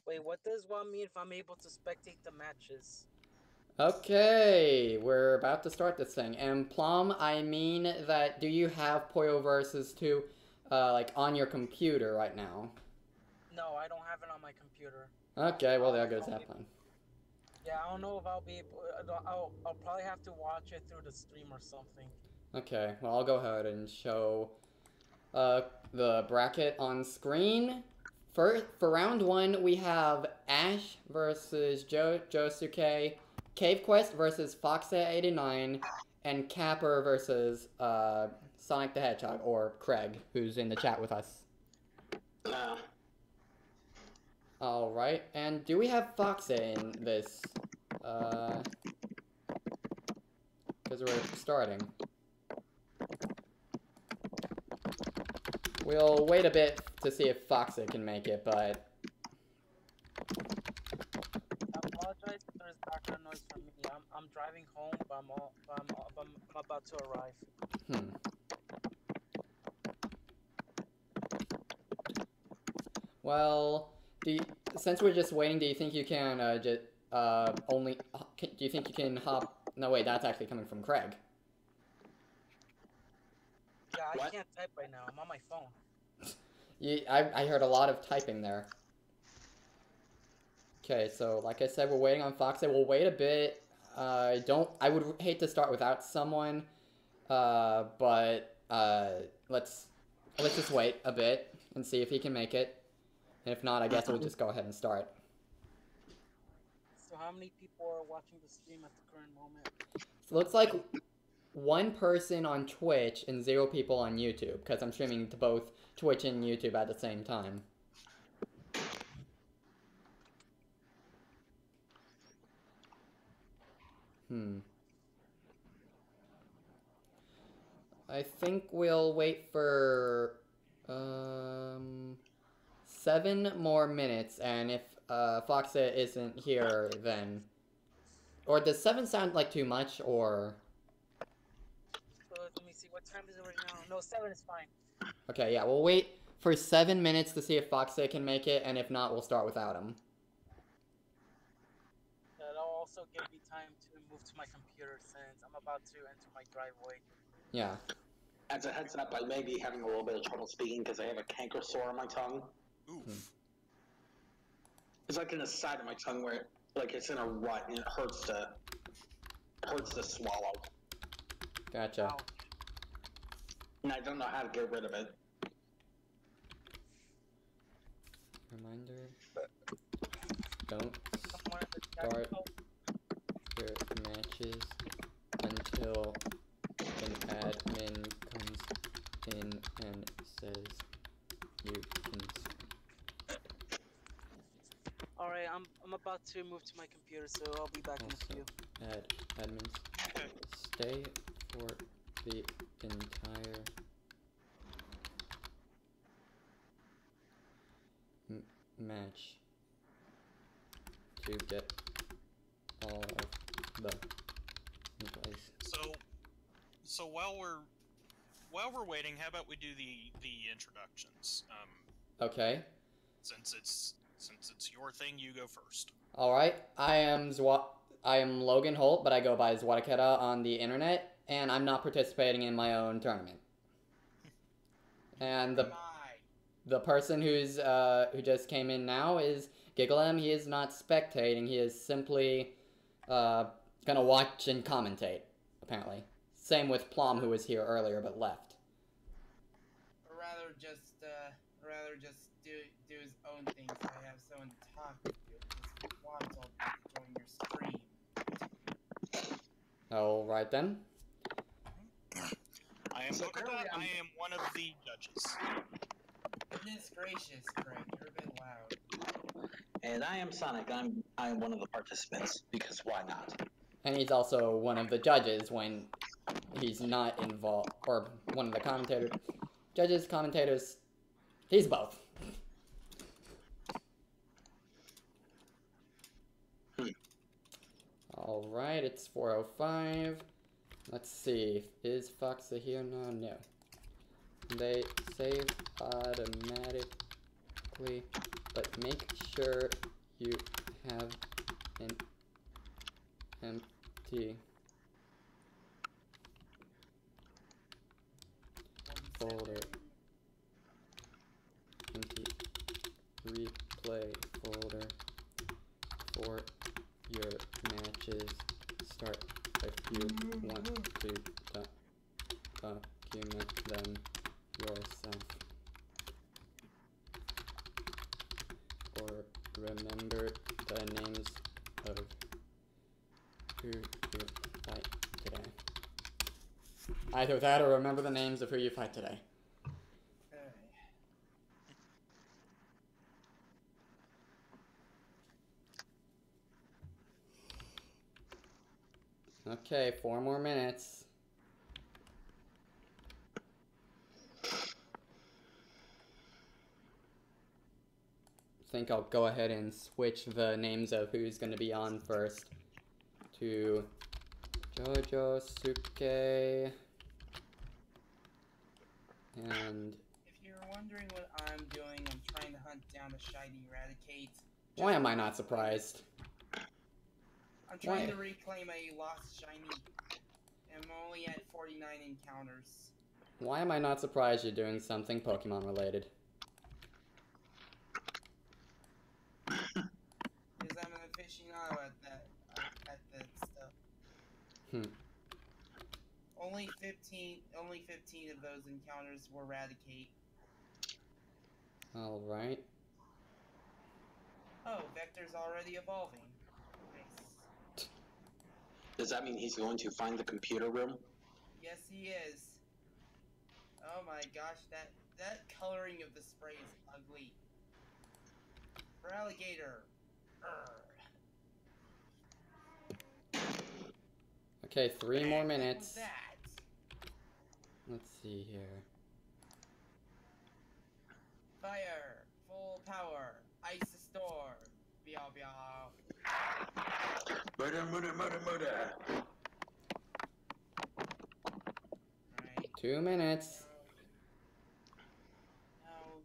Wait, what does one mean if I'm able to spectate the matches? Okay, we're about to start this thing. And Plum, I mean that do you have Puyo versus 2 like on your computer right now? No, I don't have it on my computer. Okay, I well don't there know if goes I'll be that able. plan. Yeah, I don't know if I'll be able. I'll probably have to watch it through the stream or something. Okay, well I'll go ahead and show uh, the bracket on screen. For round one, we have Ash versus Josuke, Cave Quest versus Foxa89, and Capper versus Sonic the Hedgehog, or Craig, who's in the chat with us. Uh, Alright, and do we have Foxa in this? Because we're starting. We'll wait a bit to see if Foxa can make it, but I apologize if there's background noise from me. I'm driving home, but I'm about to arrive. hmm. Well, since we're just waiting, do you think you can just only? Do you think you can hop? No, wait, that's actually coming from Craig. Yeah, I What? can't type right now. I'm on my phone. I heard a lot of typing there. Okay, so like I said, we're waiting on Foxa. We'll wait a bit. I would hate to start without someone, but let's just wait a bit and see if he can make it. And if not, I guess we'll just go ahead and start. So how many people are watching the stream at the current moment? So it looks like one person on Twitch and 0 people on YouTube, because I'm streaming to both Twitch and YouTube at the same time. I think we'll wait for 7 more minutes, and if Foxa isn't here, then... Or does 7 sound like too much, or... So let me see. What time is it right now? No, 7 is fine. Okay, yeah, we'll wait for 7 minutes to see if Foxa can make it, and if not, we'll start without him. That'll also give me time to move to my computer since I'm about to enter my driveway. Yeah. as a heads up, I may be having a little bit of trouble speaking because I have a canker sore on my tongue. Oof. It's like in the side of my tongue where, like, it's in a rut and it hurts to swallow. Gotcha. Wow. And I don't know how to get rid of it. Reminder. Don't Someone in the chat. start Oh, your matches until an admin comes in and says you can start. alright, I'm about to move to my computer, so I'll be back in a few. Add admins. Stay for the entire match to get all of the plays. So while we're waiting, how about we do the introductions? Okay. Since it's your thing, you go first. All right. I am Logan Holt, but I go by Zwataketa on the internet, and I'm not participating in my own tournament. And the person who just came in now is Gigglem. He is not spectating. He is simply gonna watch and commentate. Apparently, same with Plum, who was here earlier but left. Or rather just do his own things. So I have someone to talk to. If he wants, I'll join your stream. All right then. I am So Booker. currently I am one of the judges. Goodness gracious, Craig, you're a bit loud. And I am Sonic. I'm one of the participants because why not? And he's also one of the judges when he's not involved, or one of the commentators. Judges, commentators, he's both. Alright, it's 4:05. Let's see, is Foxa here now? No. They save automatically, but make sure you have an empty folder. Empty replay folder for your matches. Start if you want to document them yourself. Or remember the names of who you fight today. Either that or remember the names of who you fight today. Okay, 4 more minutes. I think I'll go ahead and switch the names of who's going to be on first to Jojo, Suke, and... If you're wondering what I'm doing, I'm trying to hunt down a shiny Eradicate. Why am I not surprised? I'm trying to reclaim a lost shiny. I'm only at 49 encounters. Why am I not surprised you're doing something Pokemon related? Because I'm an aficionado at that stuff. Only 15 of those encounters were Eradicate. Alright. Oh, Vector's already evolving. Nice. Does that mean he's going to find the computer room? Yes, he is. Oh my gosh, that coloring of the spray is ugly. For alligator. Okay, 3 more minutes. That. Let's see here. Fire, full power, ice storm, biao biao. Murder, murder, murder, murder. Right. 2 minutes. No.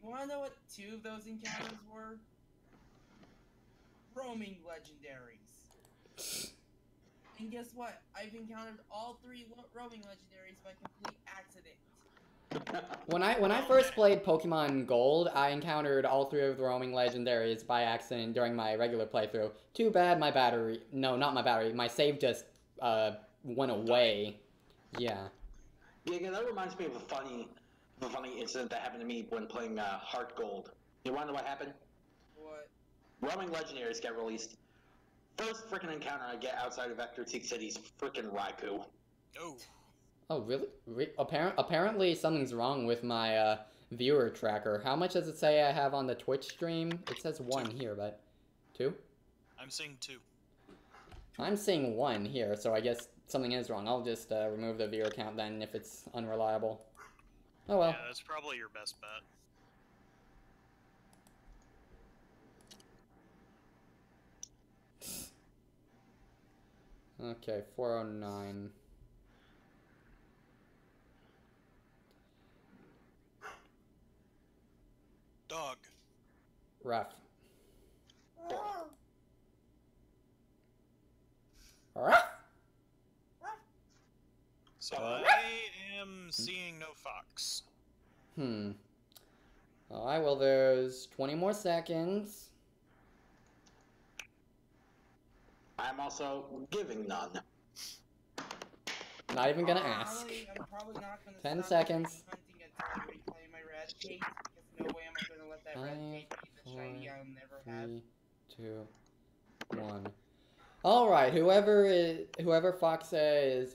You wanna know what 2 of those encounters were? Roaming legendaries. And guess what? I've encountered all 3 roaming legendaries by complete accident. When I first played Pokemon Gold, I encountered all 3 of the roaming legendaries by accident during my regular playthrough. Too bad my battery... No, not my battery. My save just, went away. Yeah. Yeah, that reminds me of a funny incident that happened to me when playing Heart Gold. You wanna know what happened? What? Roaming Legendaries get released. First freaking encounter I get outside of Vector City's freaking Raikou. Oh. Oh, really? Apparently something's wrong with my, viewer tracker. How much does it say I have on the Twitch stream? It says 1 here, but... 2? I'm seeing 2. I'm seeing 1 here, so I guess something is wrong. I'll just, remove the viewer count then if it's unreliable. Oh well. Yeah, that's probably your best bet. Okay, 409. Dog. Rough. Rough. So I am seeing no fox. Alright, well there's 20 more seconds. I'm also giving none. Not even gonna ask. I'm probably not gonna 10 stop seconds. hunting until I reclaim my Eradicate, because no way am I gonna let that Eradicate be the shiny I'll never have. 3, 2, 1. Alright, whoever Fox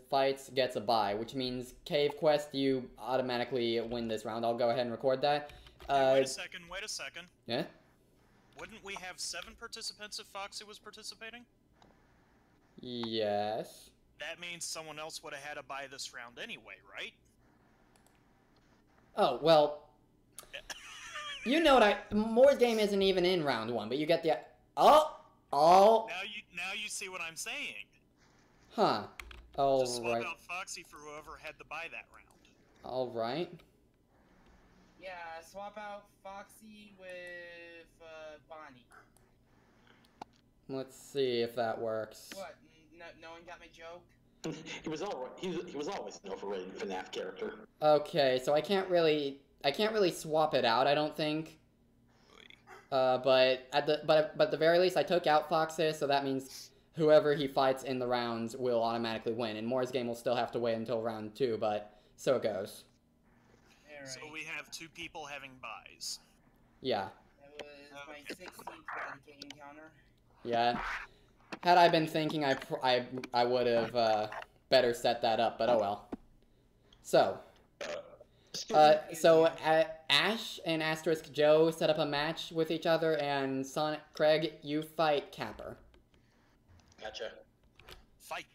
fights gets a bye, which means Cave Quest, you automatically win this round. I'll go ahead and record that. Hey, wait a second. Yeah? Wouldn't we have 7 participants if Foxy was participating? Yes. That means someone else would have had a bye this round anyway, right? Oh, well... You know what Moore's game isn't even in round 1, but you get the... Oh! Now you see what I'm saying. Huh. Just swap out Foxy for whoever had the bye that round. Alright. Yeah, Swap out Foxy with Bonnie. Let's see if that works. What? No one got my joke? He was always an overrated FNAF character. Okay, so I can't really swap it out, I don't think. But at the very least, I took out Foxes, so that means whoever he fights in the rounds will automatically win. And Moore's game will still have to wait until round 2, but so it goes. Alright. So we have 2 people having buys. Yeah. That was my 16th Eradicate encounter. Yeah. Had I been thinking, I would have better set that up, but oh well. So. Ash and Asterisk Joe set up a match with each other, and Sonic Craig, you fight Capper. Gotcha. Fight.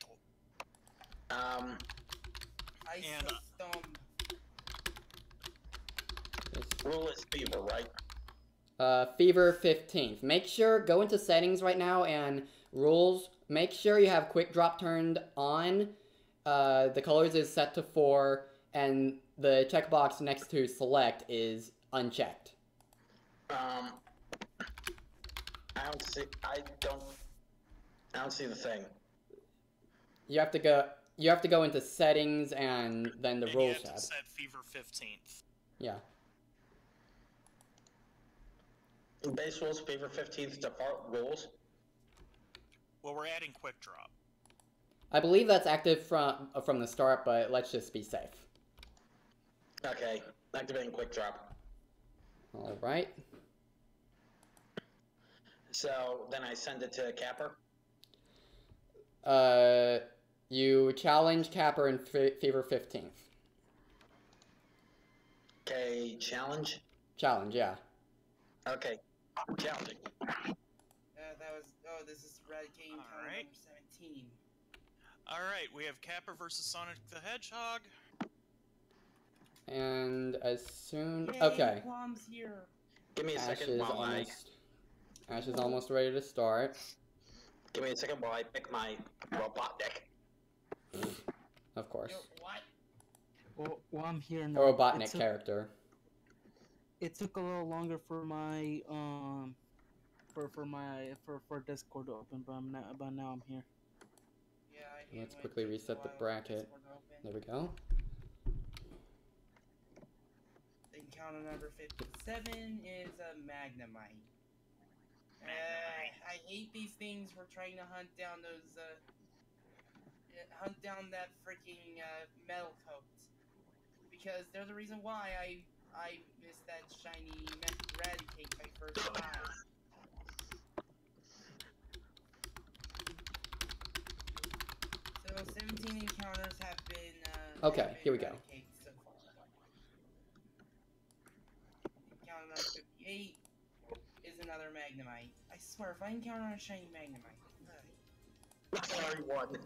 Ice And, Storm. Rule is Fever, right? Fever 15th. Make sure, go into settings right now, and rules, make sure you have quick drop turned on. The colors is set to 4, and the checkbox next to select is unchecked. I don't see the thing. You have to go into settings and then the and rules you have tab. to set Fever 15th. Yeah. Base rules, Fever 15th, default rules. Well, we're adding quick drop. I believe that's active from the start, but let's just be safe. Okay, activating quick drop. All right. So then I send it to Capper. You challenge Capper in Fever 15th. Okay, challenge. Challenge, yeah. Okay, challenging. This is Eradicate encounter Alright. number 17. Alright, we have Capper versus Sonic the Hedgehog. And as soon... Yay, Okay. Plum's here. Give me a Ash second is while Ash is almost ready to start. Give me a second while I pick my Robotnik. Of course. What? Well, I'm here A now. Robotnik character. It took a little longer for my for Discord to open, but now I'm here. Yeah, I hate Let's when it quickly takes a reset the while for bracket. Discord to open. There we go. Encounter number 57 is a Magnemite. I hate these things. We're trying to hunt down that freaking metal coats, because they're the reason why I missed that shiny Eradicate my first time. So 17 encounters have been Okay, here we go. Eradicated so far. Encounter number 58 is another Magnemite. I swear, if I encounter a shiny Magnemite, I already won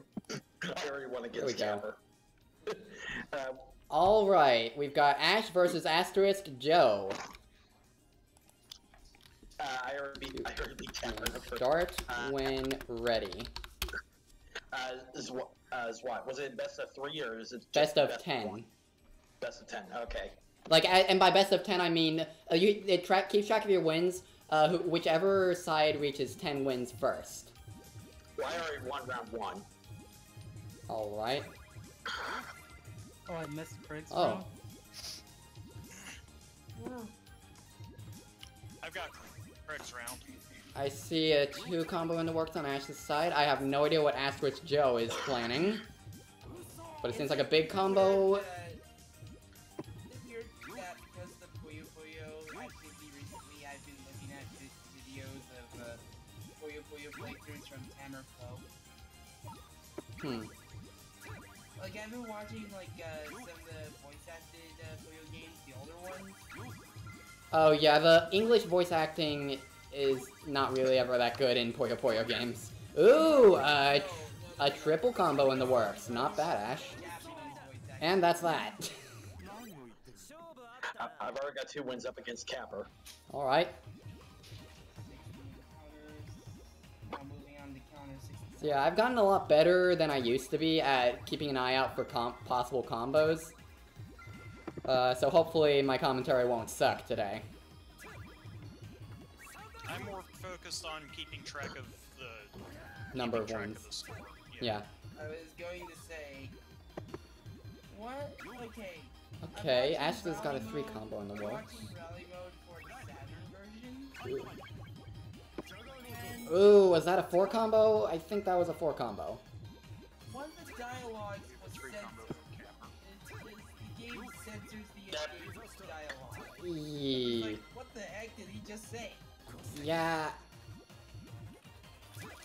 There we against go. Capper. Alright, we've got Ash versus Asterisk Joe. I already beat Capper. Start when ready. Is what? Was it best of 3 or is it just Best of one? 10. Best of 10, okay. Like, and by best of 10, I mean, it keeps track of your wins, whichever side reaches 10 wins first. Well, I already won round 1. Alright. Oh, I missed Craig's Oh. round. I've got Craig's round. I see a 2 combo in the works on Ash's side. I have no idea what Asterisk Joe is planning. But it seems like a big combo. It's weird that because the Puyo activity recently, I've been looking at videos of Puyo playthroughs from Tamerflow. Like, I've been watching like some of the voice acted Puyo games, the older ones. Oh yeah, the English voice acting is not really ever that good in Puyo Puyo games. Ooh, a triple combo in the works. Not bad, Ash. And that's that. I've already got 2 wins up against Capper. Alright. Moving on to counter 64. So yeah, I've gotten a lot better than I used to be at keeping an eye out for possible combos. So hopefully my commentary won't suck today. I'm more focused on keeping track of the Number of keeping track wins. of the score. Yeah. I was going to say... What? Okay. Okay, I'm watching Ashley's got a Rally 3 Mode- combo in the I'm works. watching Rally Mode for the Saturn version. And Ooh, was that a 4 combo? I think that was a 4 combo. one of the dialogues was Three combo censored. from Capper. The game censors the escape dialogue. Yee. Like, what the heck did he just say? Yeah.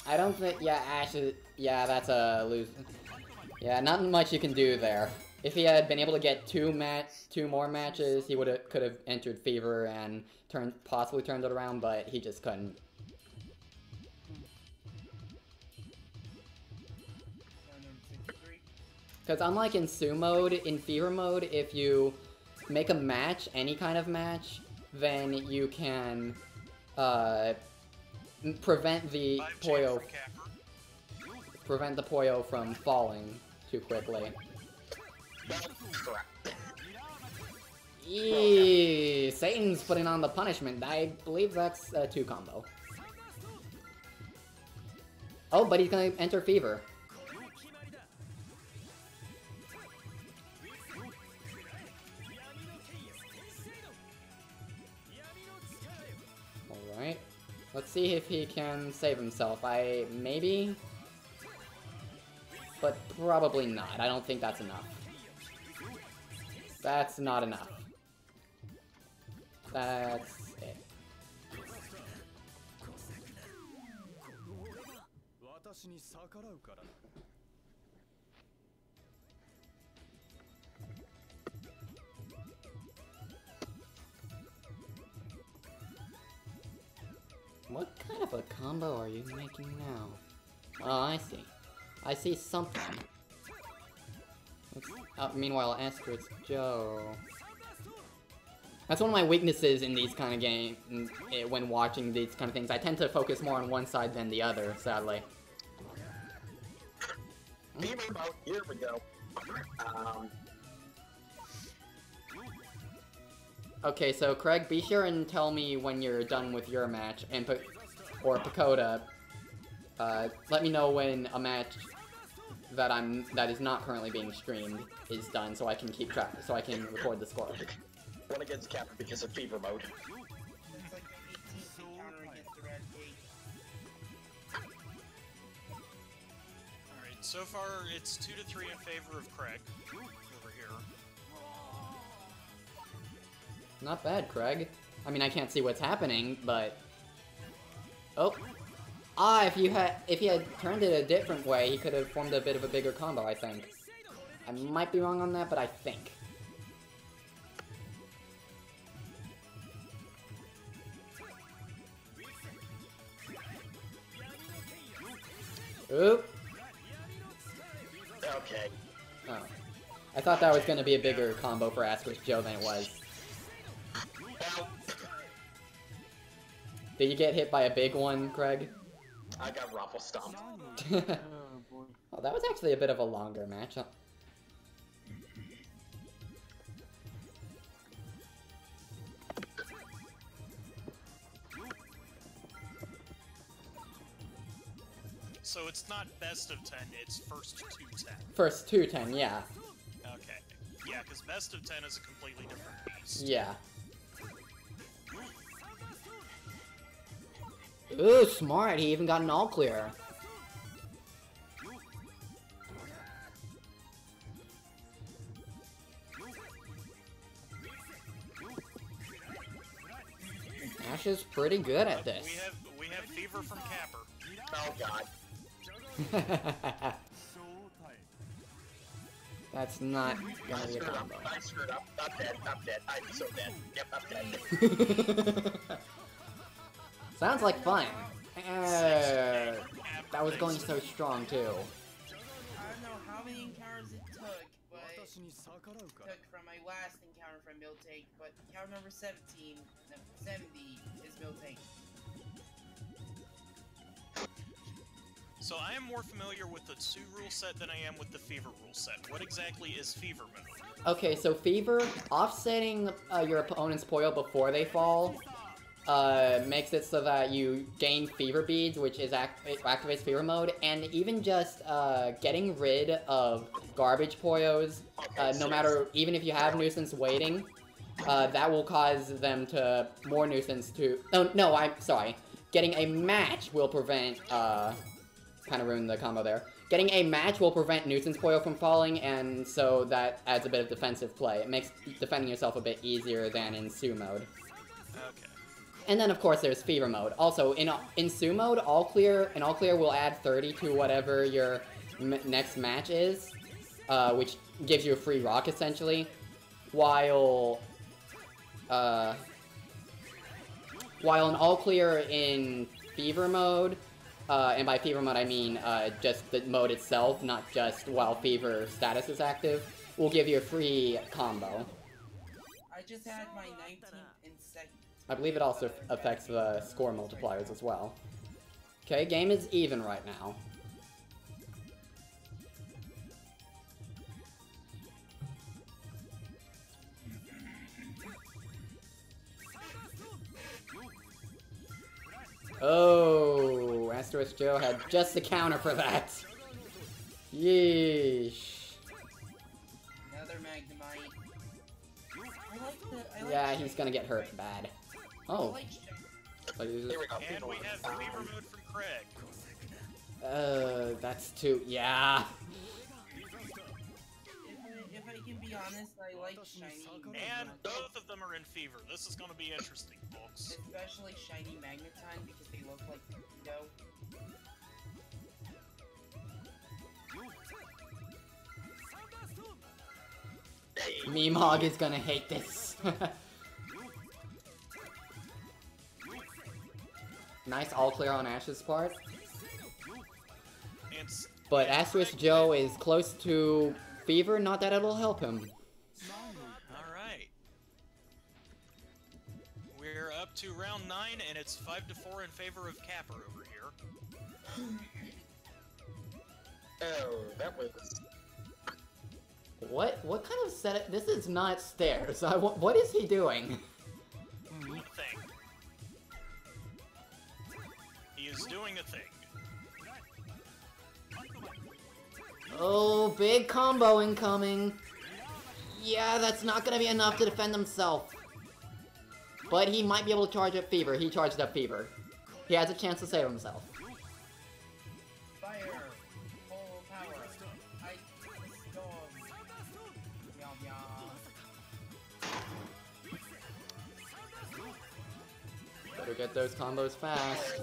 I don't think. Yeah, Ash is. Yeah, that's a lose. Yeah, not much you can do there. If he had been able to get two more matches, he could have entered Fever and possibly turned it around, but he just couldn't. Because unlike in Sue mode, in Fever mode, if you make a match, any kind of match, then you can prevent the Puyo from falling too quickly. Eee, Satan's putting on the punishment. I believe that's a 2 combo. Oh, but he's gonna enter Fever. Alright. Let's see if he can save himself. Maybe? But probably not. I don't think that's enough. That's not enough. That's it. What kind of a combo are you making now? Oh, I see. I see something. Meanwhile, Astrid's Joe. That's one of my weaknesses in these kind of games, when watching these kind of things. I tend to focus more on one side than the other, sadly. Here we go. Okay, so Craig, be sure and tell me when you're done with your match, and or Pakoda, let me know when a match that is not currently being streamed is done, so I can keep track, so I can record the score. One against Capper because of Fever mode. It's like the 18th encounter against the Red Gate. Alright, so far it's 2-3 in favor of Craig over here. Not bad, Craig. I mean, I can't see what's happening, but... Oh! Ah, if he had turned it a different way, he could have formed a bit of a bigger combo, I think. I might be wrong on that, but I think. Oop! Okay. Oh. I thought that was going to be a bigger combo for Asquith Joe than it was. Did you get hit by a big one, Craig? I got ruffle stomped. Oh, that was actually a bit of a longer match. Huh? So it's not best of 10, it's first to 10. First 2-10, yeah. Okay. Yeah, because best of 10 is a completely different beast. Yeah. Ooh, smart. He even got an all clear. Ash is pretty good at this. We have Fever from Capper. Oh god. That's not gonna be a combo. I screwed up. I'm dead. I'm dead. I'm so dead. Yep, I'm dead. Sounds like fun. That was going so strong too. I don't know how many encounters it took, but it took from my last encounter from Miltank, but encounter number 70 is Miltank. So I am more familiar with the 2 rule set than I am with the Fever rule set. What exactly is Fever mode? Okay, so Fever, offsetting your opponent's Puyo before they fall, makes it so that you gain Fever Beads, which is it activates Fever Mode, and even just getting rid of garbage Puyos, no matter, even if you have Nuisance waiting, that will cause them to, more Nuisance to, no, I'm sorry, getting a match will prevent, kind of ruined the combo there. Getting a match will prevent Nuisance Puyo from falling, and so that adds a bit of defensive play. It makes defending yourself a bit easier than in Su mode. Okay. And then, of course, there's Fever mode. Also, in Su mode, All Clear will add 30 to whatever your next match is, which gives you a free rock, essentially, while in All Clear in Fever mode, and by Fever mode I mean just the mode itself, not just while Fever status is active, will give you a free combo. I just had my 19th and 2nd. I believe it also affects the score multipliers as well. Okay, game is even right now. Oh, Asterisk Joe had just the counter for that. Yeesh. Another Magnemite. I like Yeah, he's gonna get hurt bad. Oh. Here we go. And we have Fever Mode from Craig. That's too, yeah. If I can be honest, I like shiny And Magnemite. both of them are in Fever. This is going to be interesting, folks. Especially shiny Magneton because they look like Puyo. Meemog is gonna hate this. Nice all clear on Ash's part. And But Asterisk Joe is close to Fever, not that it'll help him. Alright. We're up to round 9, and it's 5-4 in favor of Capper over here. Oh, that was... What kind of setup? This is not stairs. What is he doing? Doing a thing. He is doing a thing. Oh, big combo incoming. Yeah, that's not gonna be enough to defend himself. But he might be able to charge up Fever. He charged up Fever. He has a chance to save himself. Fire! Full power! Ice storm! Meow meow! Better get those combos fast.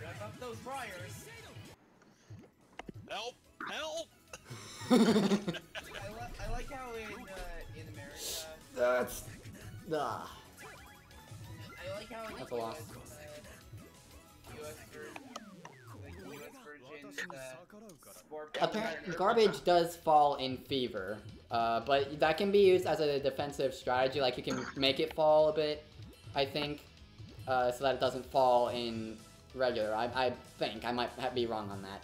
Wrap up those briars! Help! Help! I like how in America, That's... I like how in That's the a loss. US version, Scorpion... Apparently, garbage does fall in Fever, but that can be used as a defensive strategy. Like, you can make it fall a bit, I think, so that it doesn't fall in regular. I think. I might be wrong on that.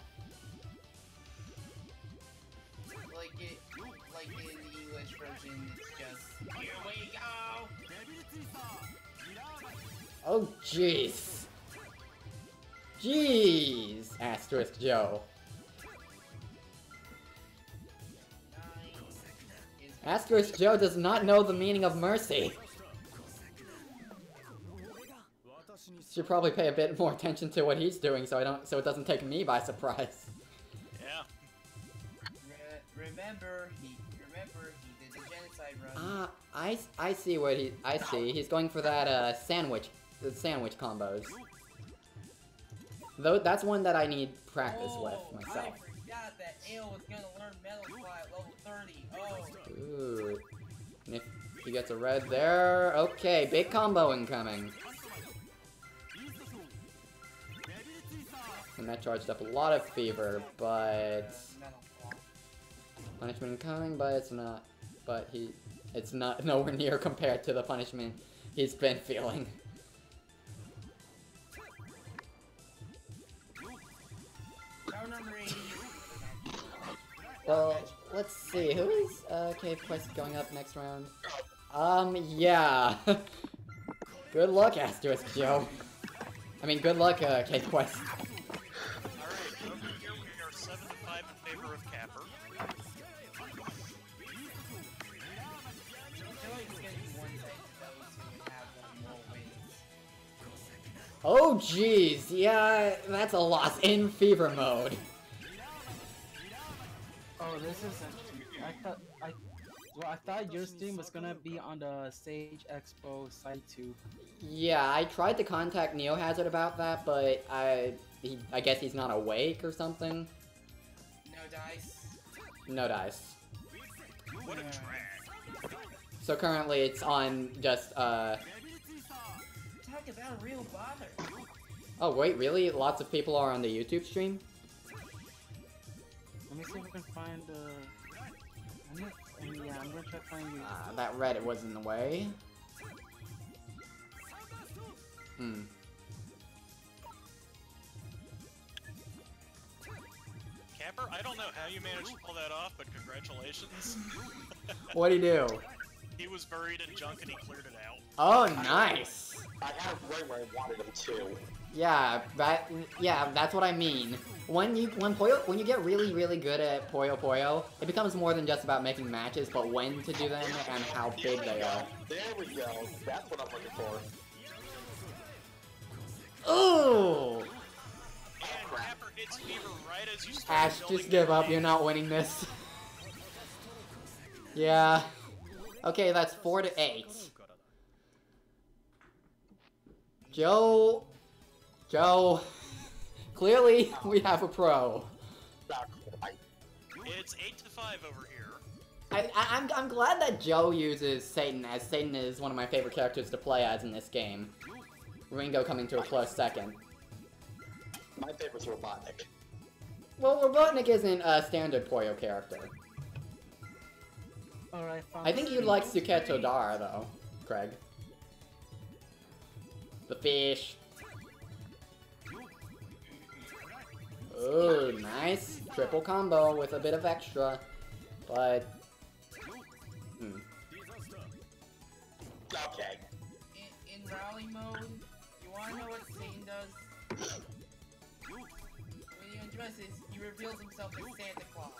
Like in the English version, it's just, here we go! Oh, jeez. Jeez, Asterisk Joe. Asterisk Joe does not know the meaning of mercy. Should probably pay a bit more attention to what he's doing so it doesn't take me by surprise. Yeah. Remember he did the genocide run. I see what I see. He's going for that the sandwich combos. Though that's one that I need practice with myself. I forgot that Ale was gonna learn Metal Fly at level 30. Oh. Ooh. And if he gets a red there, okay, big combo incoming. And that charged up a lot of Fever, but punishment incoming, but it's not. But it's not nowhere near compared to the punishment he's been feeling. Well, let's see, who is Cave Quest going up next round? Yeah. Good luck, Asterisk Joe. I mean, good luck, Cave Quest. Alright, over here we are 7 to 5 in favor of Capper. I feel like it's gonna be one side to those who have more wins. Oh, jeez. Yeah, that's a loss in Fever Mode. Oh, this is interesting. I thought your stream was gonna be on the Sage Expo site too. Yeah, I tried to contact Neohazard about that, but I guess he's not awake or something. No dice. No dice. What a drag. So currently it's on just, Talk about real bother. Oh wait, really? Lots of people are on the YouTube stream? Let me see if I can find I'm gonna try to find you. That Reddit was in the way. Hmm. Capper, I don't know how you managed to pull that off, but congratulations. What'd he do? He was buried in junk and he cleared it out. Oh, nice! I had him right where I wanted him to. Yeah, that's what I mean. When you get really good at Puyo, it becomes more than just about making matches, but when to do them and how big they are. There we go. That's what I'm looking for. Ooh! And Capper hits Fever right as you start Ash, building just give your up. You're not winning this. Yeah. Okay, that's 4 to 8. Joe. Clearly, we have a pro. Not quite. It's 8 to 5 over here. I'm glad that Joe uses Satan, as Satan is one of my favorite characters to play as in this game. Ringo coming to a close second. My favorite's Robotnik. Well, Robotnik isn't a standard Puyo character. Alright, I think you'd like Suketo Dara, though, Craig. The fish. Ooh, nice. Triple combo with a bit of extra. But... Okay. In rally mode, you wanna know what Satan does? When he undresses, he reveals himself as Santa Claus.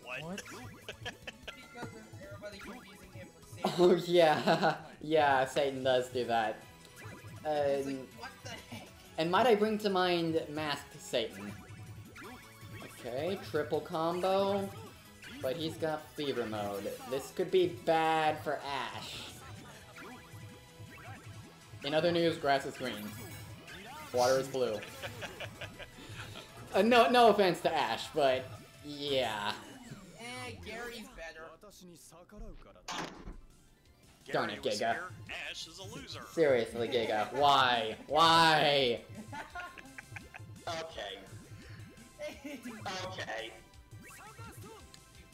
What? Because of everybody confusing him for Santa. Oh, yeah. Yeah, Satan does do that. It's like, what the heck? And might I bring to mind Masked Satan? Okay, triple combo. But he's got Fever Mode. This could be bad for Ash. In other news, grass is green. Water is blue. No offense to Ash, but yeah. Gary's better. Darn it, Gary was Giga. here, Ash is a loser. Seriously, Giga. Why? Why? Okay. Okay.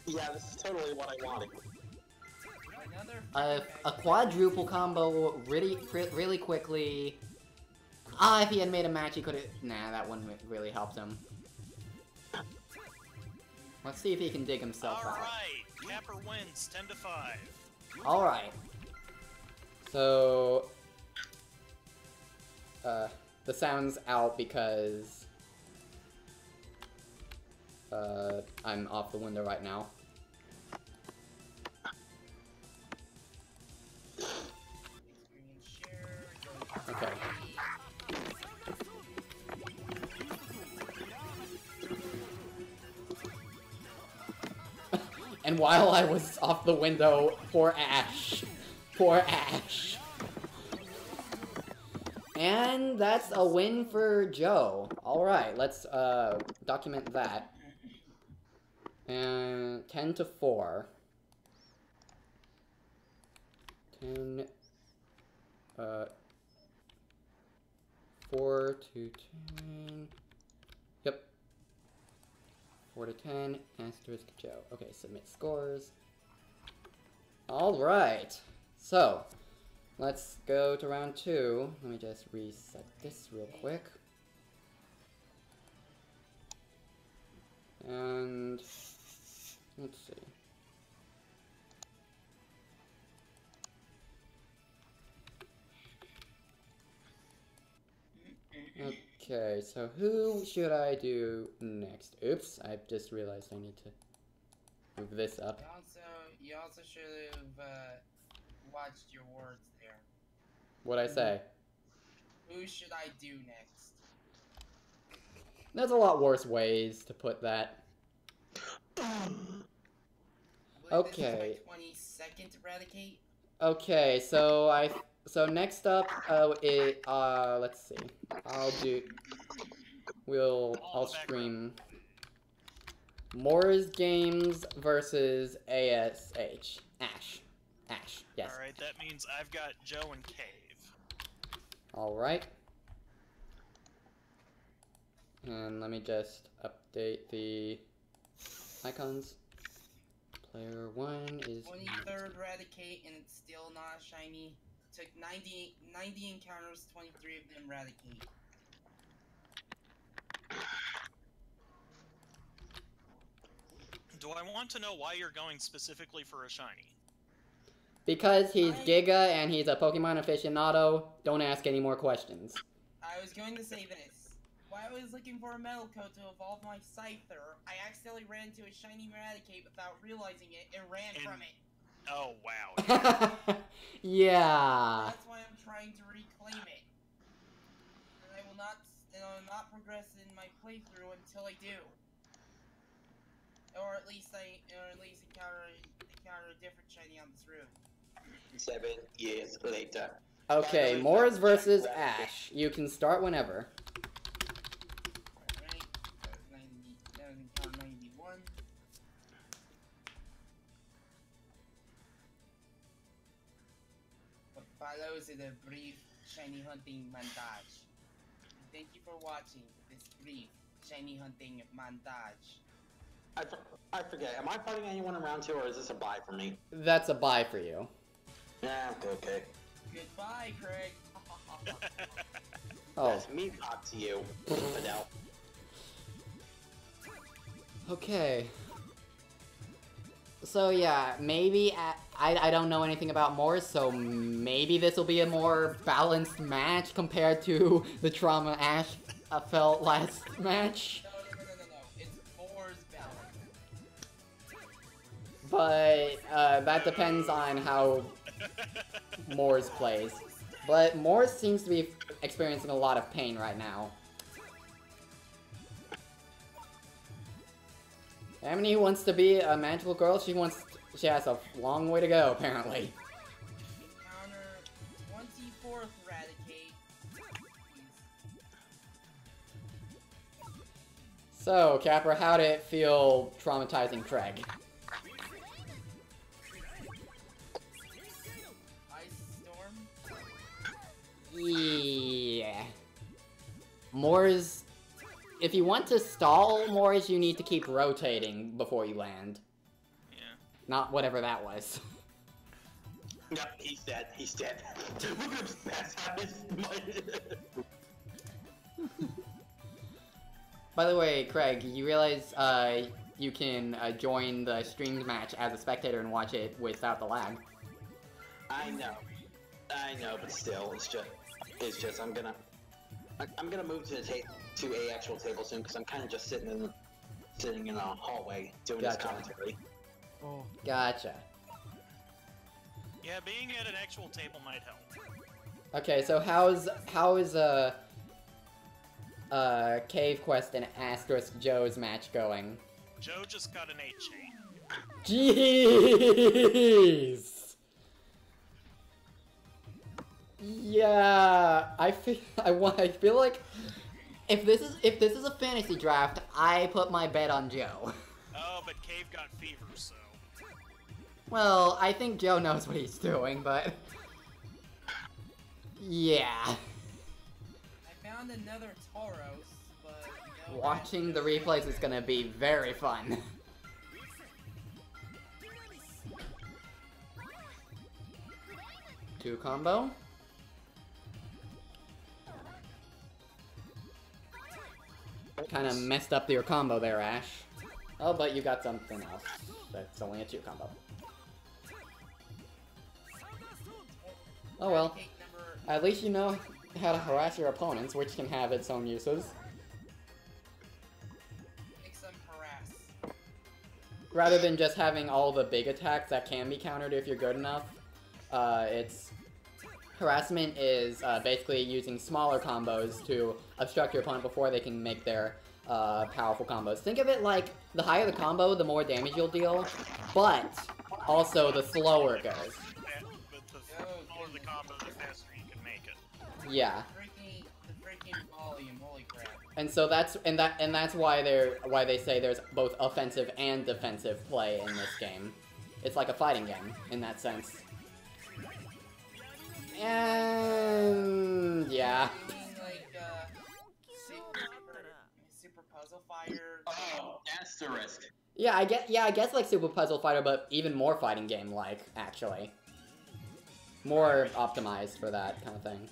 Yeah, this is totally what I wanted. A quadruple combo really quickly. If he had made a match, he could have... Nah, that wouldn't really helped him. Let's see if he can dig himself out. Alright, Capper wins 10 to 5. Alright. So... the sound's out because... I'm off the window right now. Okay. And while I was off the window, poor Ash. Poor Ash. And that's a win for Joe. Alright, let's document that. And 10 to 4. 10 4 to 10. Yep. 4 to 10. Asterisk Joe. Okay, submit scores. Alright. So, let's go to round 2. Let me just reset this real quick. And Let's see. Okay, so who should I do next? Oops, I just realized I need to move this up. You also should have watched your words there. What'd I say? Who should I do next? There's a lot worse ways to put that. Okay. This is my 22nd Eradicate. Okay, so next up, let's see. I'll stream Moore's Games versus ASH. Ash, yes. Alright, that means I've got Joe and Cave. Alright. And let me just update the icons. Player 1 is... 23rd Eradicate, and it's still not shiny. Took 90 encounters, 23 of them Eradicate. Do I want to know why you're going specifically for a shiny? Because he's Giga and he's a Pokemon aficionado, don't ask any more questions. I was going to say this. While I was looking for a metal coat to evolve my Scyther, I accidentally ran into a shiny Eradicate without realizing it and ran from it. Oh, wow. Yeah. That's why I'm trying to reclaim it. And I will not progress in my playthrough until I do. Or at least encounter a different shiny on this route. 7 years later. Okay, Moore's versus Ash. You can start whenever. Alright, that was encounter 91. What follows is a brief shiny hunting montage. Thank you for watching this brief shiny hunting montage. I forget. Am I fighting anyone in round 2, or is this a bye for me? That's a bye for you. Yeah, okay. Goodbye, Craig. Oh. That's me talk to you, Fidel. Okay. So yeah, maybe I don't know anything about Moore's, so maybe this will be a more balanced match compared to the trauma Ash felt last match. No. It's Moore's balance. But that depends on how Moore's plays. But Moore's seems to be experiencing a lot of pain right now. Amity wants to be a magical girl. She has a long way to go, apparently. Encounter 24th Eradicate. So, Capra, how did it feel traumatizing Craig? Yeah. Moore's... If you want to stall Moore's, you need to keep rotating before you land. Yeah. Not whatever that was. Yep, he's dead. He's dead. By the way, Craig, you realize you can join the streamed match as a spectator and watch it without the lag. I know, but still, it's just I'm gonna move to a actual table soon, because I'm kind of just sitting in a hallway doing this commentary. Oh. Gotcha. Yeah, being at an actual table might help. Okay, so how is Cave Quest and Asterisk Joe's match going? Joe just got an 8 chain. Jeez. Yeah, I feel like if this is a fantasy draft, I put my bet on Joe. Oh, but Cave got fever, so... Well, I think Joe knows what he's doing, but... Yeah. I found another Tauros, but... No Watching the replays is gonna be very fun. Two combo. Kinda messed up your combo there, Ash. Oh, but you got something else. That's only a 2 combo. Oh well. Cake number. At least you know how to harass your opponents, which can have its own uses. Make some harass. Rather than just having all the big attacks that can be countered if you're good enough, it's... Harassment is basically using smaller combos to obstruct your opponent before they can make their powerful combos. Think of it like, the higher the combo, the more damage you'll deal, but also the slower it goes. But the smaller the combo, the faster you can make it. Yeah. The freaking volume, holy crap. And so that's why they say there's both offensive and defensive play in this game. It's like a fighting game in that sense. And yeah. Like Super Puzzle Fighter. Oh, asterisk. Yeah, I guess like Super Puzzle Fighter, but even more fighting game like, actually. More optimized for that kind of thing.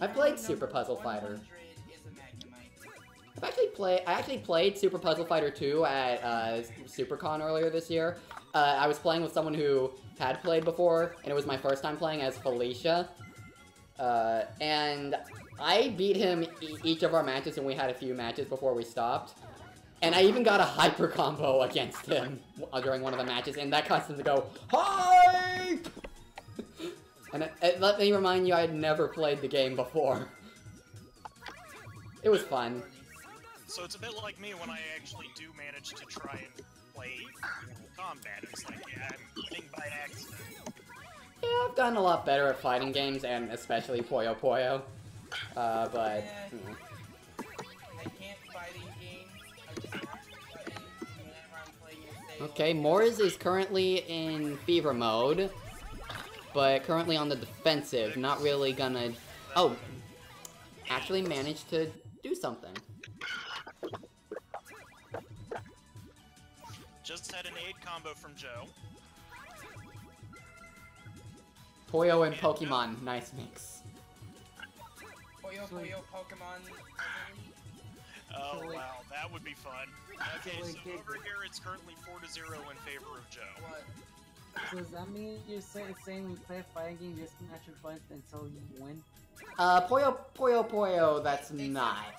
I played Super Puzzle Fighter. I actually played Super Puzzle Fighter 2 at SuperCon earlier this year. I was playing with someone who had played before, and it was my first time playing as Felicia. And I beat him each of our matches, and we had a few matches before we stopped. And I even got a hyper combo against him during one of the matches, and that caused him to go, HYPE! And let me remind you, I had never played the game before. It was fun. So it's a bit like me when I actually do manage to try and play Mortal Kombat. It's like, yeah, I'm winning by accident. Yeah, I've gotten a lot better at fighting games, and especially Puyo Puyo. But, I can't fighting games. I just have buttons whenever I'm playing a save. okay, Mors is currently in fever mode, but currently on the defensive, not really gonna... Oh, actually managed to do something. Just had an 8 combo from Joe. Puyo and Pokemon, nice mix. Puyo Puyo Pokemon. Oh So, like- wow, that would be fun. Okay, So, so like, over here it's currently 4-0 in favor of Joe. What? So does that mean you're saying when you play a fighting game, you just smash your buttons until you win? Puyo, that's Except- not.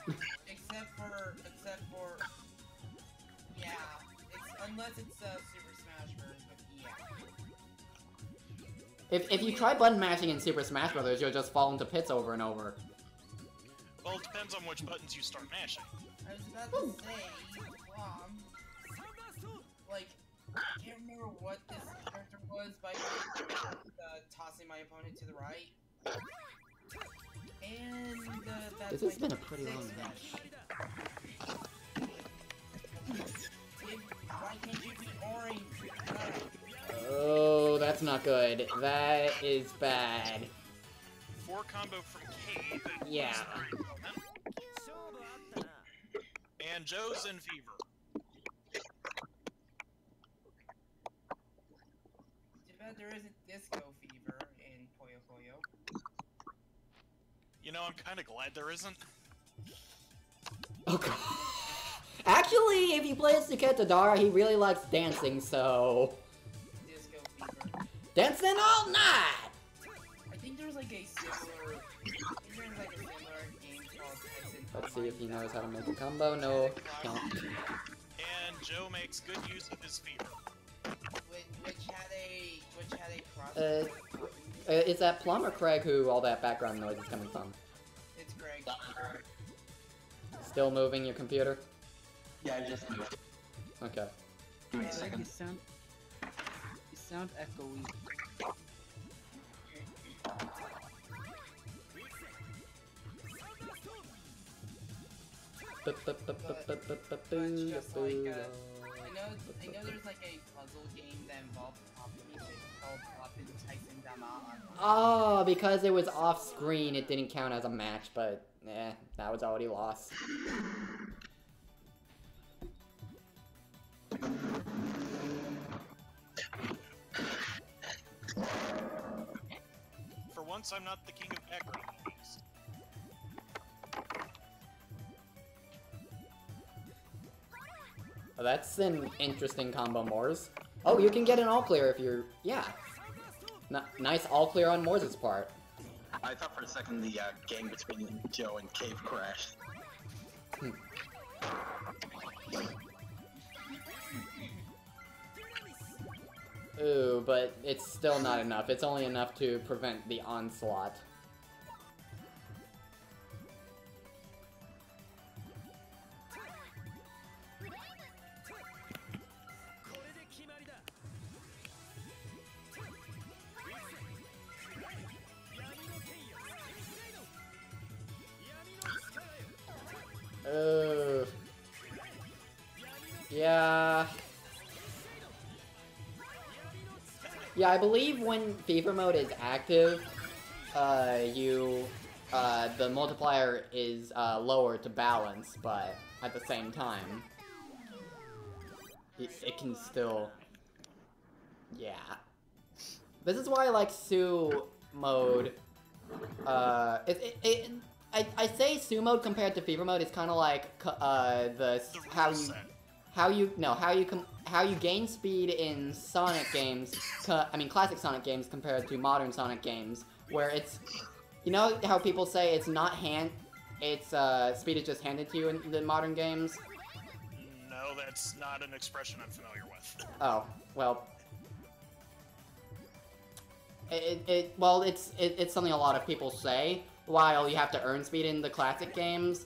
Except for, yeah. Unless it's Super Smash Bros. But yeah. If you try button mashing in Super Smash Bros., you'll just fall into pits over and over. Well, it depends on which buttons you start mashing. I was about to say, like, I can't remember what this character was, but tossing my opponent to the right. And that's This has like been a pretty 6 long match. Why can't you be orange? Oh, that's not good. That is bad. 4 combo from Cade. Yeah. And Joe's in fever. Too bad there isn't disco fever in Puyo Puyo. You know, I'm kind of glad there isn't. Oh god. Actually, if you play as Suketa Dara, he really likes dancing, so... Disco fever. Dancing all night! I think there was like a similar. Game called Tyson. Let's see if he knows how to make a combo. No, can't. And Joe makes good use of his fever. Which had a cross. Is that Plum or Craig who all that background noise is coming from? It's Greg. Still moving your computer? Yeah, I just moved. Okay. Give me a Greg, second. you sound echoey. It's just like, I know there's like a puzzle game that involves pop music called Poppin' Tyson Dama. Oh, because it was off screen, it didn't count as a match, but that was already lost. For once, I'm not the king of background noise. That's an interesting combo, Mors. Oh, you can get an all clear if you're... Yeah. Nice all clear on Mors' part. I thought for a second the game between Joe and Cave crashed. Ooh, but it's still not enough. It's only enough to prevent the onslaught. Yeah. Yeah, I believe when Fever Mode is active, the multiplier is lower to balance, but at the same time, it can still... Yeah. This is why I like Sue Mode. I say Sue Mode compared to Fever Mode is kind of like how you gain speed in Sonic games, classic Sonic games compared to modern Sonic games, where it's, you know how people say it's not speed is just handed to you in the modern games? No, that's not an expression I'm familiar with. Oh, well. It's something a lot of people say, while you have to earn speed in the classic games.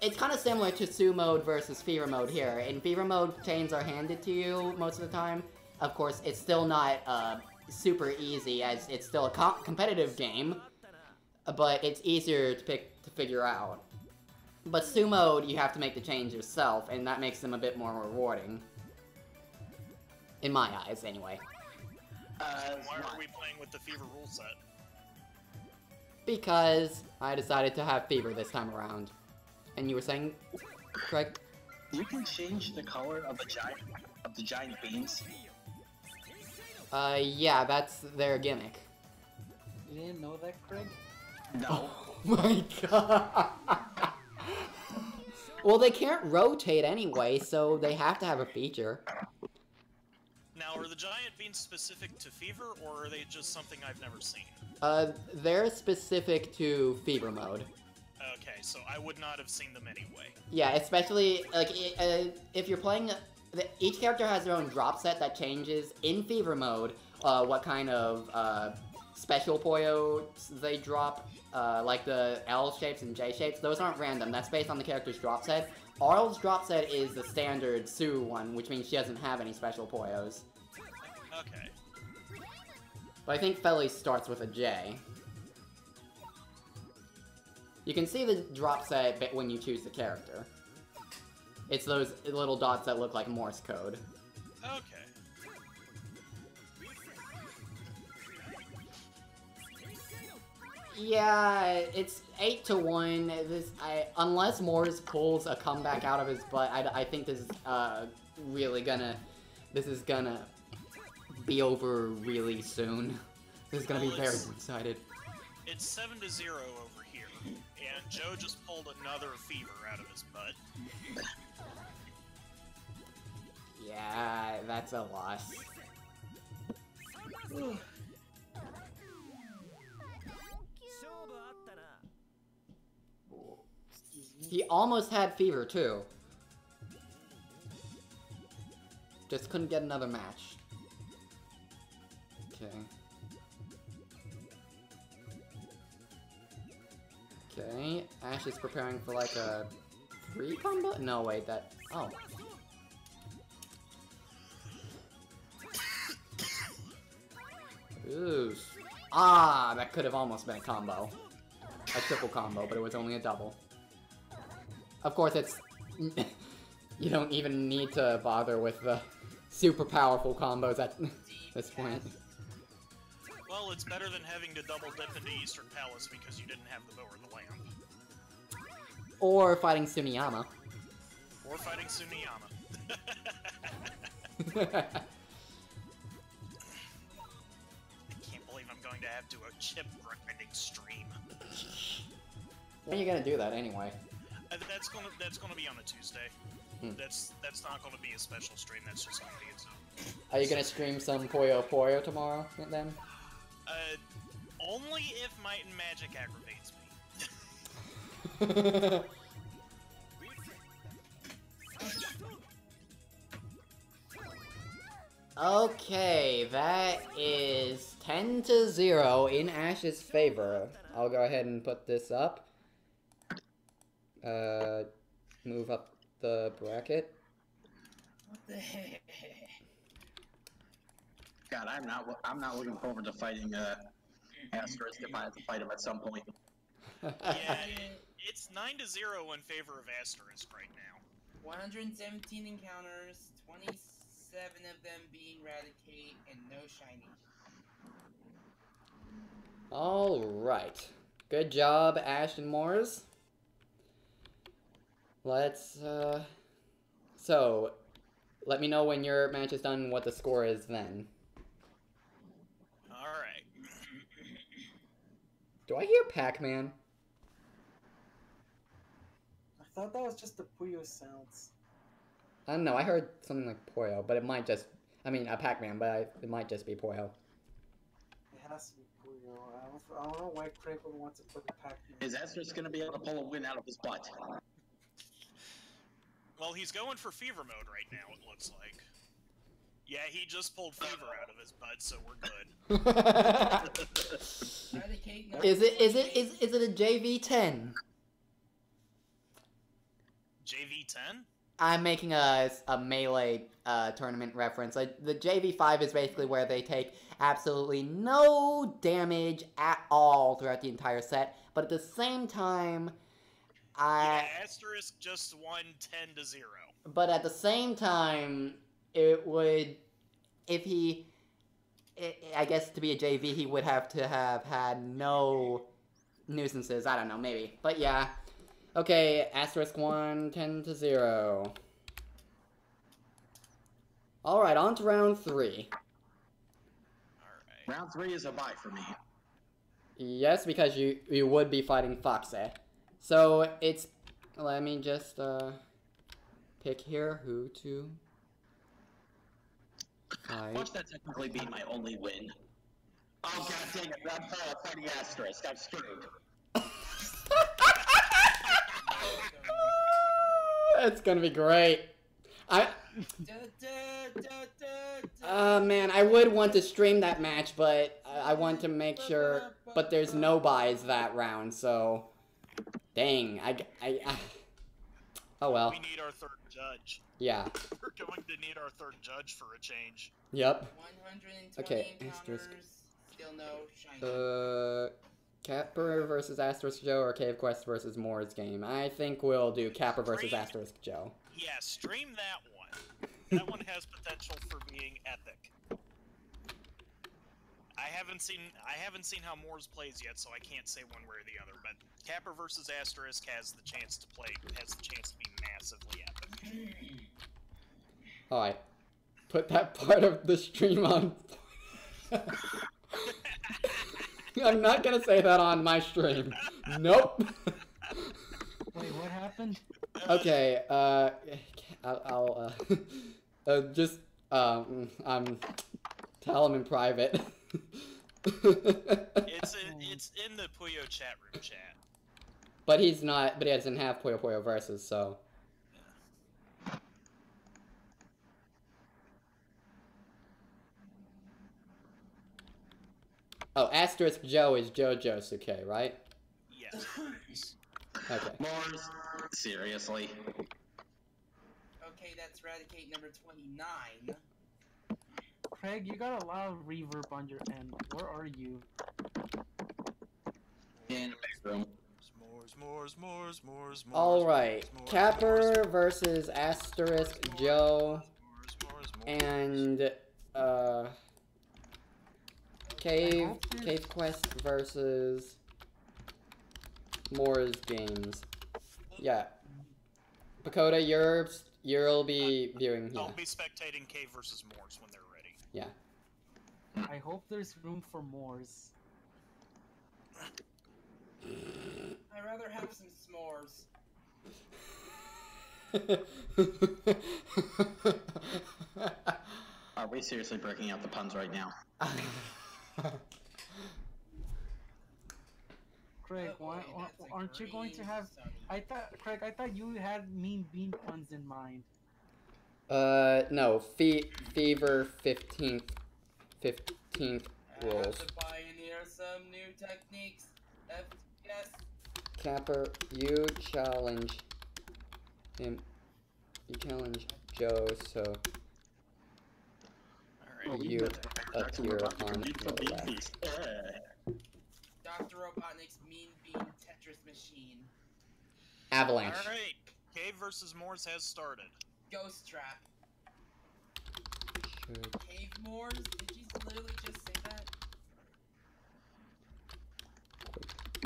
It's kind of similar to Sue Mode versus Fever Mode here. In Fever Mode, chains are handed to you most of the time. Of course, it's still not super easy, as it's still a competitive game, but it's easier to figure out. But Sue Mode, you have to make the change yourself, and that makes them a bit more rewarding. In my eyes, anyway. Why are we playing with the Fever rule set? Because I decided to have Fever this time around. And you were saying, Craig? You can change the color of the giant beans. Yeah, that's their gimmick. You didn't know that, Craig? No. Oh my god! Well, they can't rotate anyway, so they have to have a feature. Now, are the giant beans specific to Fever, or are they just something I've never seen? They're specific to Fever Mode. Okay, so I would not have seen them anyway. Yeah, especially, like, if you're playing... Each character has their own drop set that changes in Fever Mode, what kind of, special Puyo they drop, like the L shapes and J shapes. Those aren't random, that's based on the character's drop set. Arl's drop set is the standard Sue one, which means she doesn't have any special Puyos. Okay. But I think Feli starts with a J. You can see the drop set when you choose the character. It's those little dots that look like Morse code. Okay. Yeah, it's 8-1. Unless Morse pulls a comeback out of his butt, I think this is really gonna be over really soon. This is gonna be very one-sided. It's 7-0 over here, and Joe just pulled another Fever out of his butt. Yeah, that's a loss. He almost had Fever, too. Just couldn't get another match. Okay. Okay, Ash is preparing for like a 3 combo? No, wait, that... Oh. Ooh. Ah, that could have almost been a combo. A triple combo, but it was only a double. Of course, it's... you don't even need to bother with the super powerful combos at this point. Well, it's better than having to double dip into Eastern Palace because you didn't have the bow or the lamp. Or fighting Suniyama. Or fighting Suniyama. I can't believe I'm going to have to a chip grinding stream. When are you gonna do that anyway? That's gonna be on a Tuesday. That's not going to be a special stream. That's just going to be its own. Are you gonna stream some Puyo Puyo tomorrow then? Only if Might and Magic aggravates me. Okay, that is 10-0 in Ash's favor. I'll go ahead and put this up. Move up the bracket. What the heck? God, I'm not looking forward to fighting Asterisk if I have to fight him at some point. Yeah, it's 9-0 in favor of Asterisk right now. 117 encounters, 27 of them being Raticate, and no shiny. Alright. Good job, Ash and Moors. Let's, So, let me know when your match is done and what the score is then. Alright. Do I hear Pac-Man? I thought that was just the Puyo sounds. I don't know, I heard something like Puyo, but it might just... I mean, Pac-Man, but it might just be Puyo. It has to be Puyo. I don't know why Craig would want to put the Pac-Man. Is Asterisk going to be able to pull a win out of his butt? Well, he's going for fever mode right now, it looks like. Yeah, he just pulled fever out of his butt, so we're good. Raticate, no Is it a JV10? JV10? I'm making a Melee tournament reference. Like, the JV5 is basically where they take absolutely no damage at all throughout the entire set, but at the same time, Yeah, Asterisk just won 10-0. But at the same time, it would, if he, I guess to be a JV, he would have to have had no nuisances. I don't know, maybe. But yeah. Okay, Asterisk won 10-0. Alright, on to round 3. Alright. Round 3 is a bye for me. Yes, because you would be fighting Foxe. So, it's... Let me just, pick here who to fight. Watch that technically be my only win. Oh god dang it, I'm fighting Asterisk, I'm screwed. It's gonna be great. Man, I would want to stream that match, but I want to make sure. But there's no buys that round, so dang. Oh well. We need our third judge. Yeah. We're going to need our third judge for a change. Yep. 120 Okay, encounters, Asterisk. still no shiny. Capper versus Asterisk Joe or Cave Quest versus Moore's game. I think we'll do Capper versus Stream. Asterisk Joe. Yeah, stream that one. That one has potential for being epic. I haven't seen how Moore's plays yet, so I can't say one way or the other. But Capper versus Asterisk has the chance to be massively epic. Alright. Put that part of the stream on. I'm not gonna say that on my stream. Nope. Wait, what happened? Okay, I'll just, tell him in private. It's in the Puyo chat room chat. But he doesn't have Puyo Puyo versus, so. Oh, Asterisk Joe is JoJo Suke, right? Yes. Okay. Mars, seriously. Okay, that's Raticate number 29. Craig, you got a lot of reverb on your end. Where are you? In the big room. More. Alright. Capper versus Asterisk Joe. And, Cave Quest versus Moore's games. Yeah. Pakoda, you'll be viewing here. I'll be spectating Cave versus Moore's when they're ready. Yeah. I hope there's room for Moors. I'd rather have some s'mores. Are we seriously breaking out the puns right now? Craig, Oh boy, that's a aren't you going to green have? Sunny. Craig, I thought you had mean bean puns in mind. No. Fever 15th I have rules. to pioneer some new techniques. Yes. Capper, you challenge him. You challenge Joe, so Alright. you appear on the left. Dr. Robotnik's mean bean Tetris machine. Avalanche. Alright. Cave versus Moors has started. Ghost trap. Should Cave Moors? Did you literally just say that?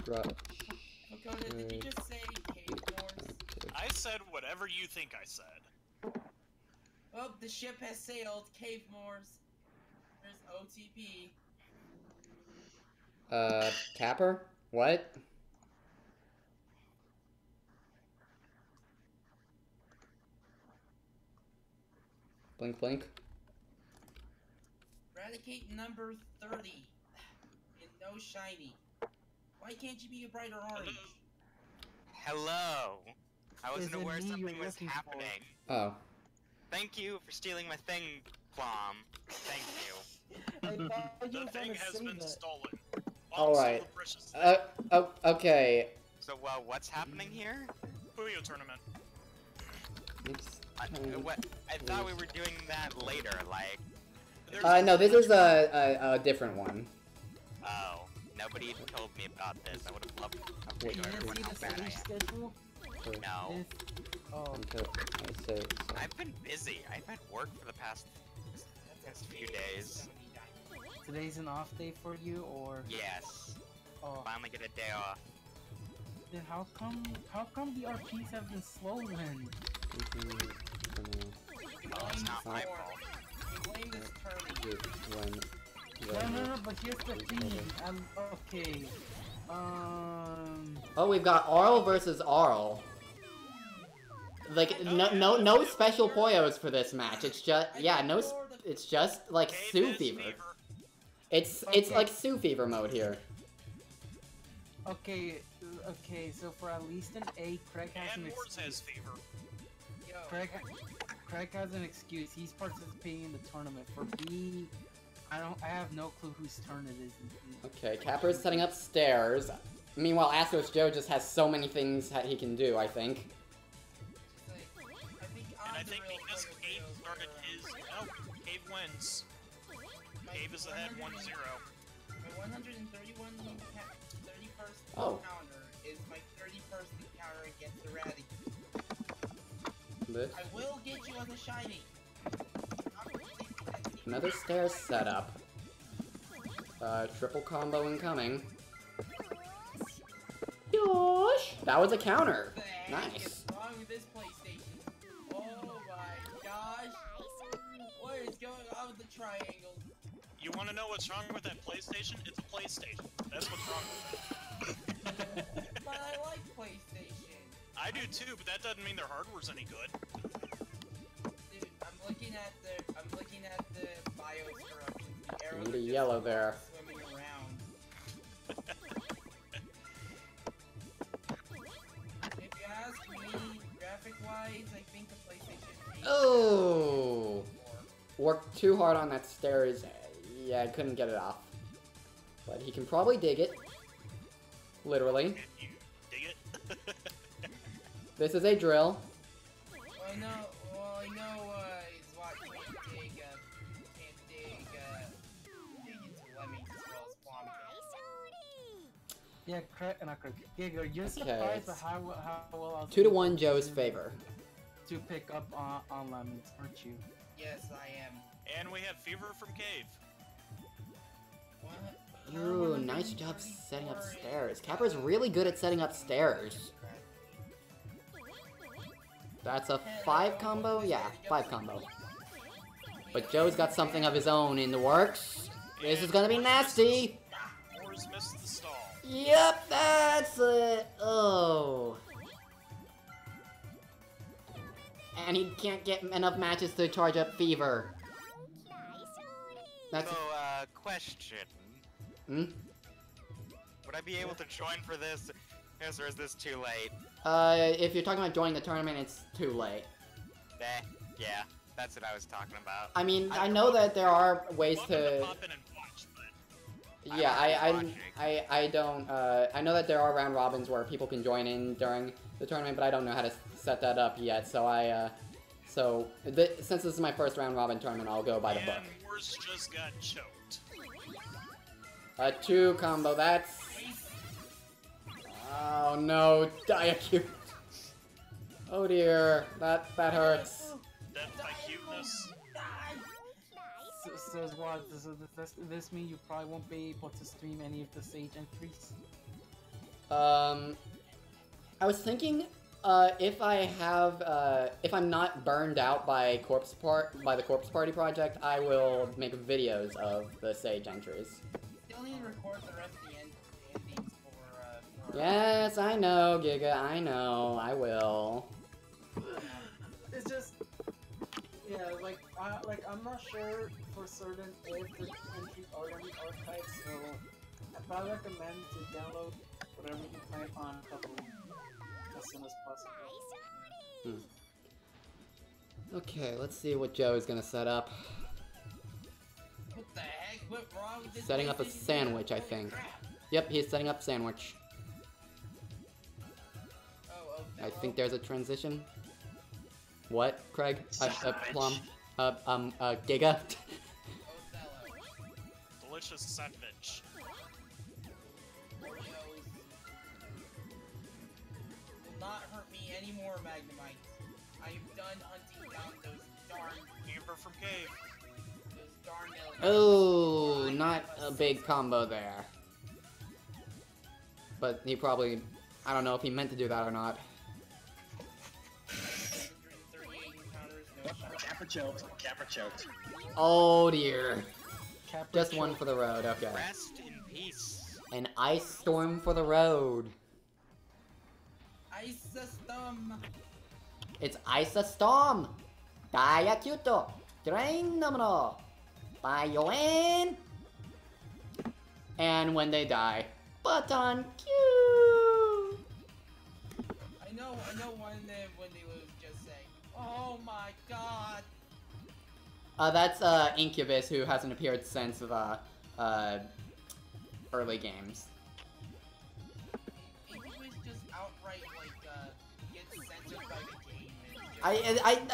rush. Dakota, did you just say Cave Moors? I said whatever you think I said. Well, the ship has sailed. Cave Moors. There's OTP. Capper? What? Blink, blink. Eradicate number 30. And no shiny. Why can't you be a brighter orange? Hello. I wasn't Is it aware me something you're was looking for? happening. Oh. Thank you for stealing my thing, Plum. Thank you. I thought you The were thing gonna has say been that. stolen. Alright. Also the precious thing. Oh, okay. So, what's happening here? Puyo tournament. It's What? I thought we were doing that later, like... There's no, this is a different one. Oh. Nobody even told me about this. I would have loved to Wait, show You didn't everyone see how the bad I stage am. schedule? No. Oh, Until I say so. I've been busy. I've had work for the past few days. today's an off day for you, or Yes. oh, Finally get a day off. then how come the RPs have been slow then? Oh, it's not my Corn. fault. You blame this turning. No, but here's the thing. Okay. Oh, we've got Arl versus Arl. Like, no special Poyos for this match. It's just, yeah, it's just like Cave Sue is Fever. Fever. It's Okay. like Sue Fever mode here. Okay, so for at least an A, Craig has And an Moors excuse. has Fever. Yo. Craig has an excuse. He's participating in the tournament. For B, I have no clue whose turn it is. Okay, Capper's setting up stairs. Meanwhile, Astos Joe just has so many things that he can do, I think. And I think because Cave started his... No, Cave wins. Cave is ahead 1-0. My 131 31st Oh. encounter is my 31st encounter against Eradic. This. I will get you on the shiny. Another stairs setup. Triple combo incoming. Yosh! That was a counter. What the heck Nice. is wrong with this PlayStation? Oh my gosh. What is going on with the triangle? You want to know what's wrong with that PlayStation? It's a PlayStation. That's what's wrong with it. But I like PlayStation. I do too, but that doesn't mean their hardware's any good. Dude, I'm looking at the BIOS corruption. The arrows Need a are just yellow there. swimming around. If you ask me, graphic-wise, I think the PlayStation 8 Oh! more. Worked too hard on that stairs. Yeah, I couldn't get it off. But he can probably dig it. Literally. Can you dig it? This is a drill. Well, I know, is what can't dig into lemmings as well as Plum can. Yeah, not Craig. Giga, you're Okay, surprised at it's how well I was 2 to able 1 Joe's favor. to pick up on lemons, aren't you? Yes, I am. And we have Fever from Cave. What? Ooh, nice job setting up stairs. Capper's really good at setting up stairs. That's a 5 combo? Yeah, 5 combo. But Joe's got something of his own in the works. This is gonna be nasty! Moors missed the stall. Yep, that's it! Oh. and he can't get enough matches to charge up Fever. That's... So, question. Hmm? Would I be able to join for this? Yes, or is this too late? If you're talking about joining the tournament, it's too late. Yeah, that's what I was talking about. I mean, I know that there are ways to... pop in and watch, but Yeah, I don't, I know that there are round robins where people can join in during the tournament, but I don't know how to set that up yet, so since this is my first round robin tournament, I'll go by the book. And Wars just got choked. A 2 combo, that's... Oh no, Diacute. Oh dear, that hurts. Death by cuteness. So what? Does this mean you probably won't be able to stream any of the Sage entries? I was thinking, if I'm not burned out by the Corpse Party project, I will make videos of the Sage entries. Still need to record the rest of the endings for Yes, I know, Giga, I know, I will. It's just, yeah, I'm not sure for certain if the entries are in the archive, so I probably recommend to download whatever you plan on covering as soon as possible. Okay, let's see what Joe is gonna set up. What the heck? What's wrong with this? Setting up a PlayStation? sandwich, I Holy think. crap. Yep, he's setting up sandwich. I Hello? think there's a transition. What, Craig? Plum? Giga? Othello. Delicious sandwich. Oreos will not hurt me anymore, Magnemite. I am done hunting down those darn Amber from Cave. elephants. Oh, not a big combo there. But he probably... I don't know if he meant to do that or not. 138 encounters, no shot. Kappa choked. Kappa choked. Oh dear. Capra Just one for the road, okay. Rest in peace. An ice storm for the road. Ice system. It's Ice Storm! Diacuto! Drain Nomino! Bayoen! And when they die, button Q! I know when they lose, just say, oh my god. That's Incubus, who hasn't appeared since the early games. It was just outright get censored by the game.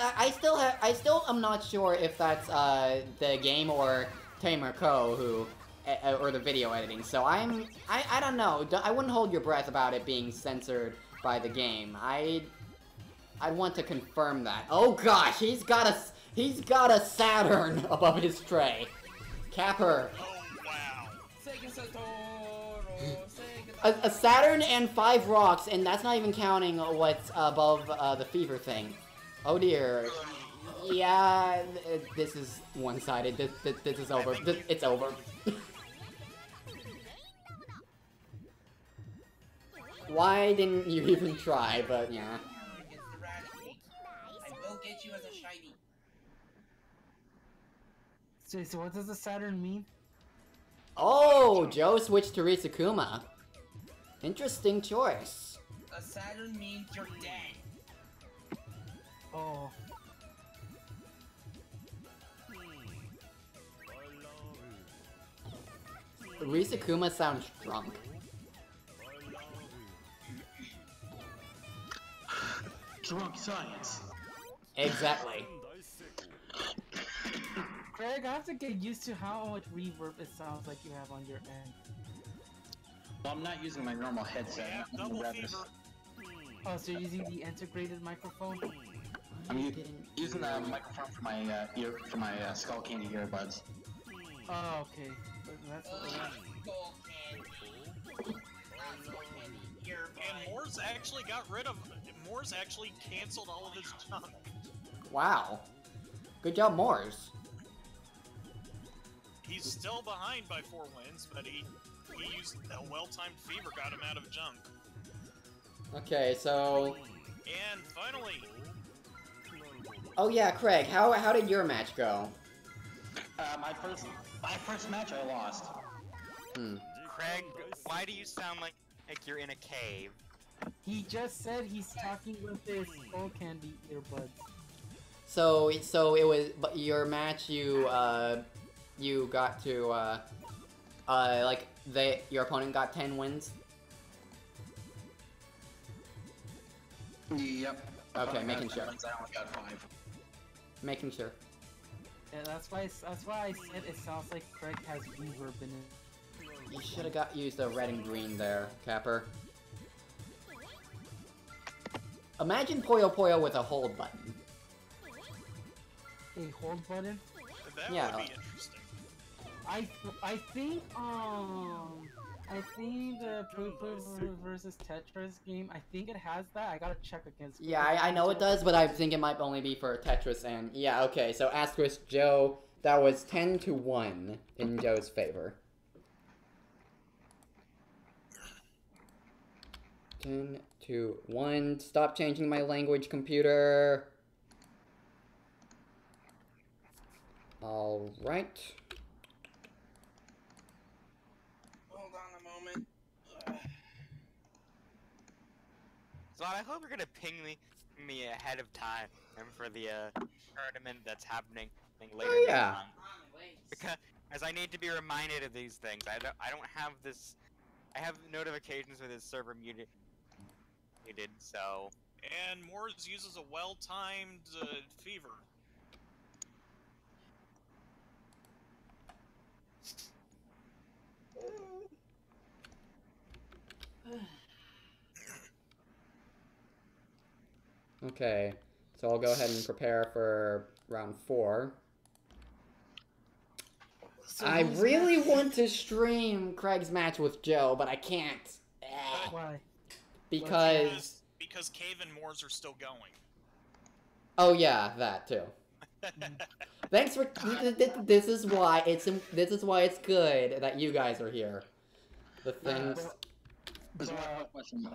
I still am not sure if that's the game or Tamer Co. who or the video editing. So I don't know. I wouldn't hold your breath about it being censored by the game. I'd want to confirm that. Oh gosh, he's got a Saturn above his tray. Capper. Oh wow. Sega Satoru, Sega A Saturn and 5 rocks, and that's not even counting what's above the fever thing. Oh dear. Yeah, this is one-sided. This is over. It's over. Why didn't you even try? But yeah. Against Eradicate. I will get you as a shiny. So what does the Saturn mean? Oh, Joe switched to Risukuma. Interesting choice. A Saturn means you're dead. Oh. Risukuma sounds drunk. Drunk science. Exactly. Craig, I have to get used to how much reverb it sounds like you have on your end. Well, I'm not using my normal headset. Yeah, I'm double rather- fever. Oh, so you're using the integrated microphone? I'm using the microphone for my Skull Candy earbuds. Oh, okay. That's what Skull candy. Skull candy. And Moore's actually got rid of. Moore's actually canceled all of his junk. Wow. Good job, Morse. He's still behind by 4 wins, but he used a well-timed fever, got him out of junk. Okay, so And finally, Oh yeah, Craig, how did your match go? My first match I lost. Craig, why do you sound like you're in a cave? He just said he's talking with his skull candy earbuds. So it was, but your match you got to like your opponent got 10 wins. Yep. Okay, making sure. I only got 5. Making sure. Yeah, that's why I said it sounds like Craig has reverb in it. You should have used the red and green there, Capper. Imagine Puyo Puyo with a hold button. A hold button? That Yeah. would be interesting. I think the Puyo versus Tetris game, I think it has that. I gotta check against. Yeah, I know it does, but I think it might only be for Tetris and... Yeah, okay, so Asterisk Joe, that was 10-1 in Joe's favor. 10-1. Stop changing my language, computer. Alright. Hold on a moment. So I hope you're gonna ping me ahead of time for the tournament that's happening later this yeah. month. Because as I need to be reminded of these things. I don't have this. I have notifications with this server muted, so. And Moores uses a well-timed fever. Okay, so I'll go ahead and prepare for round 4. So I who's really next? want to stream Craig's match with Joe, but I can't. Why? Because... Because Cave and Moores are still going. Oh yeah, that too. Thanks for... This is why it's good that you guys are here. The things... There's one more question.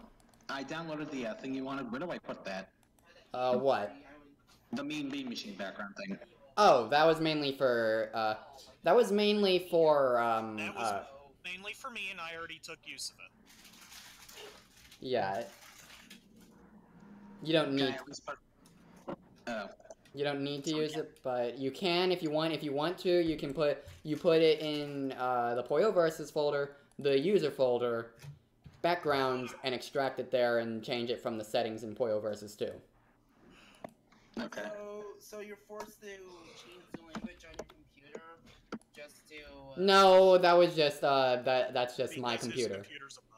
I downloaded the thing you wanted. Where do I put that? What? The Mean Bean Machine background thing. Oh, that was mainly for, that was mainly for, That was mainly for me, and I already took use of it. yeah. You don't need... Can I at least put... You don't need to use it, but you can if you want. If you want to, you can put it in the Puyo Versus folder, the user folder, backgrounds, and extract it there and change it from the settings in Puyo Versus too. Okay. So you're forced to change the language on your computer just to. No, that was just that's just my Because his computer. computer's a butt.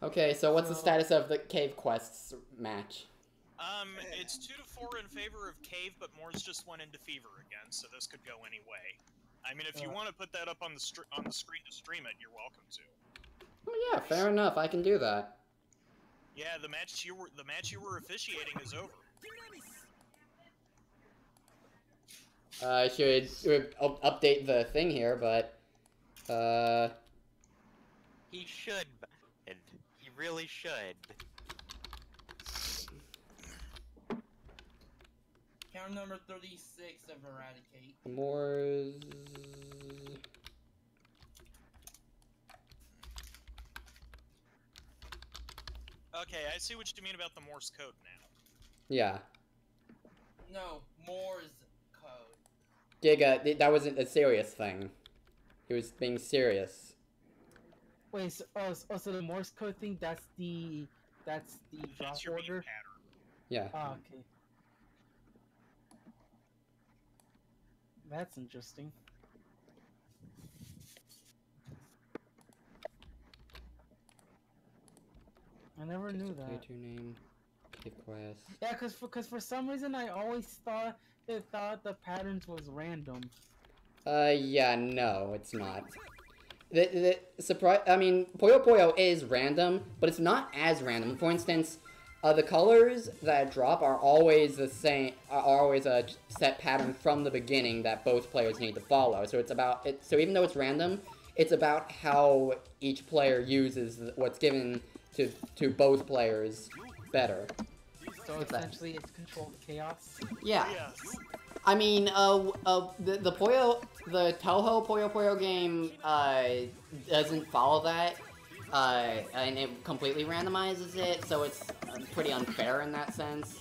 Okay, so what's the status of the Cave Quests match? It's 2-4 in favor of Cave, but Moores just went into fever again, so this could go any way. I mean, if you want to put that up on the screen to stream it, you're welcome to. Oh yeah, fair enough. I can do that. Yeah, the match you were officiating is over. I should update the thing here, but He should. He really should. Count number 36 of Eradicate. more. Okay, I see what you mean about the Morse code now. Yeah. No, Moore's code. Giga, that wasn't a serious thing. He was being serious. Wait, so the Morse code thing, that's the drop That's your beat order? pattern. Yeah. Ah, okay. That's interesting. I never knew that. Play to name. Cave Quest. Yeah, cause for some reason I always thought the patterns was random. Yeah, no, it's not. The surprise. I mean, Puyo Puyo is random, but it's not as random. For instance, the colors that drop are always the same. Are always a set pattern from the beginning that both players need to follow. So it's about it. So even though it's random, it's about how each player uses what's given to both players better. So What's that? essentially, it's controlled chaos. Yeah. Yes. I mean, the Puyo, the Toho Puyo Puyo game, doesn't follow that, and it completely randomizes it, so it's pretty unfair in that sense.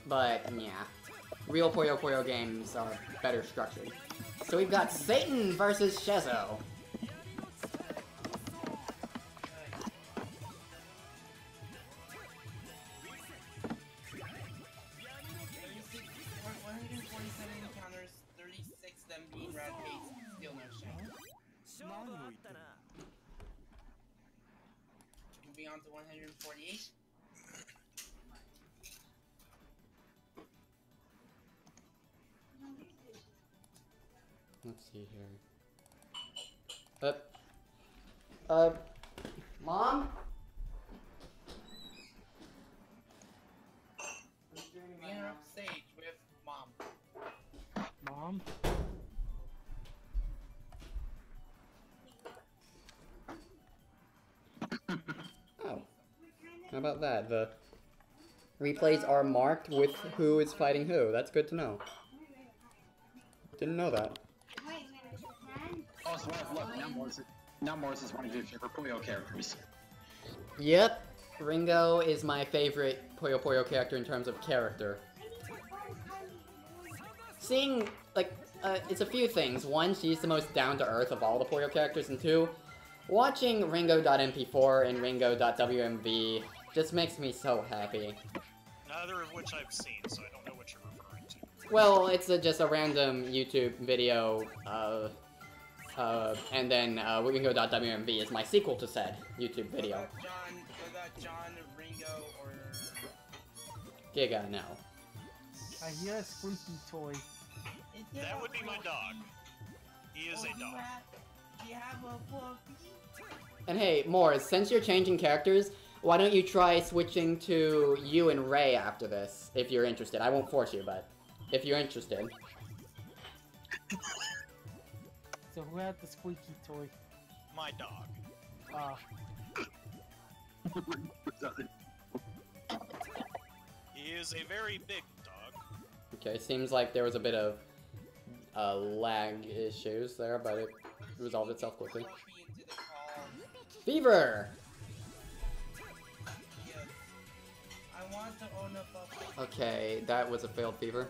But, yeah. Real Puyo Puyo games are better structured. So we've got Satan versus Shezo. 147 encounters, 36 of them being red hates, still no shame. Moving on to 148. Let's see here. Mom? We interrupt Sage with Mom. Mom? Oh. How about that? The replays are marked with who is fighting who. That's good to know. Didn't know that. Also, look, now Morris is one of your favorite Puyo characters. Yep. Ringo is my favorite Puyo Puyo character in terms of character. Seeing, like, it's a few things. One, she's the most down-to-earth of all the Puyo characters, and two, watching Ringo.mp4 and Ringo.wmv just makes me so happy. Neither of which I've seen, so I don't know what you're referring to. Well, it's just a random YouTube video, and then Ringo.wmv is my sequel to said YouTube video. What about John, Ringo, or... Giga, no. I hear a squeaky toy. That would be my dog. He is a dog. You have a puppy? And hey, Morris, since you're changing characters, why don't you try switching to you and Ray after this, if you're interested. I won't force you, but if you're interested. So who had the squeaky toy? My dog. He is a very big dog. Okay, seems like there was a bit of lag issues there, but it resolved itself quickly. Puppy into the call. Fever! Yes. I want to own a puppy. Okay, that was a failed Fever.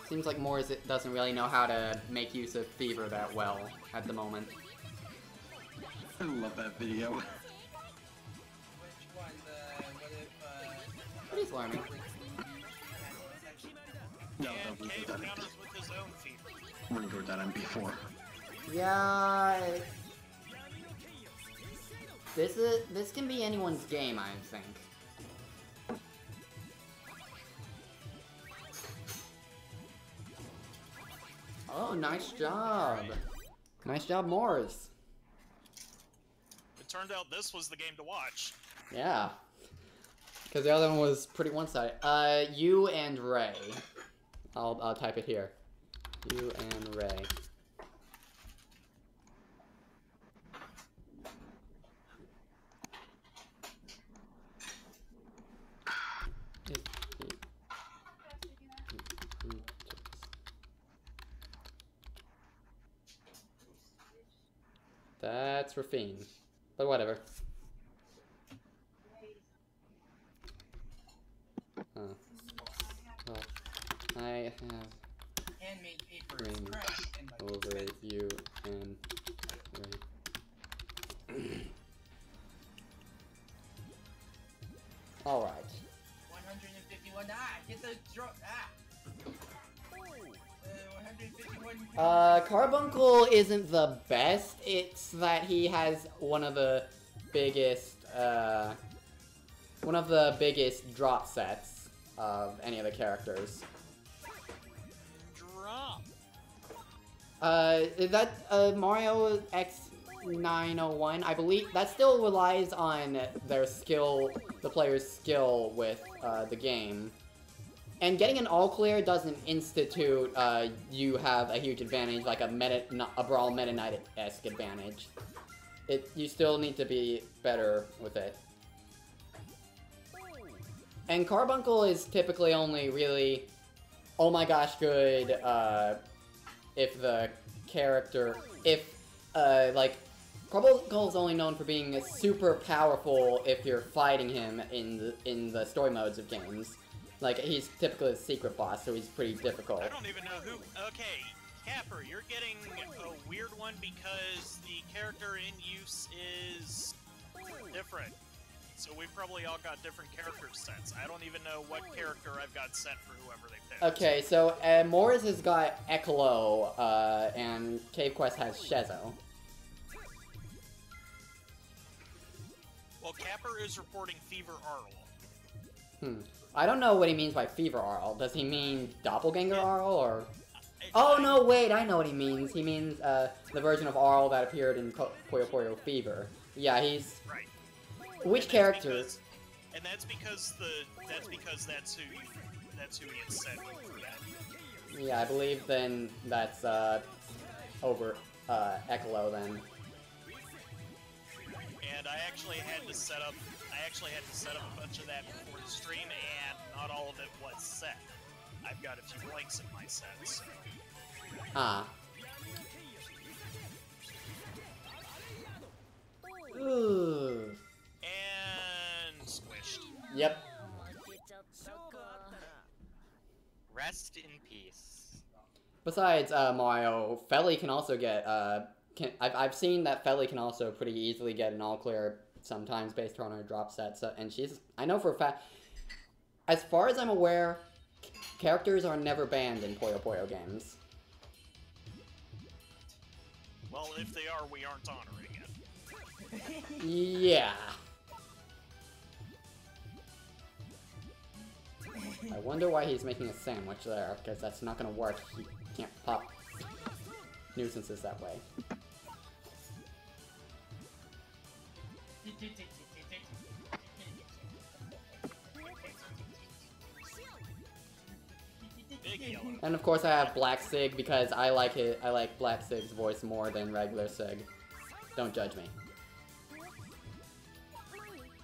Seems like Morris doesn't really know how to make use of Fever that well at the moment. I love that video. Which one? What if, But he's learning. No, And that Cave was counters with his own fever. Ringo.mp4. Yeah. This can be anyone's game, I think. Oh, nice job. Nice job, Morris. It turned out this was the game to watch. Yeah. Because the other one was pretty one-sided. You and Ray. I'll type it here. You and Ray. That's Rafine. But whatever. Well, I have handmade paper is Ring crushed and like over expensive. you and Ray. Alright. 151. Get the draw. 151. Carbuncle isn't the best. It's that he has one of the biggest drop sets of any of the characters. Drop. Is that Mario X901? I believe that still relies on their skill, the player's skill with the game. And getting an all clear doesn't institute you have a huge advantage, like a Brawl Meta Knight-esque advantage. You still need to be better with it. And Carbuncle is typically only really, oh my gosh, good, if the character, like, Carbuncle is only known for being super powerful if you're fighting him in the story modes of games. Like, he's typically a secret boss, so he's pretty difficult. I don't even know who. Okay, Capper, you're getting a weird one because the character in use is different. So we've probably all got different character sets. I don't even know what character I've got set for whoever they pick. Okay, so Morris has got Ekolo, and Cave Quest has Shezo. Well, Capper is reporting Fever Arl. I don't know what he means by Fever Arl. Does he mean Doppelganger Arl, or... Oh, no, wait, I know what he means. He means, the version of Arl that appeared in Puyo Puyo Fever. Yeah, he's... Right. Which character? And that's because that's who he had said for that. Yeah, I believe then that's, over, Ekolo then. And I actually had to set up a bunch of that before the stream, and not all of it was set. I've got a few blanks in my set, so... Ah. Ooh. And squished. Yep. Rest in peace. Besides, Mario, Felly can also get, I've seen that Felly can also pretty easily get an all-clear sometimes based on her drop set, so, and she's, I know for a fact, as far as I'm aware, characters are never banned in Puyo Puyo games. Well, if they are, we aren't honoring it. Yeah. I wonder why he's making a sandwich there, because that's not gonna work. He can't pop nuisances that way. Big yellow. And of course I have Black Sig because I like Black Sig's voice more than regular Sig. Don't judge me.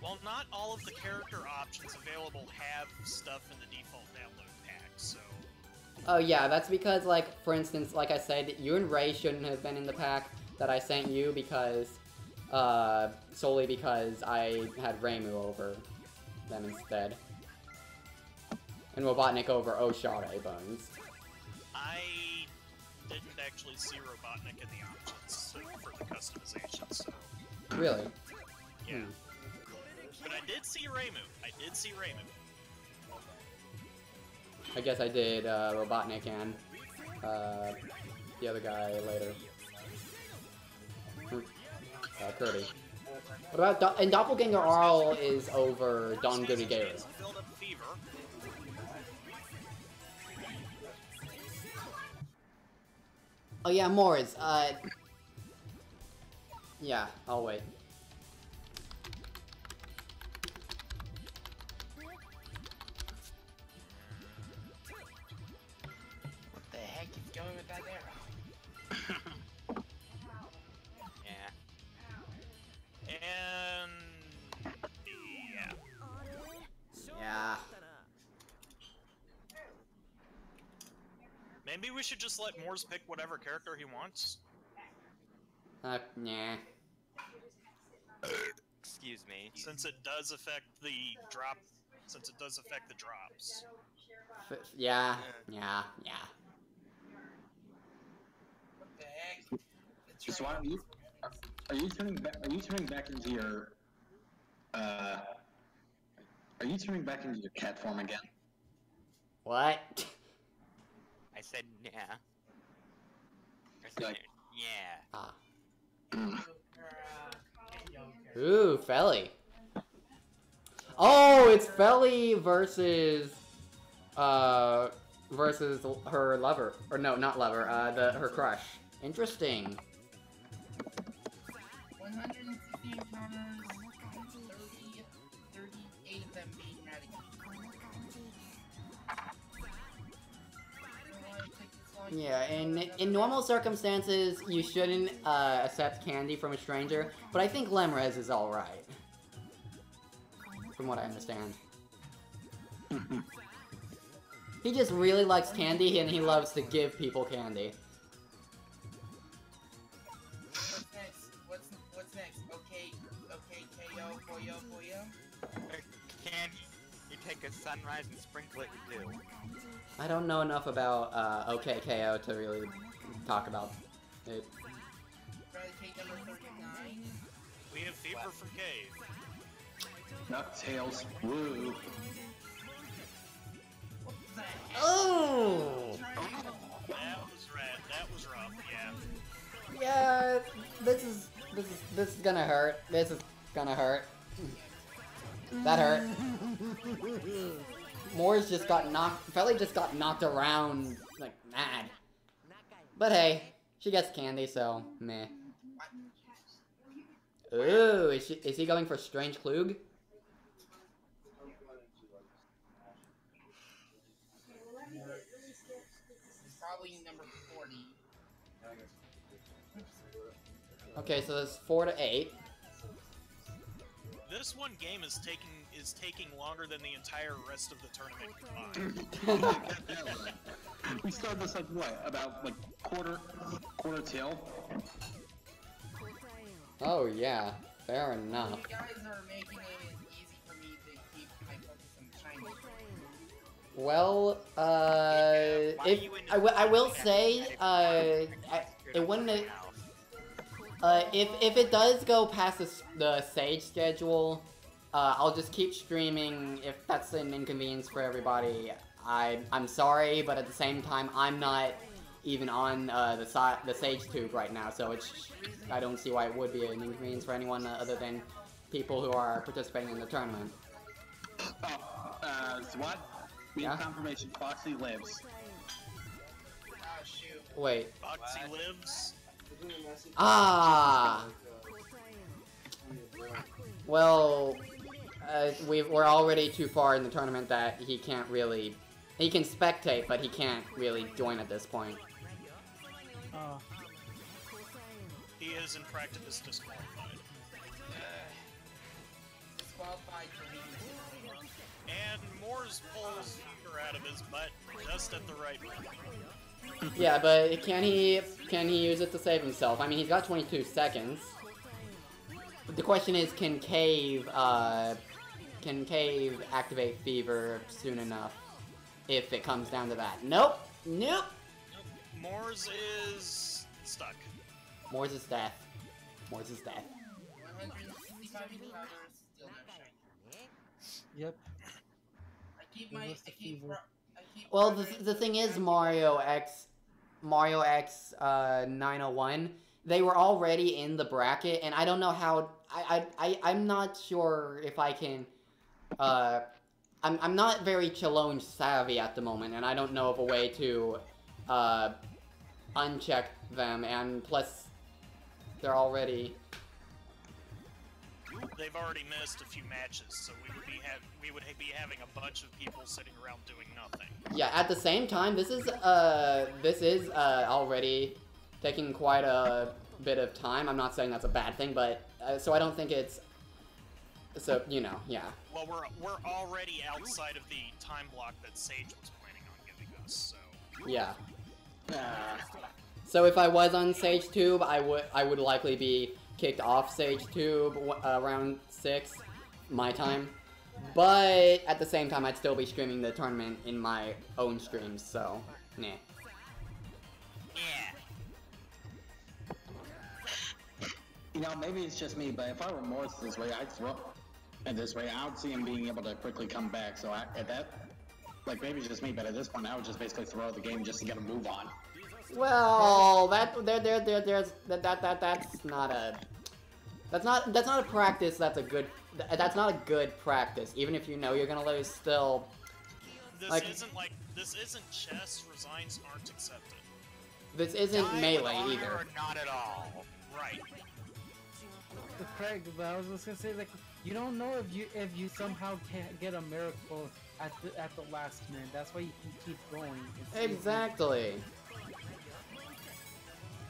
Well, not all of the character options available have stuff in the default download pack, so... Oh yeah, that's because, like, for instance, like I said, you and Ray shouldn't have been in the pack that I sent you because, solely because I had Reimu over them instead. And Robotnik over Oshare Bones. I didn't actually see Robotnik in the options for the customization, so... Really? Yeah. But I did see Reimu. I guess I did, Robotnik and, the other guy later. Kirby. What about and Doppelganger Arl is over Don Goody Gator. Build up Fever. Oh yeah, Morris, yeah, I'll wait. What the heck is going with that arrow? Yeah. And... yeah. Yeah. Maybe we should just let Moors pick whatever character he wants. Nah. Excuse me. Since it does affect the drop... Since it does affect the drops. Yeah. What the heck? Just why don't you? Are you turning back into your? Are you turning back into your cat form again? What? I said yeah. I said Like- yeah. Ah. Mm. Ooh, Felly. Oh, it's Felly versus versus her lover, or no, not lover, her crush. Interesting. 160 encounters, 38 of them being eradicated. Yeah, in normal circumstances, you shouldn't accept candy from a stranger, but I think Lemrez is alright. From what I understand. He just really likes candy and he loves to give people candy. What's next? What's next? Okay, KO, Puyo. Can you take a sunrise and sprinkle it too? I don't know enough about OKKO to really talk about it. Try to take number 39. We have Fever from Cave. DuckTales. Woo. What the heck? Oh! That was red. That was rough. Yeah. Yeah, this is gonna hurt. This is gonna hurt. That hurt. Moore's just got knocked. Felly just got knocked around like mad. But hey, she gets candy, so meh. Ooh, is he going for Strange Klug? It's probably number 40. Okay, so there's 4 to 8. This one game is taking longer than the entire rest of the tournament combined. We started this like what? About like quarter till? Oh yeah, fair enough. You guys are making it easy for me to keep my focus on China. Well, I will say, it wouldn't. If it does go past the Sage schedule, I'll just keep streaming. If that's an inconvenience for everybody, I'm sorry, but at the same time, I'm not even on the Sage tube right now, so I don't see why it would be an inconvenience for anyone other than people who are participating in the tournament. Oh, what? We have confirmation. Foxy lives. Oh shoot. Wait. Foxy lives. Ah. Well, we're already too far in the tournament that he can't really. He can spectate, but he can't really join at this point. He is in practice disqualified. Disqualified for me. And Moore's pulls Fever out of his butt just at the right moment. Yeah, but can he use it to save himself? I mean, he's got 22 seconds. The question is, can Cave activate Fever soon enough? If it comes down to that. Nope. Nope. Moore's is stuck. Moore's is death. Moore's is death. 165 encounters, still no shiny. Yep. Well, the thing is, Mario X 901, they were already in the bracket, and I don't know how. I'm not sure if I can. I'm not very challenge savvy at the moment, and I don't know of a way to uncheck them, and plus they're already. They've already missed a few matches, so we would be having a bunch of people sitting around doing nothing. Yeah, at the same time, this is already taking quite a bit of time. I'm not saying that's a bad thing, but so I don't think it's. So, you know, yeah. Well, we're already outside of the time block that Sage was planning on giving us, so... Yeah. So if I was on Sage Tube, I would likely be kicked off Sage Tube around 6, my time. But at the same time, I'd still be streaming the tournament in my own streams, so, nah. Yeah. You know, maybe it's just me, but if I were Morris this way, I'd throw it this way. I would see him being able to quickly come back. So at that, like maybe it's just me, but at this point, I would just basically throw out the game just to get a move on. Well, that's not a practice. That's not a good practice. Even if you know you're gonna lose, still. This isn't chess. Resigns aren't accepted. This isn't melee either. Or not at all. Right. Craig, but I was just gonna say, like, you don't know if you somehow can't get a miracle at the last minute. That's why you can keep going. Exactly.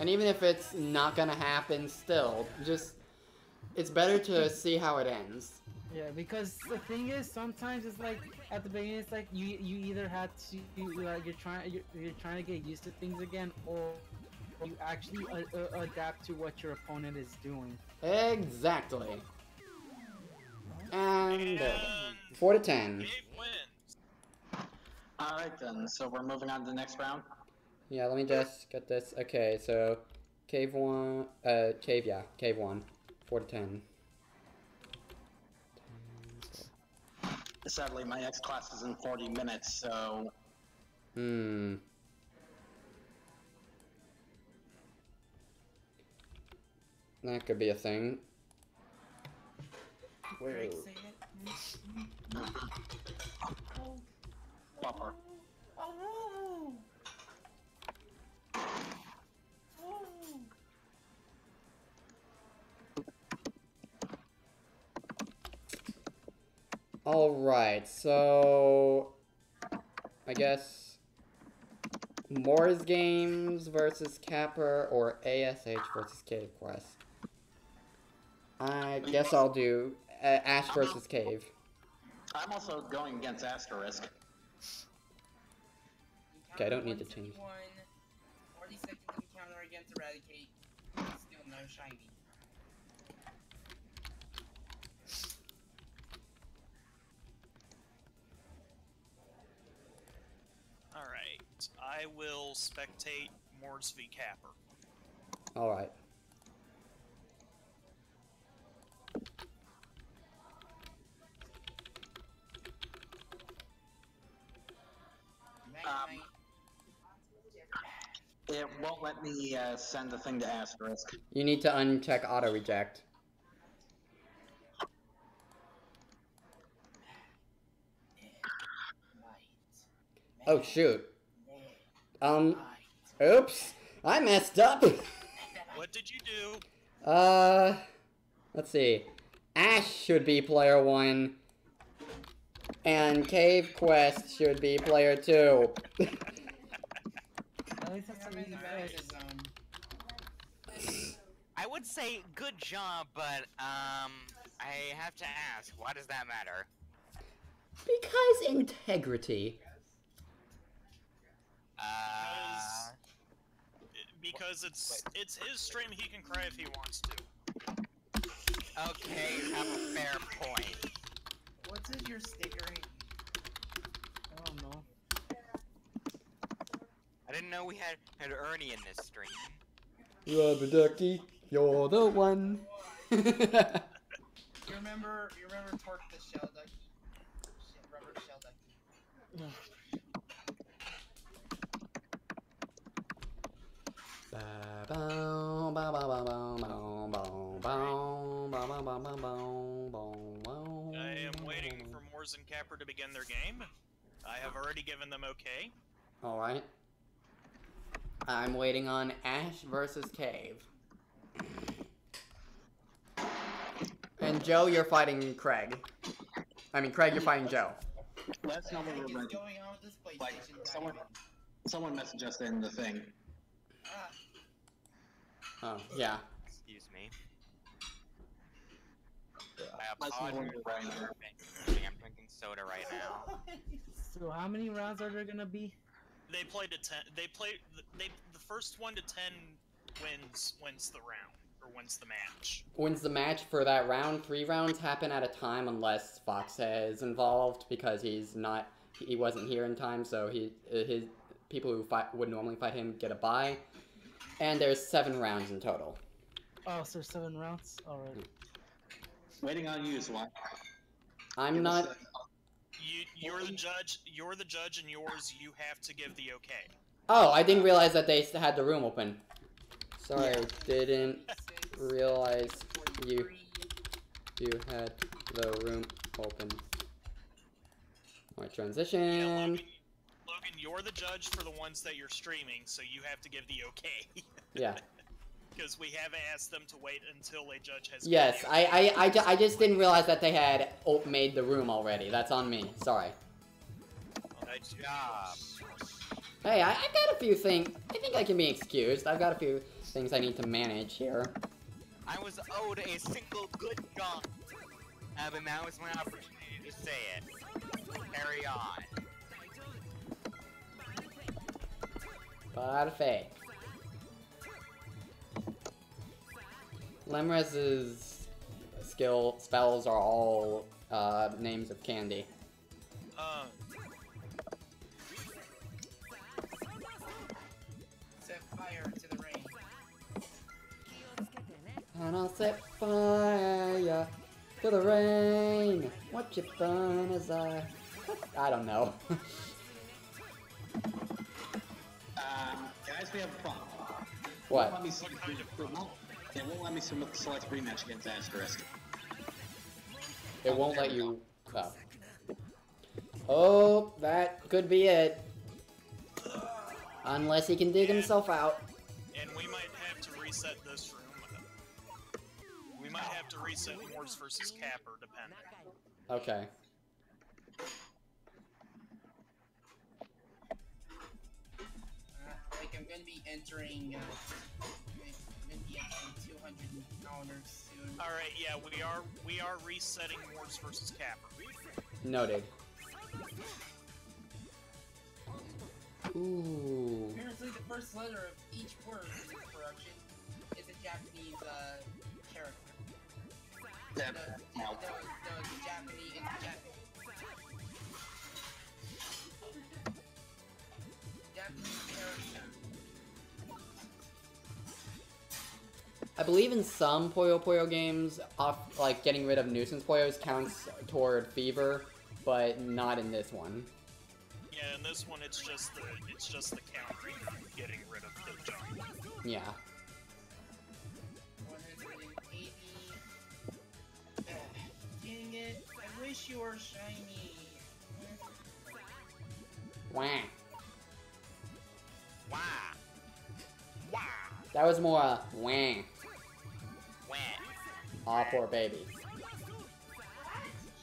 And even if it's not gonna happen, still, just it's better to see how it ends. Yeah, because the thing is, sometimes it's like at the beginning, it's like you either had to like you're trying to get used to things again, or you actually adapt to what your opponent is doing. Exactly. And 4 to 10. Dave wins. Alright then, so we're moving on to the next round. Yeah, let me just get this. Okay, so cave 1, cave 1. 4 to 10. Sadly, my next class is in 40 minutes, so... That could be a thing. Greg, Whoa. say it. Buffer. Oh. Alright, so... I guess... Moore's Games versus Capper, or ASH versus Cave Quest. I guess I'll do Ash versus Cave. I'm also going against Asterisk. Okay, I don't need to change. 40 seconds encounter against Eradicate. Still no shiny. Alright, I will spectate Morse v. Capper. Alright. It won't let me send the thing to Asterisk. You need to uncheck auto reject. Oh shoot. Oops. I messed up. What did you do? Let's see. Ash should be player 1. And Cave Quest should be player 2. At least that's I'm in the Vegas zone. I would say good job, but I have to ask, why does that matter? Because integrity. Because it's his stream, he can cry if he wants to. Okay, you have a fair point. What's your sticker? I don't know. I didn't know we had Ernie in this stream. Rubber ducky, you're the one. You remember Torque the Shell Ducky? Rubber Shell Ducky. I am waiting for Moors and Capper to begin their game. I have already given them okay. Alright. I'm waiting on Ash versus Cave. And Joe, you're fighting Craig. I mean, Craig, you're fighting Joe. Let's know what we're What running. is going on with this PlayStation? Like, someone messaged us in the thing. Oh, yeah. Excuse me. Let's know when we're running. I'm drinking soda right now. So how many rounds are there gonna be? They play to 10. The first 1 to 10 wins the round or wins the match. Wins the match for that round. 3 rounds happen at a time unless Fox is involved because he wasn't here in time, so his people who would normally fight him get a bye. And there's 7 rounds in total. Oh, so there's 7 rounds? Alright. Waiting on you, Swat. I'm not. You're the judge. You're the judge, and you have to give the okay. Oh, I didn't realize that they had the room open. Sorry, didn't realize you had the room open. Alright, transition. Yeah, Logan, you're the judge for the ones that you're streaming, so you have to give the okay. Yeah. Because we haven't asked them to wait until a judge has. Yes, I just didn't realize that they had made the room already. That's on me. Sorry. Good job. Hey, I've got a few things. I think I can be excused. I've got a few things I need to manage here. I was owed a single good gun. But now is my opportunity to say it. Carry on. Perfect. Lemres's spells are all names of candy. Set fire to the rain. And I'll set fire to the rain. What you fun as I don't know. Guys, we have a problem. What? Let me see. It won't let me select rematch against Asterisk. It won't let you. Oh. Oh, that could be it. Unless he can dig himself out. And we might have to reset this room. We might have to reset Moors versus Capper, depending. Okay. Like I'm gonna be entering. I'm gonna be entering 200 encounters soon. All right, yeah, we are resetting Moors versus Capper. Noted. Ooh. Apparently, the first letter of each word in this production is a Japanese character. No, it's Japanese. Japanese character. I believe in some Puyo Puyo games, like getting rid of nuisance Puyos counts toward fever, but not in this one. Yeah, in this one it's just the countering, getting rid of the junk. Yeah. 180. Dang it! I wish you were shiny. Wah. Wah. Wah. That was more wah. Wah. Aw, poor baby.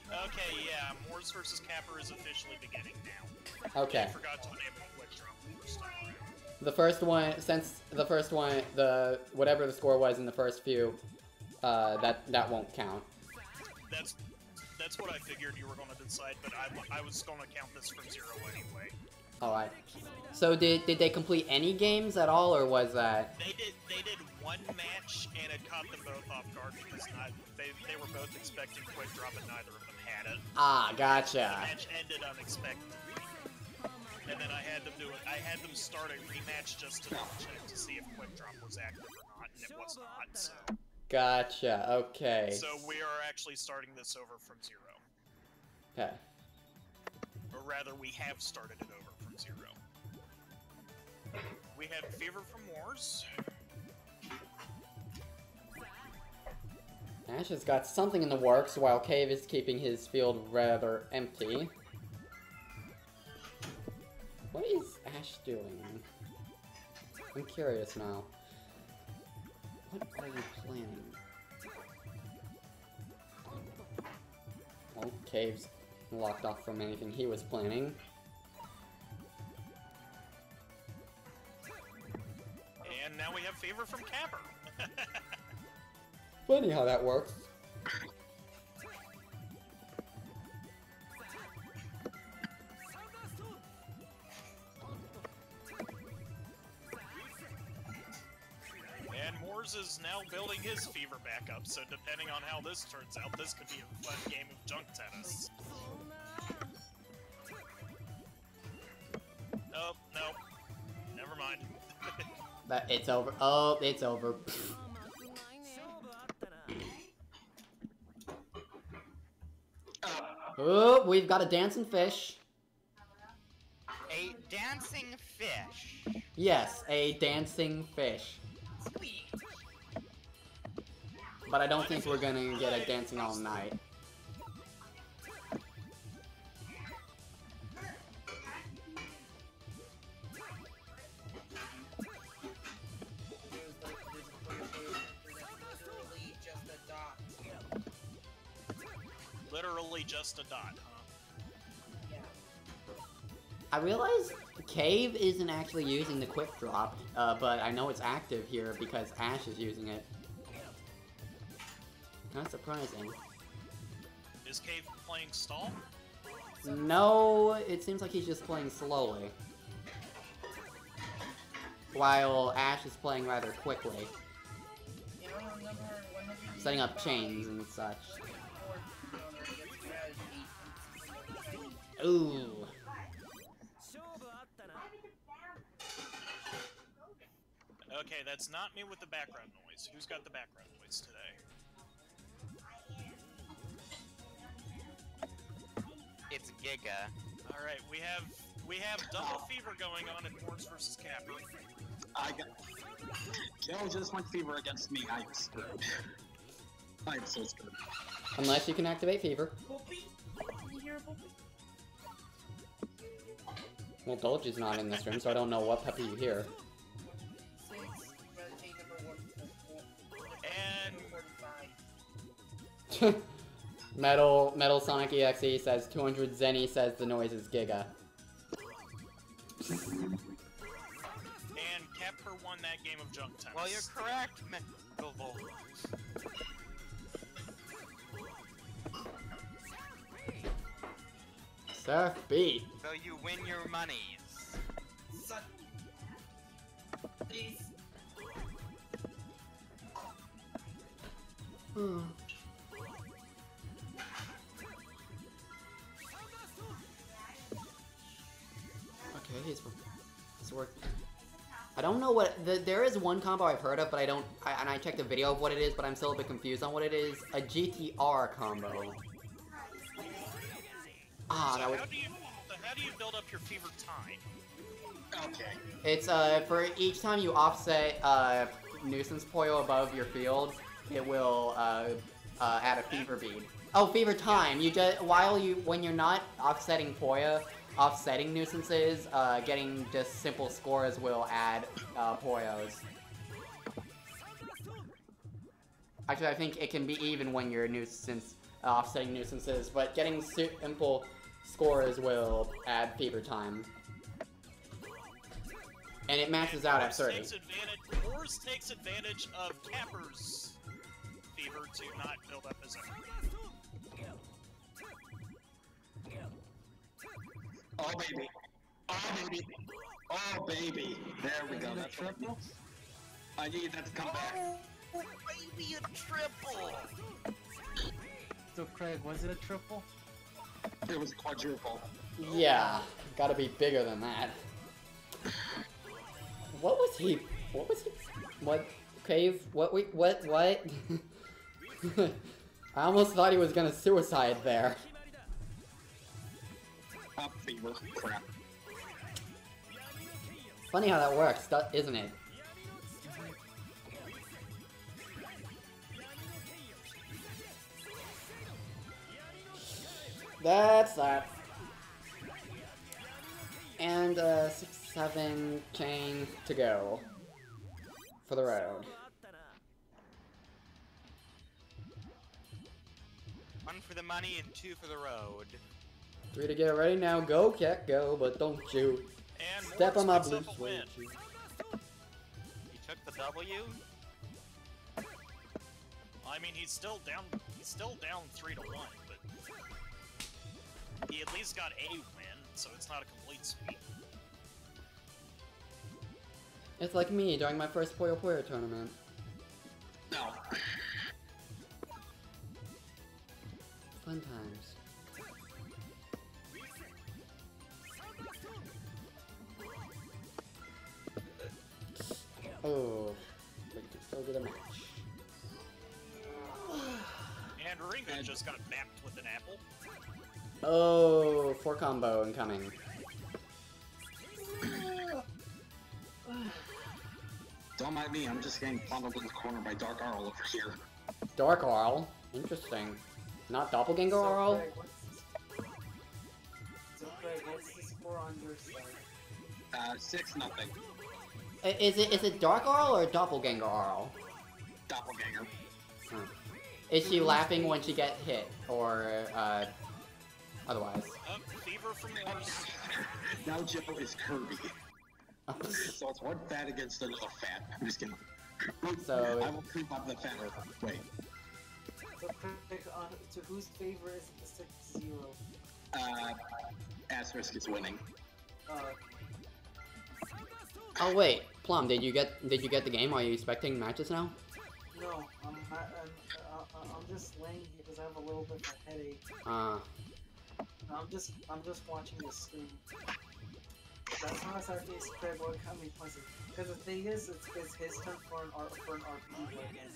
Okay, yeah, Moors versus Capper is officially beginning now. Okay. I forgot to enable Quick Drop the first time around. The first one, since the first one, whatever the score was in the first few, that won't count. That's what I figured you were going to decide, but I was going to count this from 0 anyway. Alright. So did they complete any games at all, or was that... They did one match, and it caught them both off guard because they were both expecting Quick Drop, and neither of them had it. Ah, The gotcha. match ended unexpectedly. And then I had them start a rematch just to double check to see if Quick Drop was active or not, and it was not, so... Gotcha, okay. So we are actually starting this over from 0. Okay. Or rather, we have started it over from 0. We have Fever from Wars. Ash has got something in the works while Cave is keeping his field rather empty. What is Ash doing? I'm curious now. What are you planning? Well, Cave's locked off from anything he was planning. And now we have Fever from Capper. Funny how that works. And Moors is now building his Fever back up, so depending on how this turns out, this could be a fun game of junk tennis. Oh, no. Never mind. But it's over. Oh, it's over. Oh, we've got a dancing fish. A dancing fish. Yes, a dancing fish. Sweet. But I don't think we're gonna get a dancing all night. Literally just a dot, huh? Yeah. I realize Cave isn't actually using the quick drop, but I know it's active here because Ash is using it. Not surprising. Is Cave playing stall? No, it seems like he's just playing slowly. While Ash is playing rather quickly. You know, remember whenever you Setting up chains and such. Ooh. Okay, that's not me with the background noise. Who's got the background noise today? It's Giga. Alright, we have double fever going on in Horns vs. Capper. I got. Joe just went fever against me. I'm screwed. I'm so screwed. Unless you can activate Fever. Well, Dolge's not in this room, so I don't know what puppy you hear. And Metal Sonic EXE says 200 Zenny says the noise is Giga. and Capper won that game of junk tennis. Well, you're correct, Metal. Surf beat. So you win your monies. Suck. Please. Okay, he's work. I don't know what there is one combo I've heard of, but and I checked a video of what it is, but I'm still a bit confused on what it is. A GTR combo. Ah, So that was. how do you build up your fever time? Okay. It's for each time you offset nuisance Puyo above your field, it will add a fever bead. Oh, fever time. You just when you're not offsetting Puyo, offsetting nuisances, getting just simple scores will add Puyos. Actually, I think it can be even when you're offsetting nuisances, but getting simple scores will add fever time. And it maxes out at 30. Horse takes advantage of Capper's fever to not build up his own. Oh baby. Oh baby. Oh baby. There we go. That's what I need. I need that to come back. Oh, baby, a triple! So Craig, was it a triple? It was quadruple. Yeah, gotta be bigger than that. What was he? What? Cave? What? I almost thought he was gonna suicide there. Top fever. Crap. Funny how that works, isn't it? That's that. And 6-7 chain to go for the road. One for the money and two for the road. 3 to get ready now. Go, cat, go, but don't shoot. And Step Morris on my picks blue up a win. suede. You took the W? I mean, he's still down 3-1, but he at least got a win, so it's not a complete sweep. It's like me during my first Puyo Puyo tournament. No. Fun times. Oh, but you can still get a match. And Ringo just got bapped with an apple. Oh, 4 combo incoming. Don't mind me, I'm just getting fondled in the corner by Dark Arl over here. Dark Arl? Interesting. Not Doppelganger Arl? Craig, what's the score on your side? 6-0. Is it Dark Arl or Doppelganger Arl? Doppelganger. Is she laughing when she gets hit, or otherwise? Fever from Morris. Now Joe is Kirby. So it's one fat against another fat. I'm just kidding. So- I will creep up the fat. Wait. So So, Craig, to whose favor is it the 6-0? Asterisk is winning. Oh wait, Plum, did you get the game? Are you expecting matches now? No, I'm just laying here because I have a little bit of a headache. I'm just watching the screen. That's not exactly Craig what got me puzzled. Because the thing is, it's his turn for an RPG again.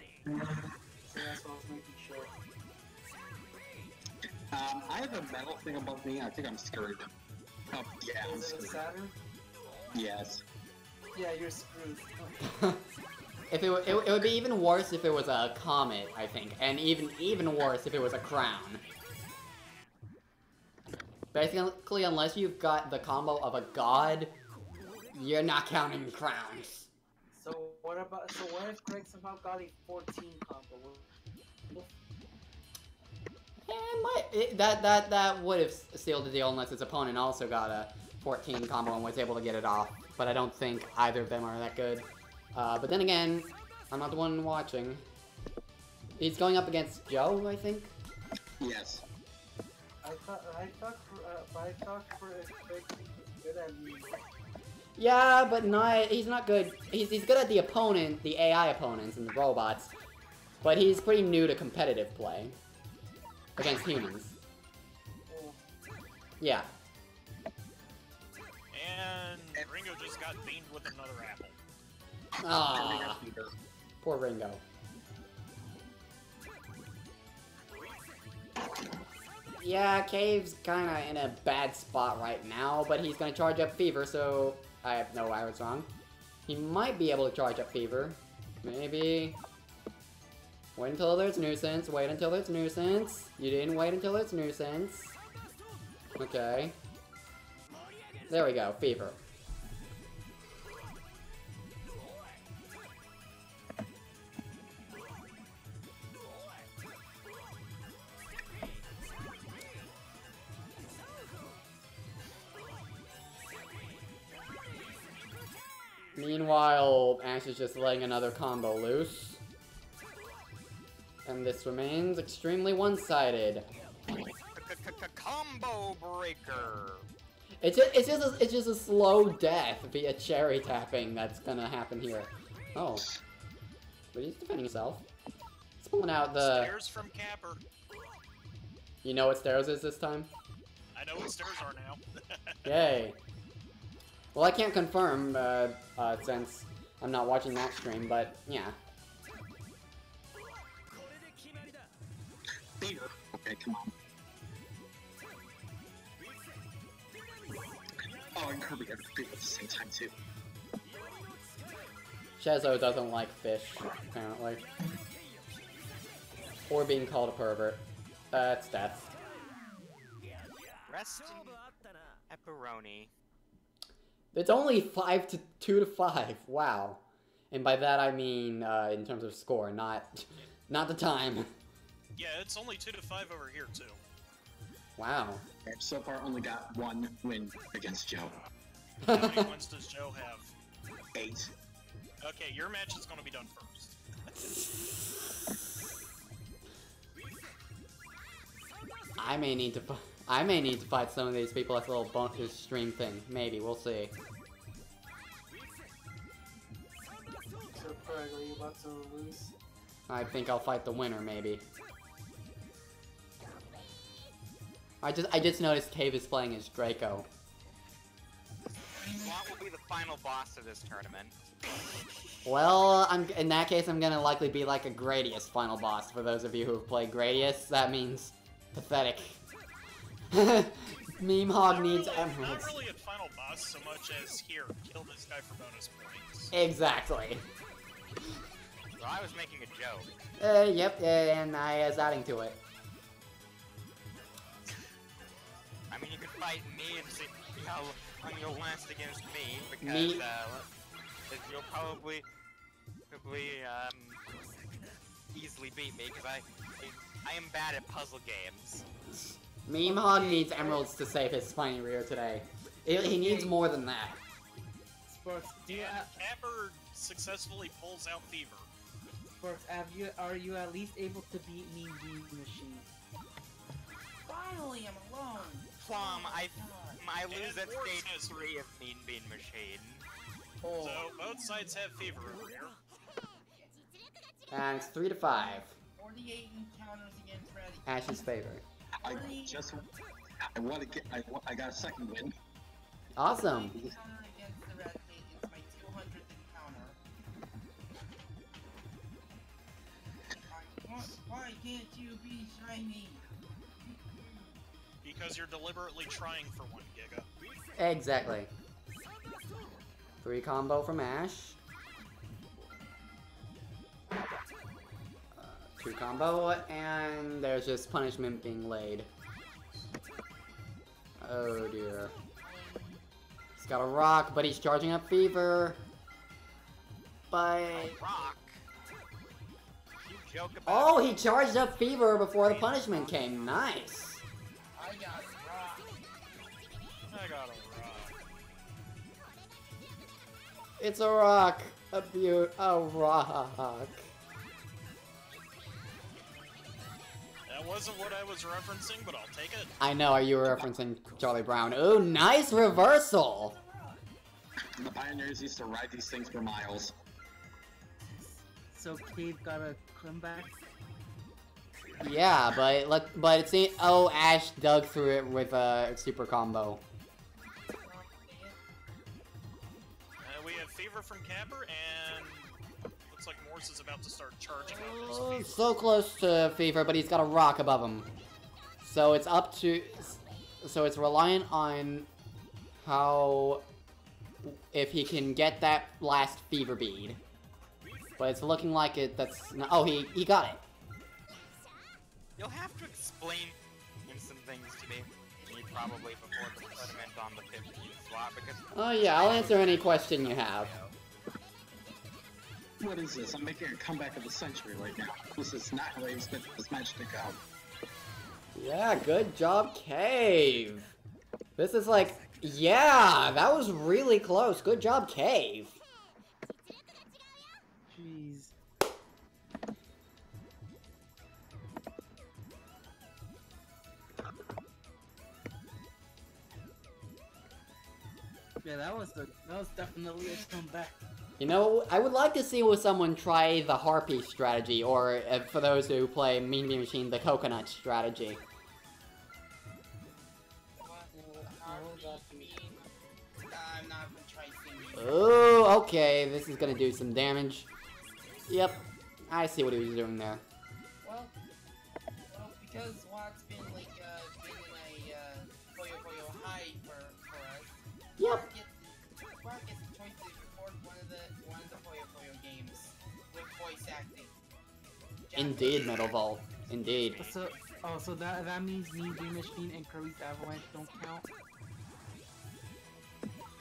So that's what I was making sure. I have a metal thing above me. I think I'm screwed. Oh, yeah, I'm Is it a screwed. Saturn? Yes. Yeah, you're screwed. If it would be even worse if it was a comet, I think, and even worse if it was a crown. Basically, unless you've got the combo of a god, you're not counting crowns. So what if Craig somehow got a 14 combo? That would have sealed the deal unless his opponent also got a 14 combo and was able to get it off. But I don't think either of them are that good. But then again, I'm not the one watching. He's going up against Joe, I think? Yes. I thought Craig was good at me. Yeah, but he's not good. He's good at the opponent, the AI opponents and the robots. But he's pretty new to competitive play. Against humans. Oh. Yeah. And Ringo just got beamed with another apple. Ah, poor Ringo. Yeah, Cave's kinda in a bad spot right now, but he's gonna charge up Fever, so I was wrong. He might be able to charge up Fever. Maybe. Wait until there's nuisance. Wait until there's nuisance. You didn't wait until there's nuisance. Okay. There we go, Fever. Meanwhile, Ash is just letting another combo loose. And this remains extremely one-sided. Combo breaker. It's just a slow death via cherry tapping that's gonna happen here. Oh. But he's defending himself. He's pulling out the... Stairs from Capper. You know what stairs is this time? I know what stairs are now. Yay. Well, I can't confirm, since I'm not watching that stream, but yeah. Fever. Okay, come on. Oh, and Kirby got Fever at the same time, too. Chezo doesn't like fish, apparently. Or being called a pervert. That's death. Rest in pepperoni. It's only 2 to 5. Wow. And by that I mean in terms of score, not the time. Yeah, it's only 2 to 5 over here too. Wow. I've so far only got one win against Joe. How many wins does Joe have? 8. Okay, your match is going to be done first. I may need to fight some of these people as a little bonus stream thing. Maybe, we'll see. So Craig, are you about to lose? I think I'll fight the winner, maybe. I just noticed Cave is playing as Draco. What will be the final boss of this tournament? Well, in that case, I'm gonna likely be like a Gradius final boss. For those of you who have played Gradius, that means pathetic. Meme Hog needs emeralds. Not really a final boss so much as here, kill this guy for bonus points. Exactly. So I was making a joke. Yep, and I was adding to it. I mean, you could fight me and see how long you'll last against me, because Me? You'll probably easily beat me, because I am bad at puzzle games. Meme Hog needs emeralds to save his spiny rear today. He needs more than that. Sports, do you Capper successfully pulls out Fever. Brooks, are you at least able to beat Mean Bean Machine? Finally, I'm alone. Plum, I lose And at Morse stage has 3 of Mean Bean Machine. Oh. So both sides have fever over here. And it's 3 to 5. 48 encounters against Ratty. Ash's favor. I got a second win. Awesome. Encounter against the Rat Pig. It's my 200th encounter. Why can't you be shiny? Because you're deliberately trying for one, Giga. Exactly. 3 combo from Ash. 2 combo, and there's just punishment being laid. Oh dear. He's got a rock, but he's charging up fever. But... Rock. You joke about. oh, he charged up fever before the punishment came. Nice. I got rock. I got a rock. It's a rock. A rock. That wasn't what I was referencing, but I'll take it. I know, are you referencing Charlie Brown? Ooh, nice reversal! The pioneers used to ride these things for miles. So Cave got a comeback. Yeah, but it's oh, Ash dug through it with a super combo. We have fever from Capper, and looks like Morse is about to start charging up his Oh, fever. so close to fever, but he's got a rock above him. So it's up to, so it's reliant on how, if he can get that last fever bead. But it's looking like that's not, oh, he got it. You'll have to explain some things to me, probably before the tournament on the 15th slot, because... Oh yeah, I'll answer any question you have. What is this? I'm making a comeback of the century right now. This is not how I expected this match to go. Yeah, good job, Cave. This is like, yeah, that was really close. Good job, Cave. Jeez. Yeah, that was definitely a comeback. You know, I would like to see with someone try the Harpy strategy, or for those who play Mean Bean Machine, the Coconut strategy. I'm not gonna try singing. Ooh, okay, this is gonna do some damage. Yep, I see what he was doing there. Well, because Watt's been like been in a Puyo Puyo high for us. Yep. Watt gets the choice to record one of the Puyo Puyo games with voice acting. Indeed, Metal Vault. Indeed. So that means Mean Bean Machine and Kirby's Avalanche don't count.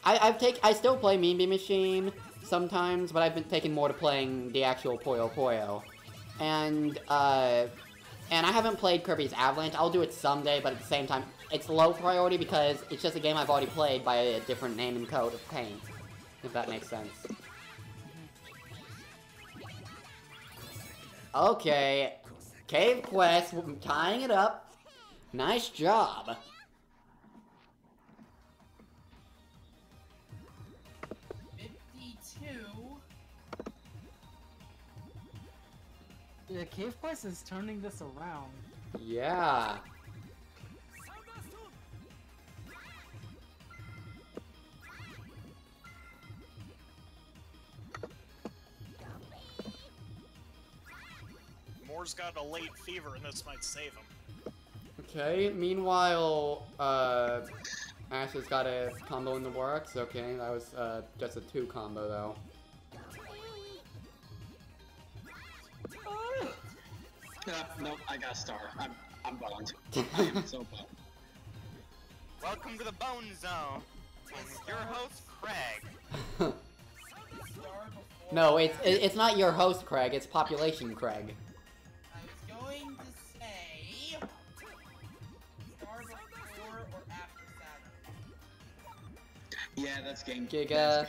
I still play Mean Bean Machine sometimes, but I've been taking more to playing the actual Puyo Puyo. And I haven't played Kirby's Avalanche. I'll do it someday, but at the same time, it's low priority because it's just a game I've already played by a different name and code of paint. If that makes sense. Okay. Cave Quest, tying it up. Nice job. Yeah, Cave Quest is turning this around. Yeah. Moore's got a late fever, and this might save him. Okay, meanwhile, Ash has got a combo in the works. Okay, that was just a 2 combo though. No, I got a star. I'm boned. I am so boned. Welcome to the Bone Zone. And your host, Craig. No, it's not your host, Craig. It's Population Craig. I was going to say star before or after Saturn. Yeah, that's game. Giga,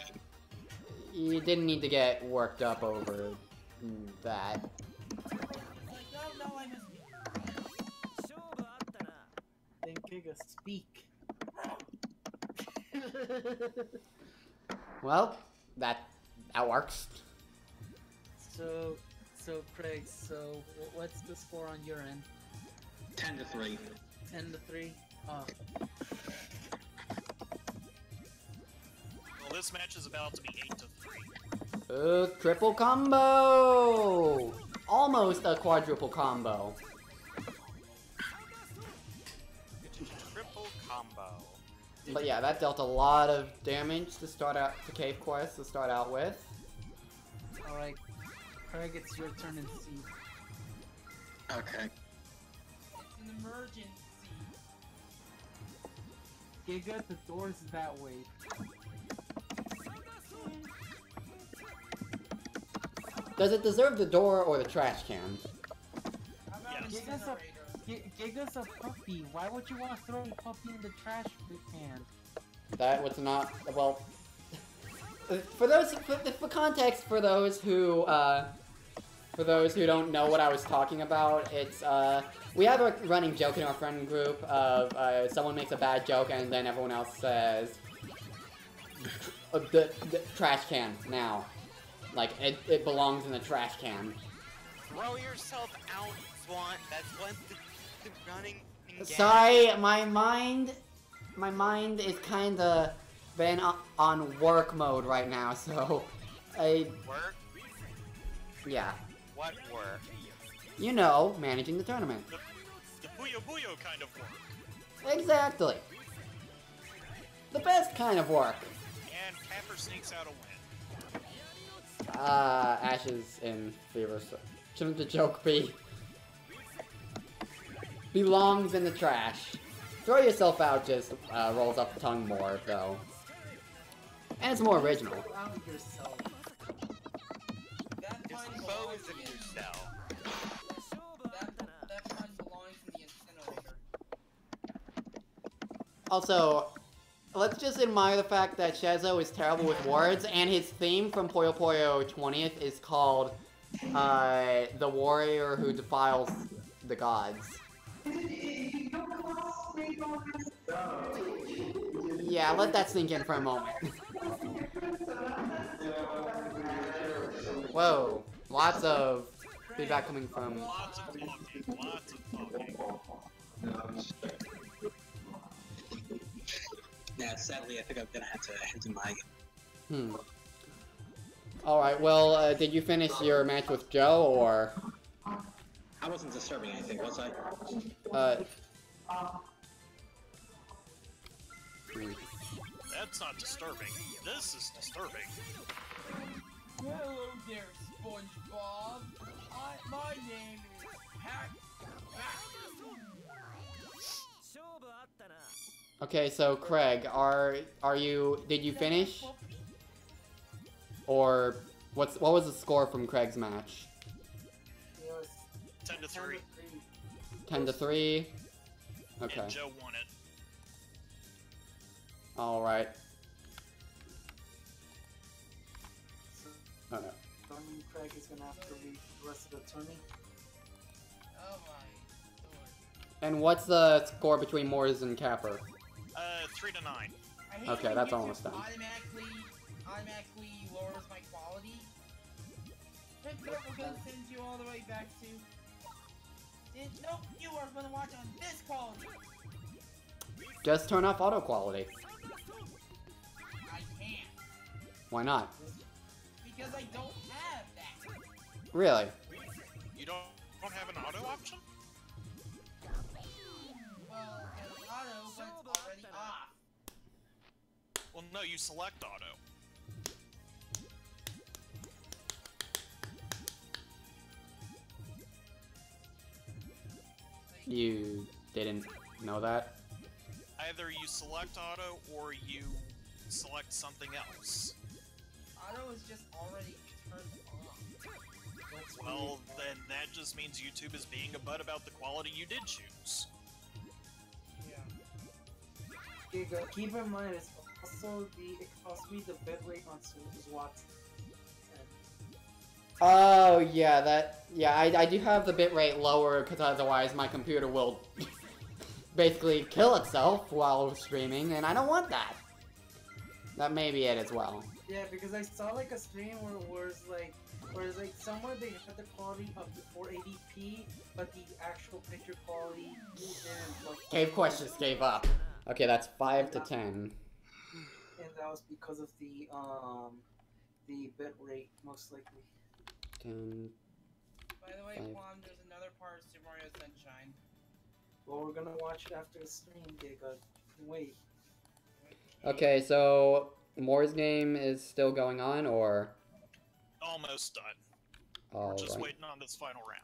you didn't need to get worked up over that. Like, oh no, I must be. Then Giga, speak. Well, that works. So Craig, what's the score on your end? 10-3. 10-3. Oh, Well, this match is about to be 8-3. Triple combo! Almost a quadruple combo. Triple combo. But yeah, that dealt a lot of damage to start out the cave quest to start out with. all right, Craig, it's your turn in C. Okay. It's an emergency. Giga, the door's that way. Does it deserve the door or the trash can? How about Yes. an incinerator? Giga's a puppy. Why would you want to throw a puppy in the trash can? That was not well. For context, for those who don't know what I was talking about, it's we have a running joke in our friend group of someone makes a bad joke and then everyone else says the trash can now, like it belongs in the trash can. Throw yourself out, Swan. That's what the running thing Sorry, my mind is kinda been on work mode right now, so Work? yeah. What work? You know, managing the tournament. The Puyo Puyo kind of work. Exactly. The best kind of work. And Capper sneaks out a win. Ash is in fever, so shouldn't the joke be? Belongs in the trash. Throw yourself out just rolls off the tongue more, though. And it's more original. Throw out yourself. That pun Dispose belongs of in the yourself. that pun belongs in the incinerator. Also, let's just admire the fact that Shezo is terrible with words, and his theme from Puyo Puyo 20th is called, The Warrior Who Defiles the Gods. Yeah, let that sink in for a moment. Whoa, lots of feedback coming from... Lots of talking, lots of talking. Yeah, sadly, I think I'm gonna have to head to my... Alright, well, did you finish your match with Joe, or...? I wasn't disturbing anything, was I? That's not disturbing. This is disturbing. Hello there, SpongeBob. My name is Hack. Okay, so Craig, did you finish? Or, what was the score from Craig's match? It was 10-3. 10-3? Okay. And Joe won it. Alright. Oh no. Craig is gonna have to read the rest of the tourney. Oh my lord. And what's the score between Mortis and Capper? 3-9. I hate Okay, when that's YouTube almost done. Automatically lowers my quality. But we're gonna send you all the way back to. Nope, you are gonna watch on this quality. Just turn off auto quality. I can't Why not? because I don't have that. Really? You don't have an auto option? Well, it's auto, but it's already off. Well, no, you select auto. You didn't know that? Either you select auto or you select something else. Auto is just already turned on. That's Well, then that just means YouTube is being a butt about the quality you did choose. Yeah. Keep in mind, it's also it costs me the bitrate on Swatch. Oh, yeah, I do have the bitrate lower because otherwise my computer will basically kill itself while streaming, and I don't want that. That may be it as well. Yeah, because I saw like a stream where it's like somewhere they had the quality up to 480p, but the actual picture quality didn't look. Cave Questions gave up. Okay, that's 5 to 10. And that was because of the bit rate, most likely. 10. By the way, Five. Plum, there's another part of Super Mario Sunshine. Well, we're gonna watch it after the stream, Giga. Wait. Okay, so Moore's game is still going on, or? Almost done. All We're just right. waiting on this final round.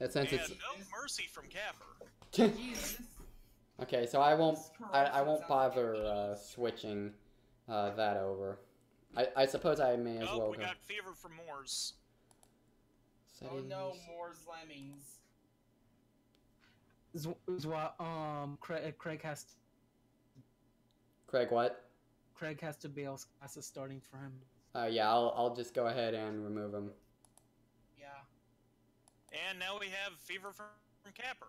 And since And it's no mercy from Capper. Jesus. okay, so I won't bother switching that over. I suppose I may as Oh, well we go. got fever from Moors. Oh no, Settings. more lemmings. Is what Craig has Craig, what? to bail class is starting for him. Yeah, I'll just go ahead and remove him. Yeah. And now we have fever from Capper.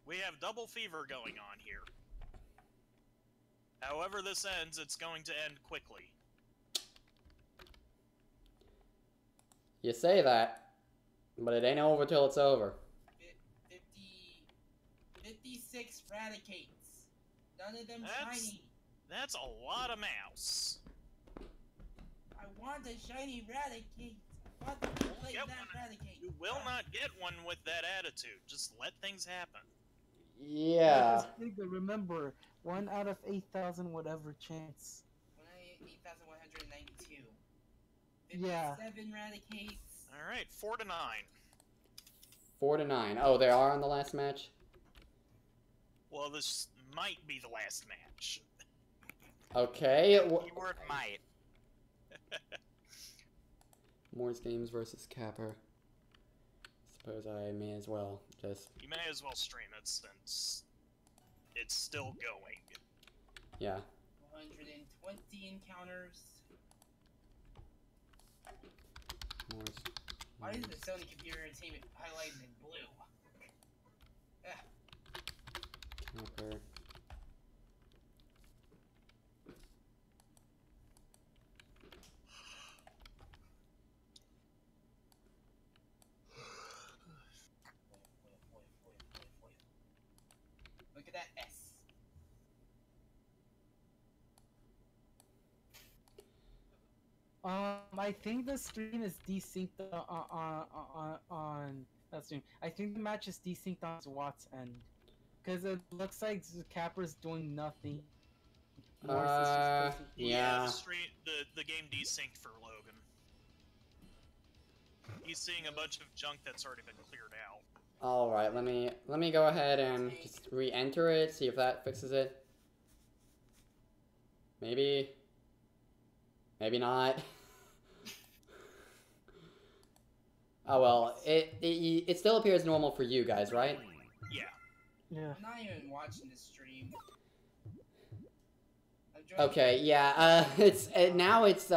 We have double fever going on here. However this ends, it's going to end quickly. You say that, but it ain't over till it's over. 56 Radicates. None of them That's- shiny. That's a lot of mouse. I want a shiny Radicate. I want to play Get that one. Radicate. You will not get one with that attitude. Just let things happen. Yeah. Remember, 1 out of 8,000 whatever chance. 8,192. Yeah. 57 Radicates. Alright, 4 to 9. 4 to 9. Oh, they are on the last match? Well, this might be the last match. Okay. Keyword might. Moore's Games versus Capper. Suppose I may as well just... You may as well stream it since it's still going. Yeah. 120 encounters. Moore's... Why is the Sony Computer Entertainment highlighted in blue? Capper. Look at that S. I think the stream is desynced on that stream. I think the match is desynced on Watt's end, because it looks like Capper's doing nothing. Morse is just placing- Yeah. The game desynced for Logan. He's seeing a bunch of junk that's already been cleared out. All right, let me go ahead and just re-enter it, see if that fixes it. Maybe not. Oh well, it still appears normal for you guys, right? Yeah. Yeah. I'm not even watching the stream. I'm joining- Okay, yeah. Now it's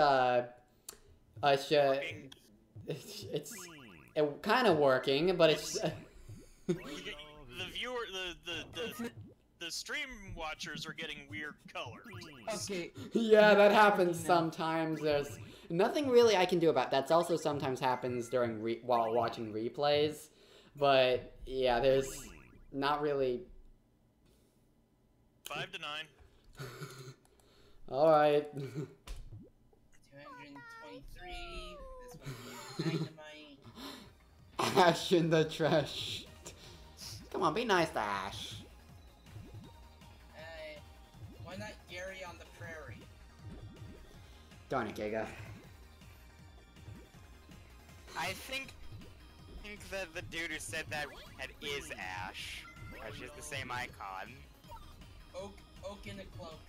kind of working, but it's. The viewer, the stream watchers are getting weird colors. Okay. Yeah, that happens sometimes. There's nothing really I can do about that. That's also sometimes happens during while watching replays, but yeah, there's not really. 5 to 9. All right. 223. This one's Dynamite. Ash in the trash. Come on, be nice to Ash. Why not Gary on the prairie? Darn it, Giga. I think that the dude who said that is Ash, which is the same icon. Oak in a cloak.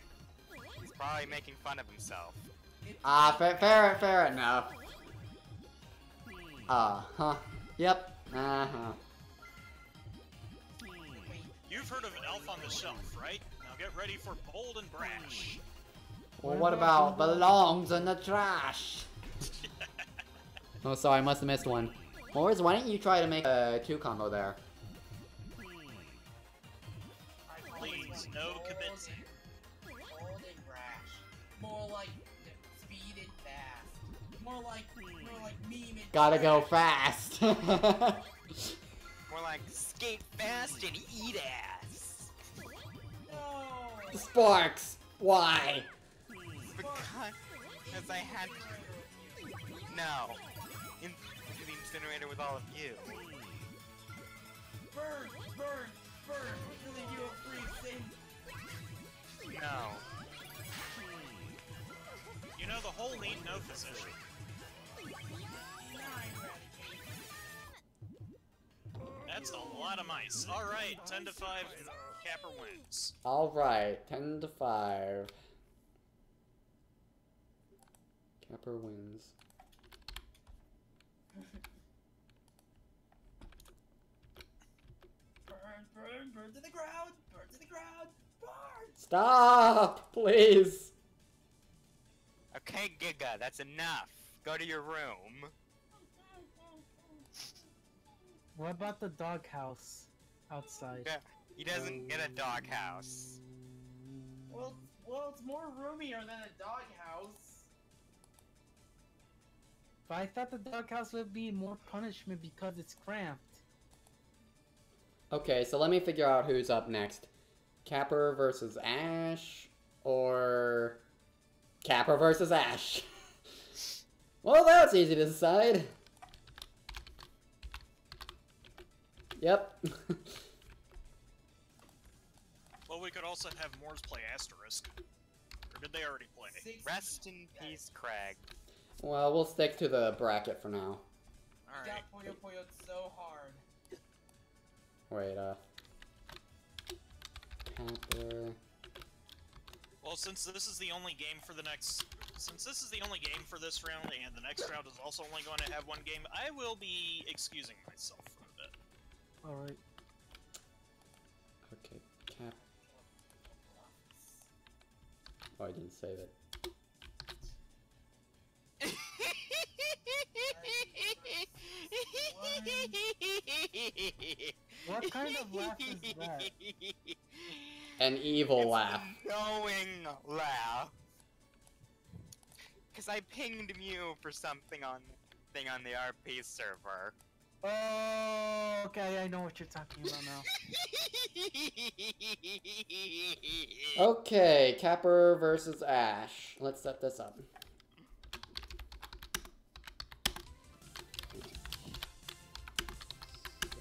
He's probably making fun of himself. Ah, fair enough. Uh-huh. Yep. Uh-huh. You've heard of Elf on the Shelf, right? Now get ready for Bold and Brash. Well, what about belongs in the trash? Oh, sorry, I must have missed one. Morris, why don't you try to make a 2 combo there? Please, no kibitz. Bold and brash. More like speed and fast. More like meme and Gotta go trash. fast. More like skate fast and eat ass. No. Sparks! Why? Because I had to. No. Into the incinerator with all of you. Burn! Burn! Burn! Until you are free, sin. No. You know, the whole need no physician. That's a lot of mice. Alright, 10 to 5, Capper wins. Alright, 10 to 5. Capper wins. Burn! Burn to the ground! Burn to the ground! Burn! Stop! Please! Okay, Giga, that's enough. Go to your room. What about the doghouse outside? Yeah, he doesn't get a doghouse. Well, it's more roomier than a doghouse. But I thought the doghouse would be more punishment because it's cramped. Okay, so let me figure out who's up next. Capper versus Ash, or Capper versus Ash? Well, that's easy to decide. Yep. Well, we could also have Moors play Asterisk. Or did they already play? Rest in peace, Craig. Well, we'll stick to the bracket for now. Alright. Got Puyo so hard. Wait, Capper. Well, since this is the only game for this round, and the next round is also only going to have one game, I will be excusing myself for a bit. Alright. Okay, Cap. Oh, I didn't save it. What kind of laugh is that? An evil laugh. Knowing laugh. Cause I pinged Mew for something on the RP server. Oh, okay, I know what you're talking about now. Okay, Capper versus Ash. Let's set this up.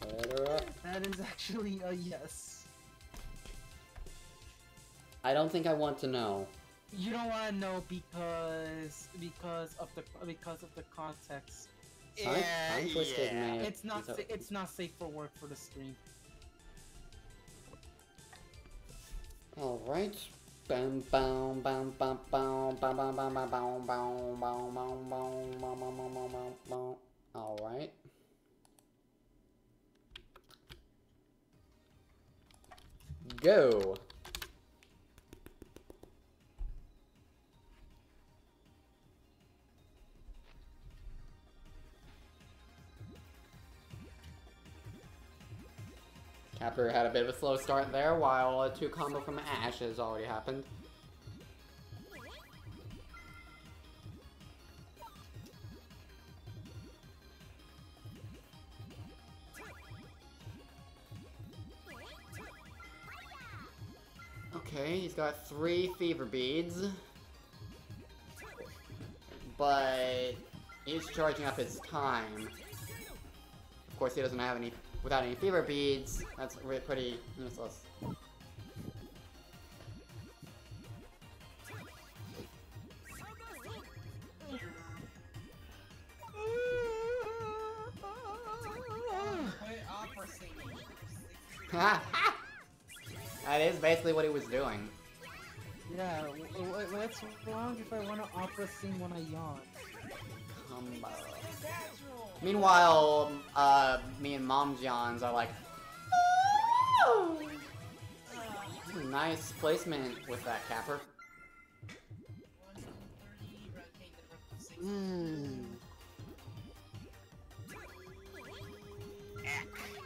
Set her up. That is actually a yes. I don't think I want to know. You don't want to know because of the context. Tongue twisted yeah. me. It's not safe for work for the stream. All right. Bam bam bam bam bam bam bam bam bam bam bam bam bam bam bam bam. All right. Go. Capper had a bit of a slow start there, while a 2 combo from Ash has already happened. Okay, he's got 3 fever beads. But he's charging up his time. Of course, he doesn't have any without any fever beads. That's pretty useless. That is basically what he was doing. Yeah, what's wrong if I want to opera sing when I yawn? Combo. Natural. Meanwhile, me and Mom's yawns are like, "Oh!" Nice placement with that capper. 130, rotating the rook to 60.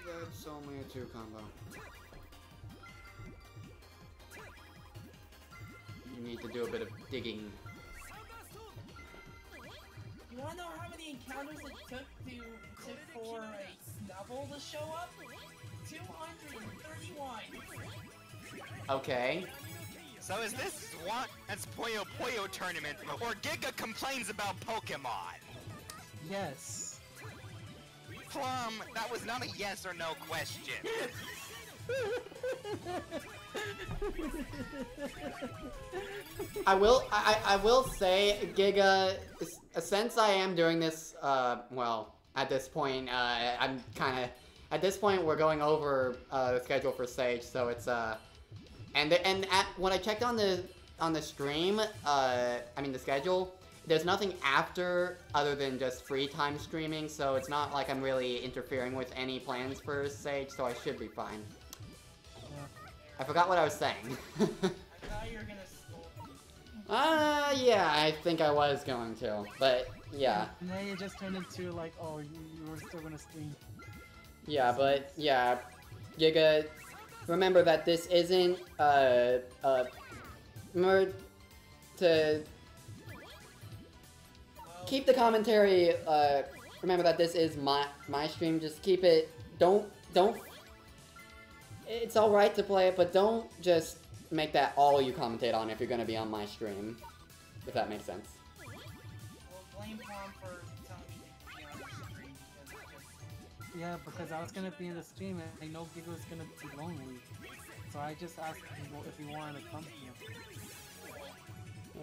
That's only a 2 combo. You need to do a bit of digging. You wanna know how many encounters it took for a Snubble to show up? 231. Okay. So is this Swan's Puyo Puyo tournament, or Giga complains about Pokemon? Yes. Plum, that was not a yes or no question. I will say, Giga, since I am doing this, well, at this point, I'm kind of, at this point, we're going over the schedule for Sage, so it's when I checked on the stream, I mean the schedule, there's nothing after other than just free time streaming, so it's not like I'm really interfering with any plans for Sage, so I should be fine. I forgot what I was saying. I thought you were gonna scold me. Yeah, I think I was going to, but yeah. And then it just turned into like, oh, you were still gonna stream. Yeah, but yeah, Giga, remember that this isn't, remember to keep the commentary, remember that this is my stream, just keep it, don't, it's alright to play it, but don't just make that all you commentate on if you're gonna be on my stream, if that makes sense. Well, blame Tom for telling me to be on the stream because it's just... Yeah, because I was gonna be in the stream and I know Giga was gonna be lonely. So I just asked him if he wanted to come here.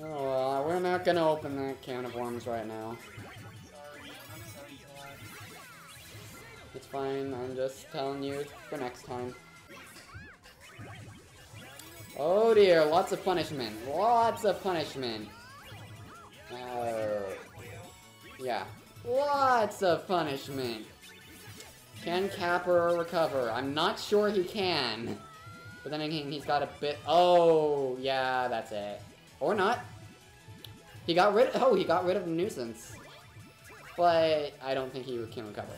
Oh well, we're not gonna open that can of worms right now. I'm sorry, Zalad. It's fine, I'm just telling you for next time. Oh dear, lots of punishment. Lots of punishment. Yeah. Lots of punishment. Can Capper recover? I'm not sure he can. But then again, he's got a bit... Oh, yeah, that's it. Or not. He got rid of... Oh, he got rid of the nuisance. But I don't think he can recover.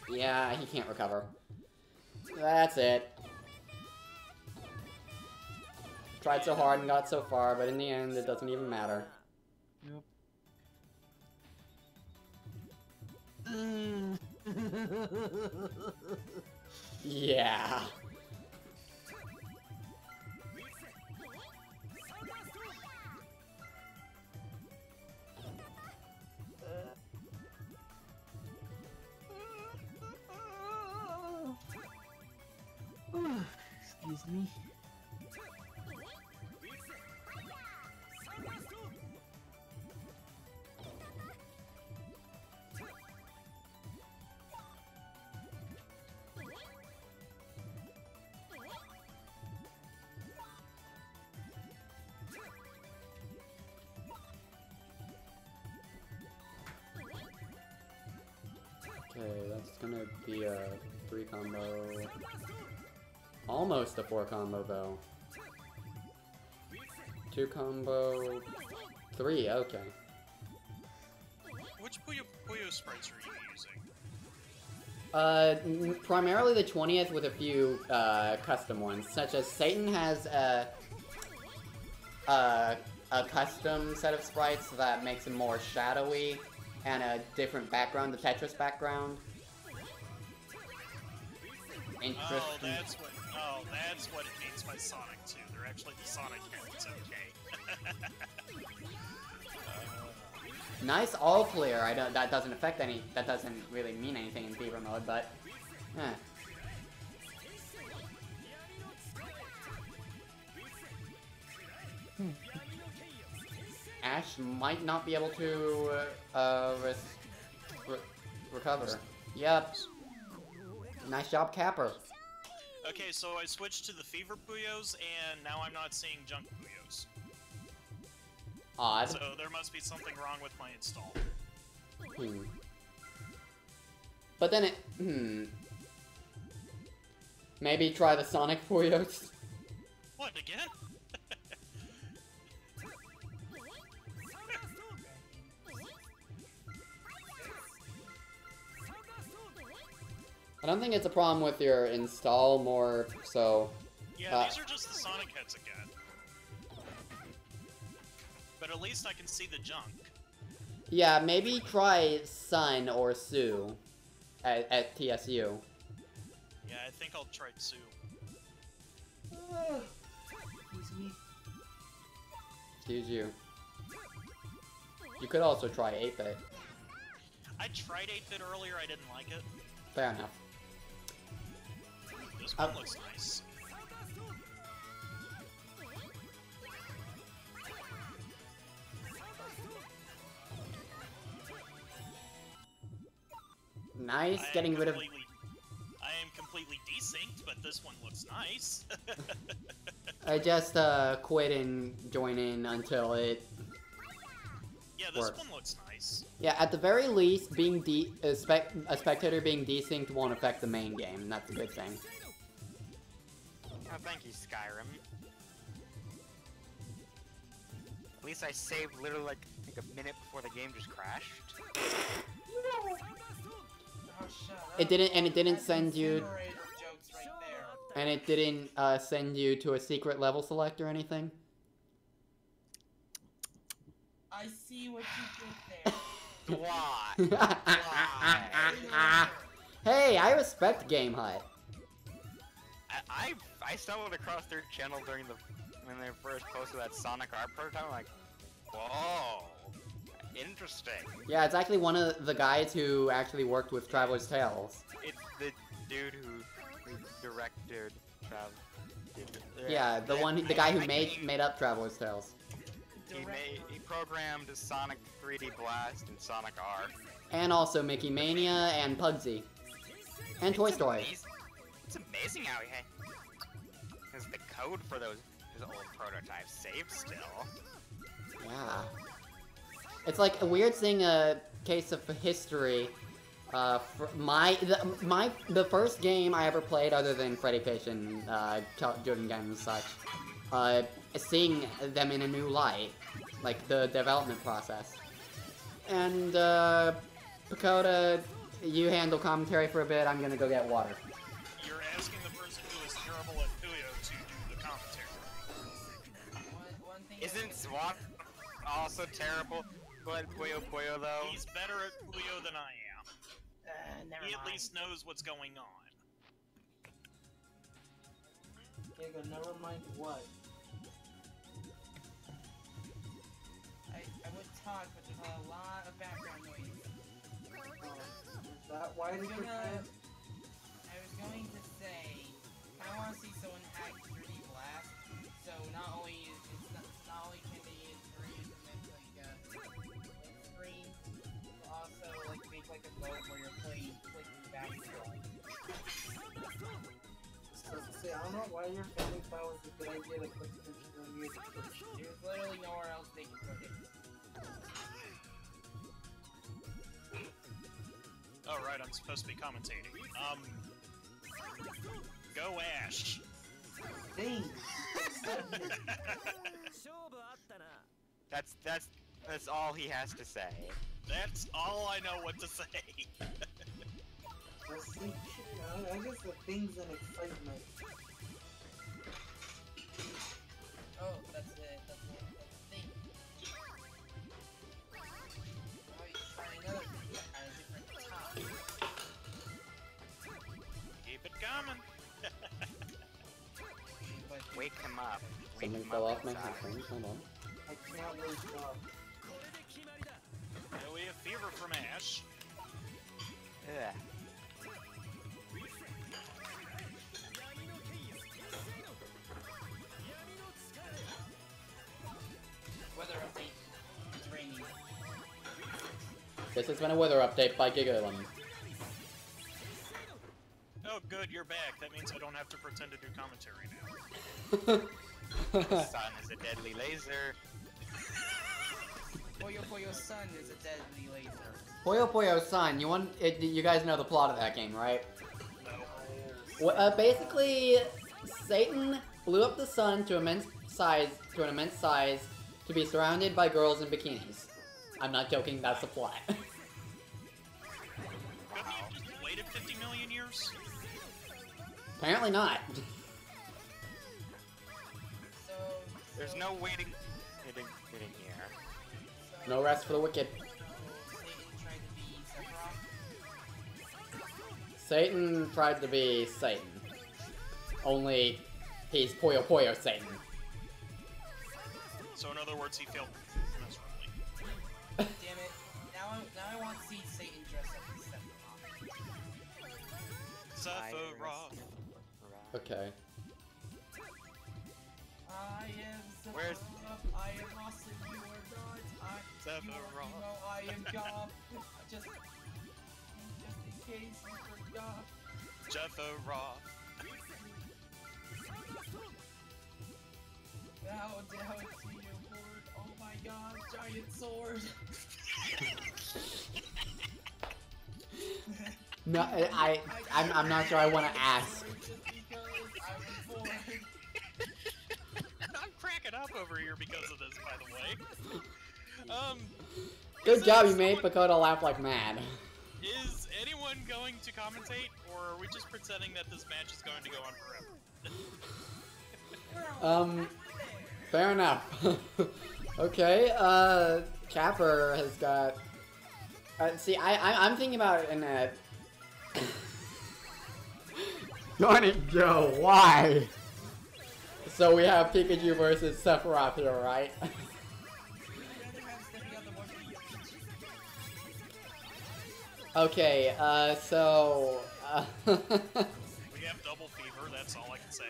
Yeah, he can't recover. That's it. Tried so hard and got so far, but in the end, it doesn't even matter. Yep. Yeah. Excuse me. Okay, that's gonna be a 3 combo. Almost a 4 combo though. 2 combo. 3, okay. Which Puyo sprites are you using? Primarily the 20th with a few custom ones, such as Satan has a custom set of sprites that makes him more shadowy and a different background, the Tetris background. Interesting. Oh, that's what it means by Sonic 2. They're actually the Sonic heads, okay. Nice all clear. That doesn't affect any. That doesn't really mean anything in fever mode, but. Ash might not be able to recover. Yep. Nice job, Capper. Okay, so I switched to the Fever Puyos, and now I'm not seeing Junk Puyos. Odd. So there must be something wrong with my install. But then it... Maybe try the Sonic Puyos? What, again? I don't think it's a problem with your install, more so... Yeah, these are just the Sonic heads again. But at least I can see the junk. Yeah, maybe try Sun or Sue at TSU. Yeah, I think I'll try Sue. Excuse me. Excuse you. You could also try 8-bit. I tried 8-bit earlier, I didn't like it. Fair enough. This one looks nice. Nice, getting rid of... I am completely desynced, but this one looks nice. I just quit and join in until it Yeah, this works. one looks nice. Yeah, at the very least, being a spectator being desynced won't affect the main game, and that's a good thing. Oh, thank you, Skyrim. At least I saved literally like a minute before the game just crashed. Oh, shut up. It didn't, and it didn't That's send you, incinerator jokes right there. and it didn't send you to a secret level select or anything. I see what you did there. Why? Why? Hey, I respect Game Hut. I stumbled across their channel during when they first posted that Sonic art prototype. I'm like, whoa, interesting. Yeah, it's actually one of the guys who actually worked with Traveler's Tales. It's the dude who directed Yeah, the guy who made up Traveler's Tales. He programmed Sonic 3D Blast and Sonic R. And also Mickey Mania and Pugsy. And Toy Story. It's amazing how he has the code for those old prototypes saved still. Yeah. It's like a weird seeing a case of history. For the first game I ever played other than Freddy Fish and Jordan Games and such, seeing them in a new light, like the development process. And Pakoda, you handle commentary for a bit. I'm gonna go get water. You're asking the person who is terrible at Puyo to do the commentary. One thing Isn't Swat also terrible? But Puyo though. He's better at Puyo than I am. never He mind. at least knows what's going on. Okay, but never mind what. I would talk, but there's a lot of background noise. Is that why did you I was going to say, I want to see someone hack 3D Blast. So not only can they use 3 to make like screen, but also like make like a mode where you're playing basketball. See, I don't know why your family thought it was a good idea to put the controller near the Switch. There's literally nowhere else they can put it. Oh, right, I'm supposed to be commentating. Go Ash. Dang! That's all he has to say. That's all I know what to say. Just see, I guess the things and excitement. Oh, that's it. That's the thing. Oh, you try another thing at a different time. Keep it coming. But Wake him up. Wake Something him fell up off my inside. headphones. Hold on. I can't wake up. Yeah, we have Fever from Ash. Yeah. weather update. It's raining. This has been a weather update by Gigalum. Oh, good, you're back. That means I don't have to pretend to do commentary now. The sun is a deadly laser. Puyo Sun is a deadly laser. Puyo Puyo Sun, you guys know the plot of that game, right? No. Well, basically, Satan blew up the sun to an immense size to be surrounded by girls in bikinis. I'm not joking, that's the plot. Couldn't you have just waited 50 million years? Apparently not. So There's no waiting here. No rest for the wicked. Satan tried to be Sephiroth. Satan tried to be Satan. Only he's Puyo Puyo Satan. So in other words, he failed miserably. Damn it! Now I want to see Satan dress up as Sephiroth. Sephiroth. Okay. I am Where's- Sephiroth. I am lost in you or not. Sephiroth. You know I am God. Just in case you forgot. Sephiroth. Bow down to your word. Oh my God, giant sword. No, I'm not sure I want to ask. Just because I was born. I'm cracking up over here because of this, by the way. Good job, you is made someone- Pakoda laugh like mad. Is anyone going to commentate, or are we just pretending that this match is going to go on forever? Fair enough. Okay, Capper has got... see, I'm thinking about it in a... Darn it, Joe, why? So we have Pikachu versus Sephiroth here, right? Okay, so... We have double fever, that's all I can say.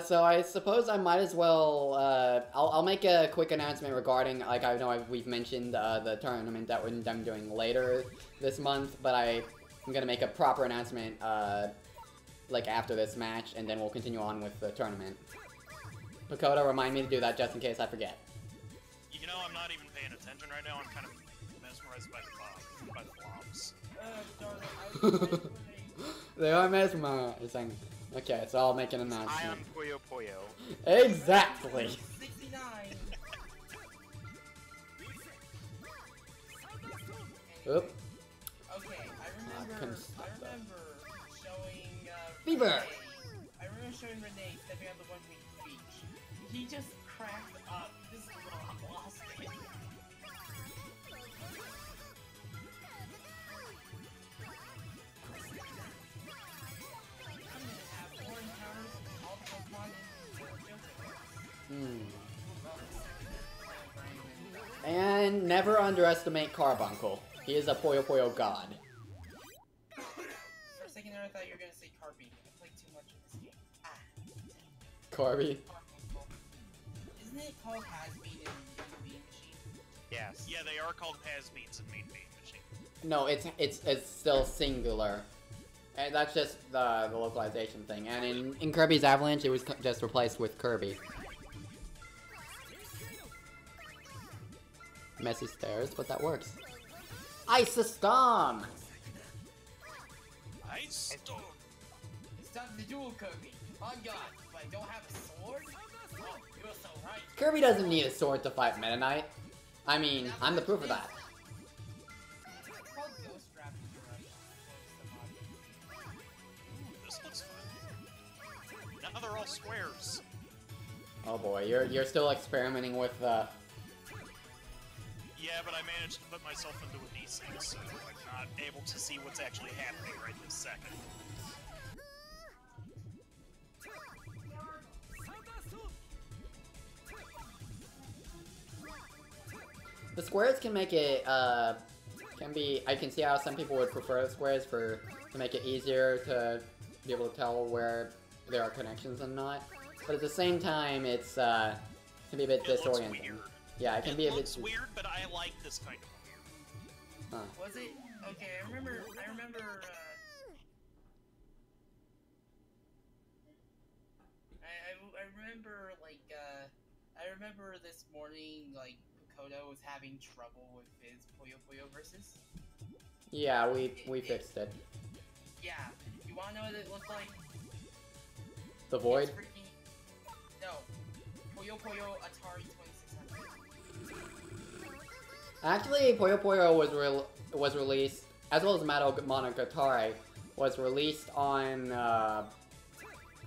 So I suppose I might as well, I'll make a quick announcement regarding, like, I know we've mentioned the tournament that I'm doing later this month, but I'm gonna make a proper announcement, like, after this match, and then we'll continue on with the tournament. Pakoda, remind me to do that just in case I forget. You know, I'm not even paying attention right now, I'm kind of mesmerized by the blobs. They are mesmerizing. Okay, so I'll make an announcement. I am Puyo Puyo. Exactly! 69. Oop. Okay, I remember showing Fever. Renee. I remember showing Renee stepping on the 1 week beach. He just cracked up. Just lost it. I'm gonna have more encounters with all the Pokemon in JoJo. And never underestimate Carbuncle. He is a Puyo Puyo god. For a second there, I thought you were gonna say Carpy. I played too much of this game. Corby. Isn't it called Has-Been in Bean Machine? Yes. Yeah, they are called has-beens in Mean Bean Machine. No, it's still singular. And that's just the localization thing. And in Kirby's Avalanche, it was just replaced with Kirby. Messy stairs, but that works. Ice Storm! Ice Storm! It's time to duel Kirby. On God, but I don't have a sword? Oh, you're so right. Kirby doesn't need a sword to fight Meta Knight. I mean, I'm the proof of that. It's called Ghost Trap in Europe. This looks fun. Now they're all squares. Oh boy, you're still experimenting with Yeah, but I managed to put myself into a desync, so I'm not able to see what's actually happening right this second. the squares can make it I can see how some people would prefer the squares to make it easier to be able to tell where there are connections and not. But at the same time, it's can be a bit It looks disorienting. weird. Yeah, it can be a bit. looks weird, but I like this kind of weird. Huh. Was it? Okay, I remember remember, I remember, like, I remember this morning, like, Kodo was having trouble with his Puyo Puyo versus. Yeah, we fixed it. Yeah. You wanna know what it looked like? The Void? No. Puyo Puyo Atari 2600. Actually, Puyo Puyo was released, as well as Monogatari, was released on,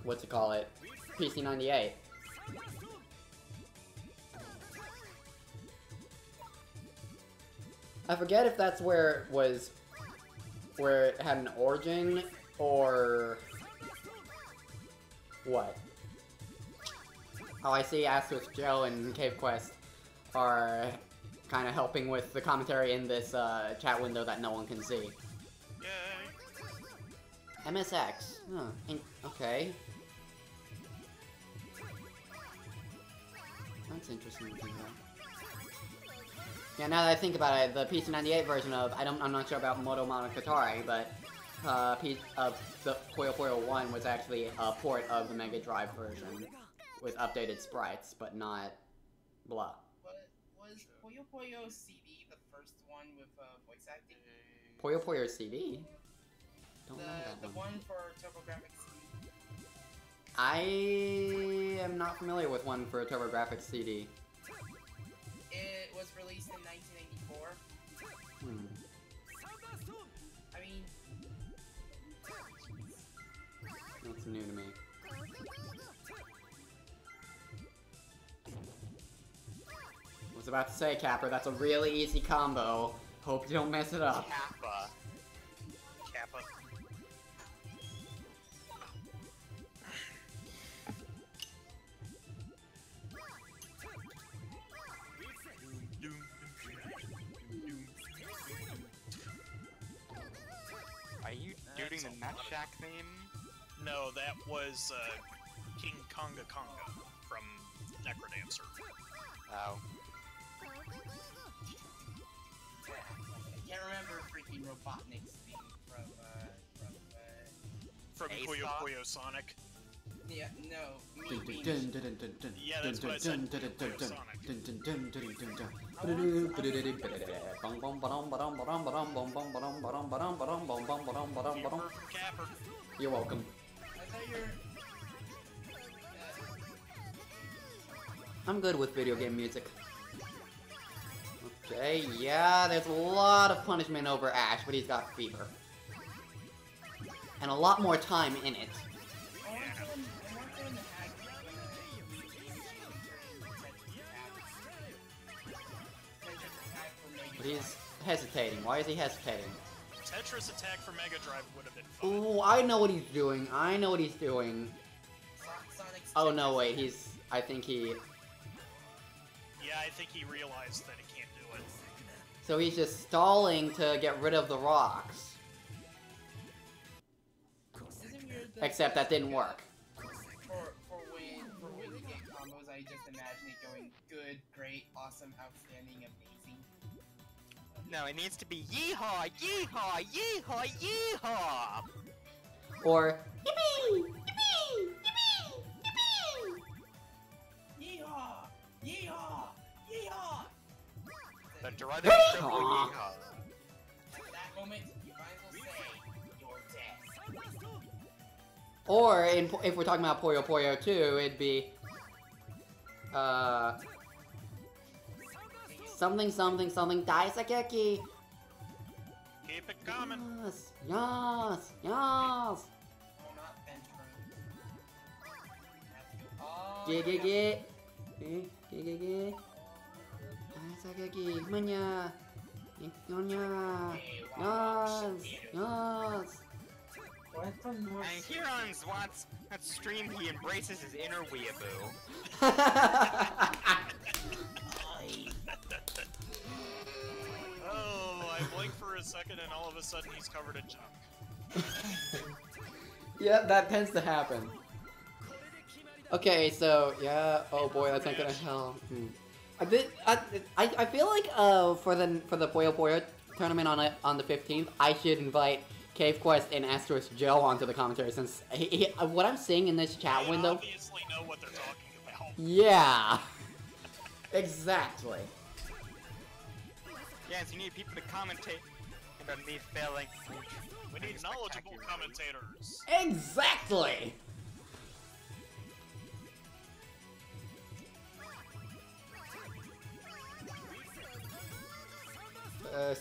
what's it call it? PC98. I forget if that's where it had an origin, or what? Oh, I see Asterisk Joe and Cave Quest are kind of helping with the commentary in this chat window that no one can see. Yay. MSX. Huh. Okay. That's interesting to think about. Yeah, now that I think about it, the PC98 version of I'm not sure about Moto Monogatari, but the Puyo Puyo 1 was actually a port of the Mega Drive version with updated sprites, but not blah. Was Puyo Puyo CD the first one with voice acting? Puyo Puyo CD? Don't know that the one for TurboGrafx CD. I am not familiar with one for a TurboGrafx CD. It was released in 1984. I mean... That's new to me. I was about to say, Capper, that's a really easy combo. Hope you don't mess it up. Kappa. Kappa. Are you doing the Nut Shack theme? No, that was King Konga Konga from Necrodancer. Oh. I can't remember freaking Robotnik's theme From Puyo Aesop? Puyo Sonic. yeah, no, me. Yeah, that's what I said. Puyo Sonic. Capper. You're welcome. I thought you were... I'm good with video game music. Okay, yeah, there's a lot of punishment over Ash, but he's got fever. And a lot more time in it. I want them to hack But he's hesitating. Why is he hesitating? Tetris Attack for Mega Drive would have been fun. Ooh, I know what he's doing. I know what he's doing. Sonic's Oh no, wait, I think he... Yeah, I think he realized that he can't do it. So he's just stalling to get rid of the rocks. Isn't weird that Except that didn't work. for when you get combos, I just imagine it going good, great, awesome, outstanding, amazing. No, it needs to be yeehaw, yeehaw, yeehaw, yeehaw! Or, yippee! Yippee! Yippee! Yippee! Yeehaw! Yeehaw! Yeehaw! The derived triple yeehaw. At that moment, you might as well say, you're dead. Or, if we're talking about Puyo Puyo 2, it'd be... Something, something, something, Daisakeki! Keep it coming. Yes! Yes! Yes! Oh, not Ventrum. Oh, Gigigi! Gigigi! Daisakeki! Manya! Nyonya! Yes! Yes! Why from North? And Huron's wants that stream he embraces his inner weeaboo. Oh, I blink for a second and all of a sudden he's covered in junk. Yeah, that tends to happen. Okay, so yeah. Oh boy, that's not gonna help. I feel like for the Puyo Puyo tournament on the 15th, I should invite Cave Quest and Asterisk Joe onto the commentary since what I'm seeing in this chat They window. obviously know what they're talking about. Yeah. Exactly. Yes, you need people to commentate on me failing. We need knowledgeable commentators. Exactly.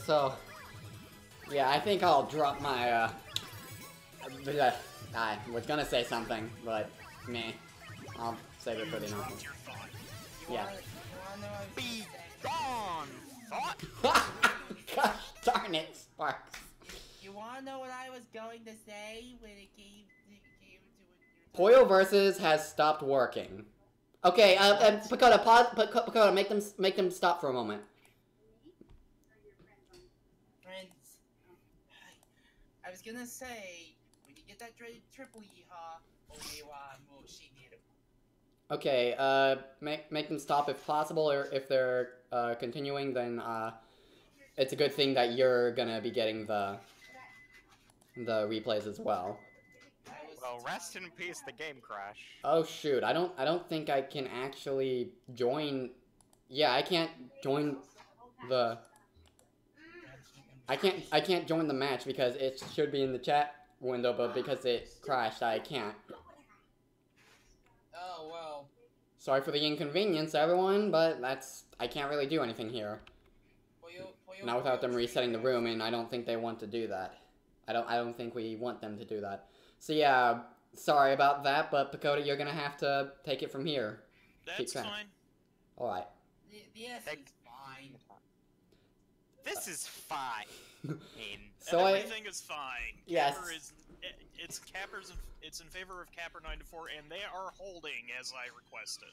So, yeah, I think I'll drop my, I was gonna say something, but meh. I'll save it for the announcement. Your thought. Yeah. You wanna know what I was Be gonna say? gone! Thought? Gosh darn it, Sparks. You wanna know what I was going to say when it came to Puyo versus has stopped working. Okay, Pakoda, pause. Pakoda, make them stop for a moment. Friends, I was gonna say, when you get that dreaded triple yeehaw, Omewa mo shigeru. Okay, make them stop if possible, or if they're continuing, then it's a good thing that you're gonna be getting the replays as well. Well, rest in peace, the game crash. Oh shoot, I don't think I can actually join. Yeah, I can't join the. I can't join the match because it should be in the chat window, but because it crashed, I can't. Oh, well. Sorry for the inconvenience, everyone, but I can't really do anything here. Not without them resetting the room, and I don't think they want to do that. I don't think we want them to do that. So yeah, sorry about that, but Pakoda, you're gonna have to take it from here. That's fine. Alright. Yes, it's fine. This is fine. So Everything is fine. Yes. Capper is, it's in favor of Capper 94, and they are holding as I requested.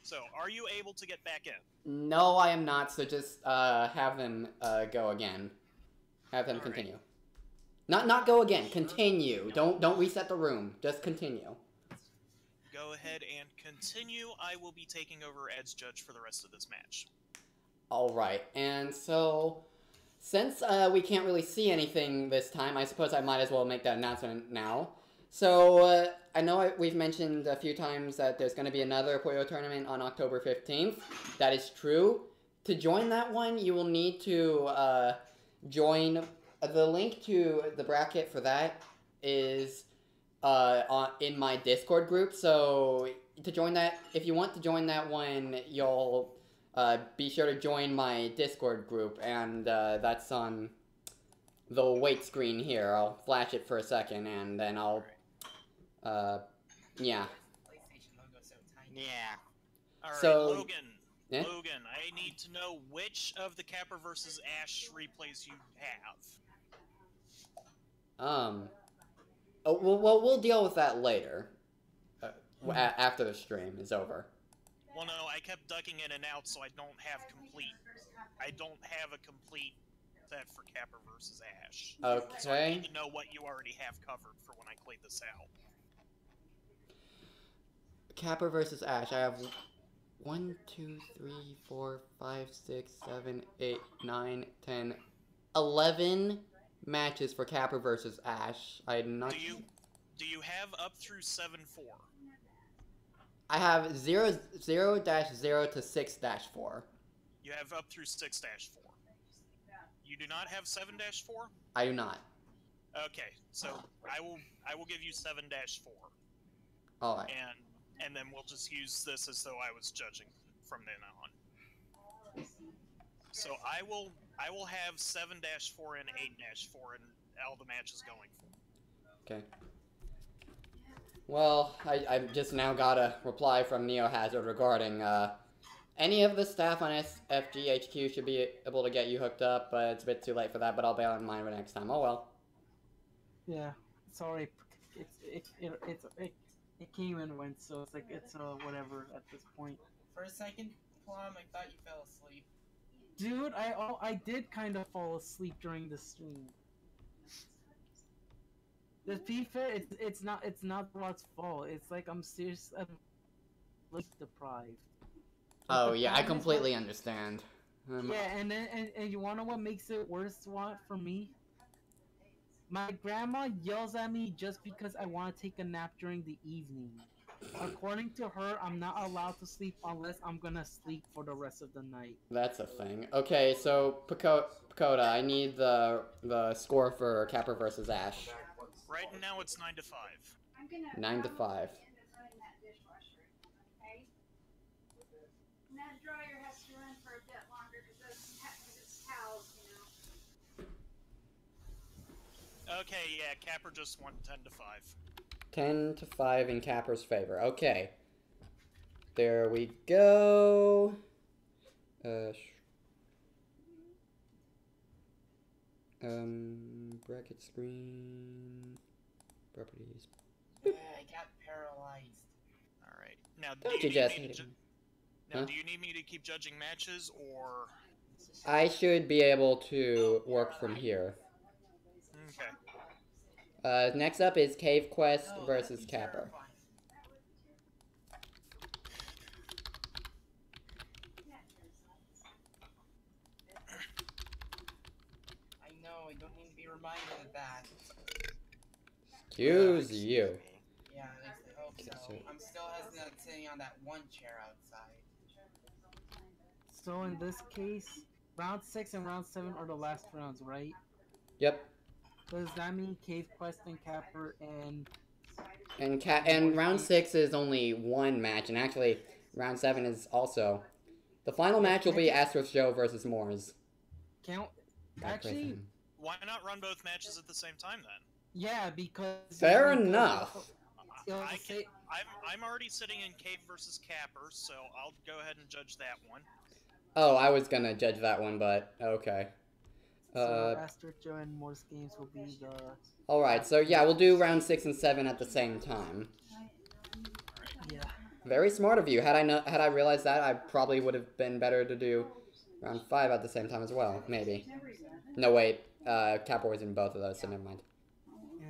So, are you able to get back in? No, I am not, so just have them go again. Have them continue. Not go again, continue. Don't reset the room. Just continue. Go ahead and continue. I will be taking over as judge for the rest of this match. Alright, and so since we can't really see anything this time, I suppose I might as well make that announcement now. So, I know we've mentioned a few times that there's going to be another Puyo tournament on October 15th. That is true. To join that one, you will need to join. The link to the bracket for that is in my Discord group. So, to join that, if you want to join that one, you'll be sure to join my Discord group, and that's on the wait screen here. I'll flash it for a second, and then I'll, yeah. Yeah. Alright, So- Logan. Yeah? Logan, I need to know which of the Capper versus Ash replays you have. Oh, well, we'll deal with that later. After the stream is over. Well, no, I kept ducking in and out, so I don't have a complete set for Capper versus Ash. So I Okay. need to know what you already have covered for when I play this out. Capper versus Ash. I have 1, 2, 3, 4, 5, 6, 7, 8, 9, 10, 11 matches for Capper versus Ash. I'm not. Do you have up through 7-4? I have 0 to 6-4. You have up through 6-4. You do not have 7-4? I do not. Okay, so I will give you 7-4. Alright. And then we'll just use this as though I was judging from then on. So I will have 7-4 and 8-4 and all the matches going for. Okay. Well, I just now got a reply from Neo Hazard regarding any of the staff on SFGHQ should be able to get you hooked up, but it's a bit too late for that, but I'll bail on mine for next time. Oh well. Yeah, sorry. It came and went, so it's like it's whatever at this point. For a second, Plum, I thought you fell asleep. Dude, I did kind of fall asleep during the stream. To be fair, it's not Rod's fault. It's like I'm sleep deprived. Oh the yeah, I problem is completely understand. Yeah, and then and you wanna know what makes it worse, Watt, for me? My grandma yells at me just because I want to take a nap during the evening. According to her, I'm not allowed to sleep unless I'm gonna sleep for the rest of the night. That's a thing. Okay, so Pakoda, I need the score for Capper versus Ash. Right now it's 9 to 5. 9 to 5. And that dryer has to run for a bit longer because it's towels, you know. Okay, yeah, Capper just won 10 to 5. 10 to 5 in Capper's favor. Okay. There we go. Bracket screen. Properties. Yeah, I got paralyzed. Alright. Now, Don't do you you just need me hate to him? Now, Huh? do you need me to keep judging matches, or... I should be able to work from here. Okay. Next up is Cave Quest No, versus that'd be Capper. terrifying. I know, I don't need to be reminded of that. Excuse you. Yeah, at least I hope so. So- I'm still hesitant sitting on that one chair outside. So in this case, round 6 and round 7 are the last rounds, right? Yep. Does that mean Cave Quest and Capper and And round 6 is only one match, and actually round 7 is also the final match will be Astros Joe versus Moors. count? God Actually, praise him. Why not run both matches at the same time, then? yeah, because Fair because enough. it'll I say- I'm already sitting in Cave versus Capper, so I'll go ahead and judge that one. Oh, I was gonna judge that one, but okay. So Astro Joe and Morse games will be the. Alright, so yeah, we'll do round 6 and 7 at the same time. Yeah. Very smart of you. Had I realized that, I probably would have been better to do round 5 at the same time as well. Maybe. No, wait. Capper was in both of those, so never mind. Yeah.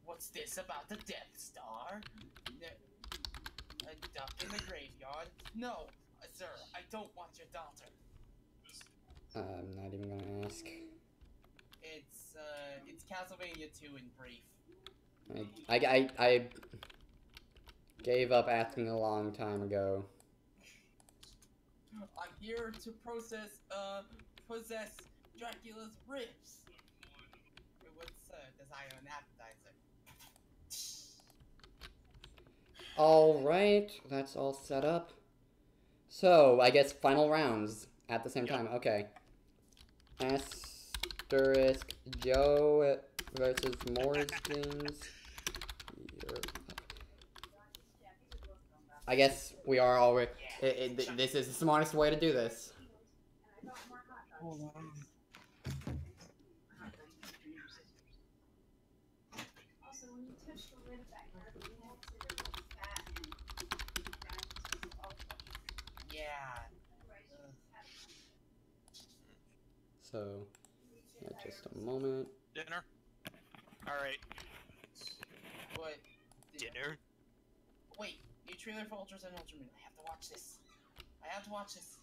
What's this about the Death Star? A duck in the graveyard? No, sir, I don't want your daughter. I'm not even gonna ask. It's Castlevania 2 in brief. I gave up asking a long time ago. I'm here to possess Dracula's ribs. What's desire an appetizer? Alright, that's all set up. So, I guess final rounds at the same time. Okay. Asterisk Joe versus Morgans. I guess we are already. This is the smartest way to do this. Hold on. Also, when you touch the lid back there, you have to remove that and Yeah. So, yeah, just a moment. Dinner? Alright. What? Dinner? Wait, new trailer for Ultras and Ultraman. I have to watch this. I have to watch this.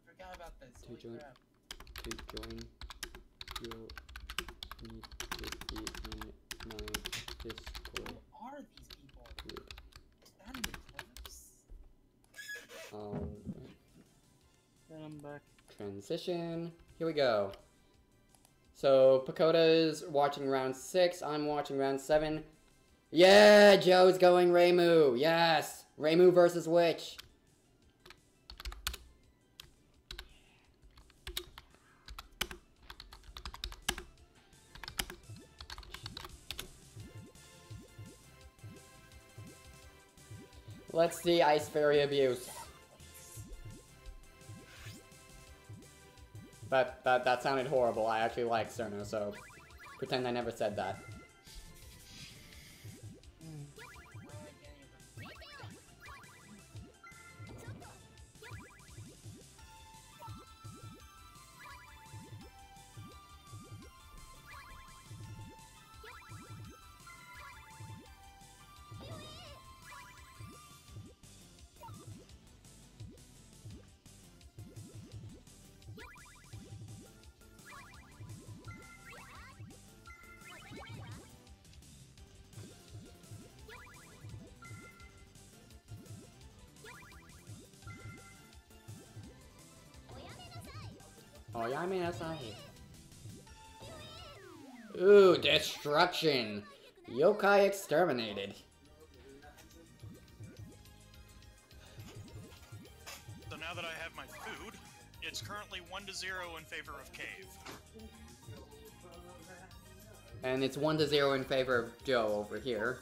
Forgot about this. To Holy join- crap. To join, you'll need to be in my Discord Who are these people? group. Stand the clips. Alright. Then I'm back. Transition. Here we go. So, Pakoda's watching round 6. I'm watching round 7. Yeah, Joe's going Reimu. Yes! Reimu versus Witch. Let's see Ice Fairy abuse. That sounded horrible. I actually like Cerno, so pretend I never said that. Oh, yeah, I mean, that's not it. Ooh, destruction! Yokai exterminated. So now that I have my food, it's currently 1-0 in favor of Cave. And it's 1-0 in favor of Joe over here.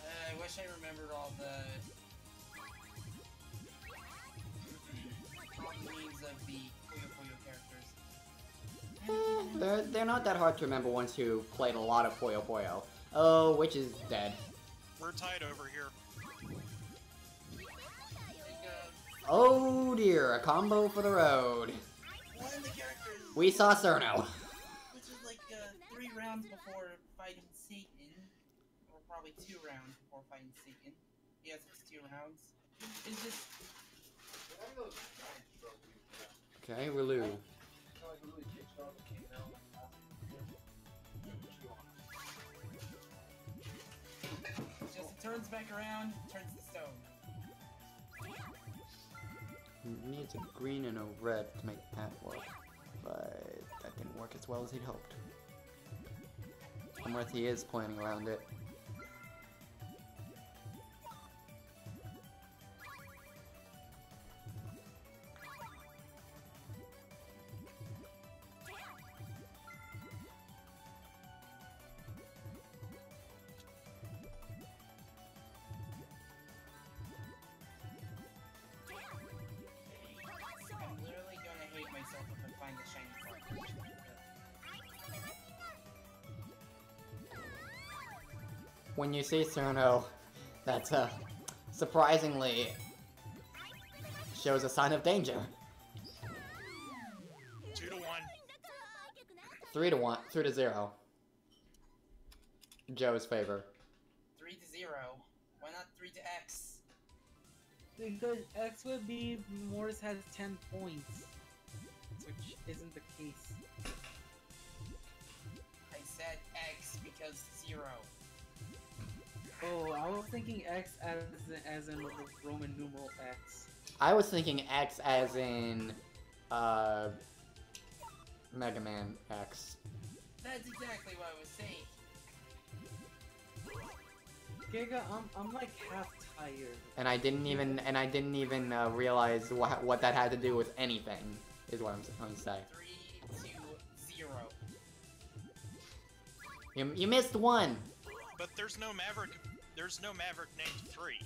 I wish I remembered all the names of the Puyo characters. They're not that hard to remember once you played a lot of Puyo Puyo. Oh, Witch is dead. We're tied over here. Oh dear, a combo for the road. One of the characters, We saw Cerno. which is like 3 rounds before fighting Satan, or probably 2 rounds before fighting Satan. Yes, it's 2 rounds. It's just Okay, Relu. it turns back around, turns to stone. Needs a green and a red to make that work, but that didn't work as well as he'd hoped. He is planning around it. I'm literally gonna hate myself if I find the shiny part. When you see Cerno, that's surprisingly shows a sign of danger. 2-1. 3-1, 3-0. Joe's favor. 3-0. Why not 3-X? Because X would be Morris has 10 points, which isn't the case. I said X because 0. Oh, I was thinking X as in Roman numeral X. I was thinking X as in Mega Man X. That's exactly what I was saying. Giga, I'm like half tired. And I didn't even realize what that had to do with anything. Is what I'm going to say. 3-0. You missed one. But there's no Maverick. There's no Maverick named 3.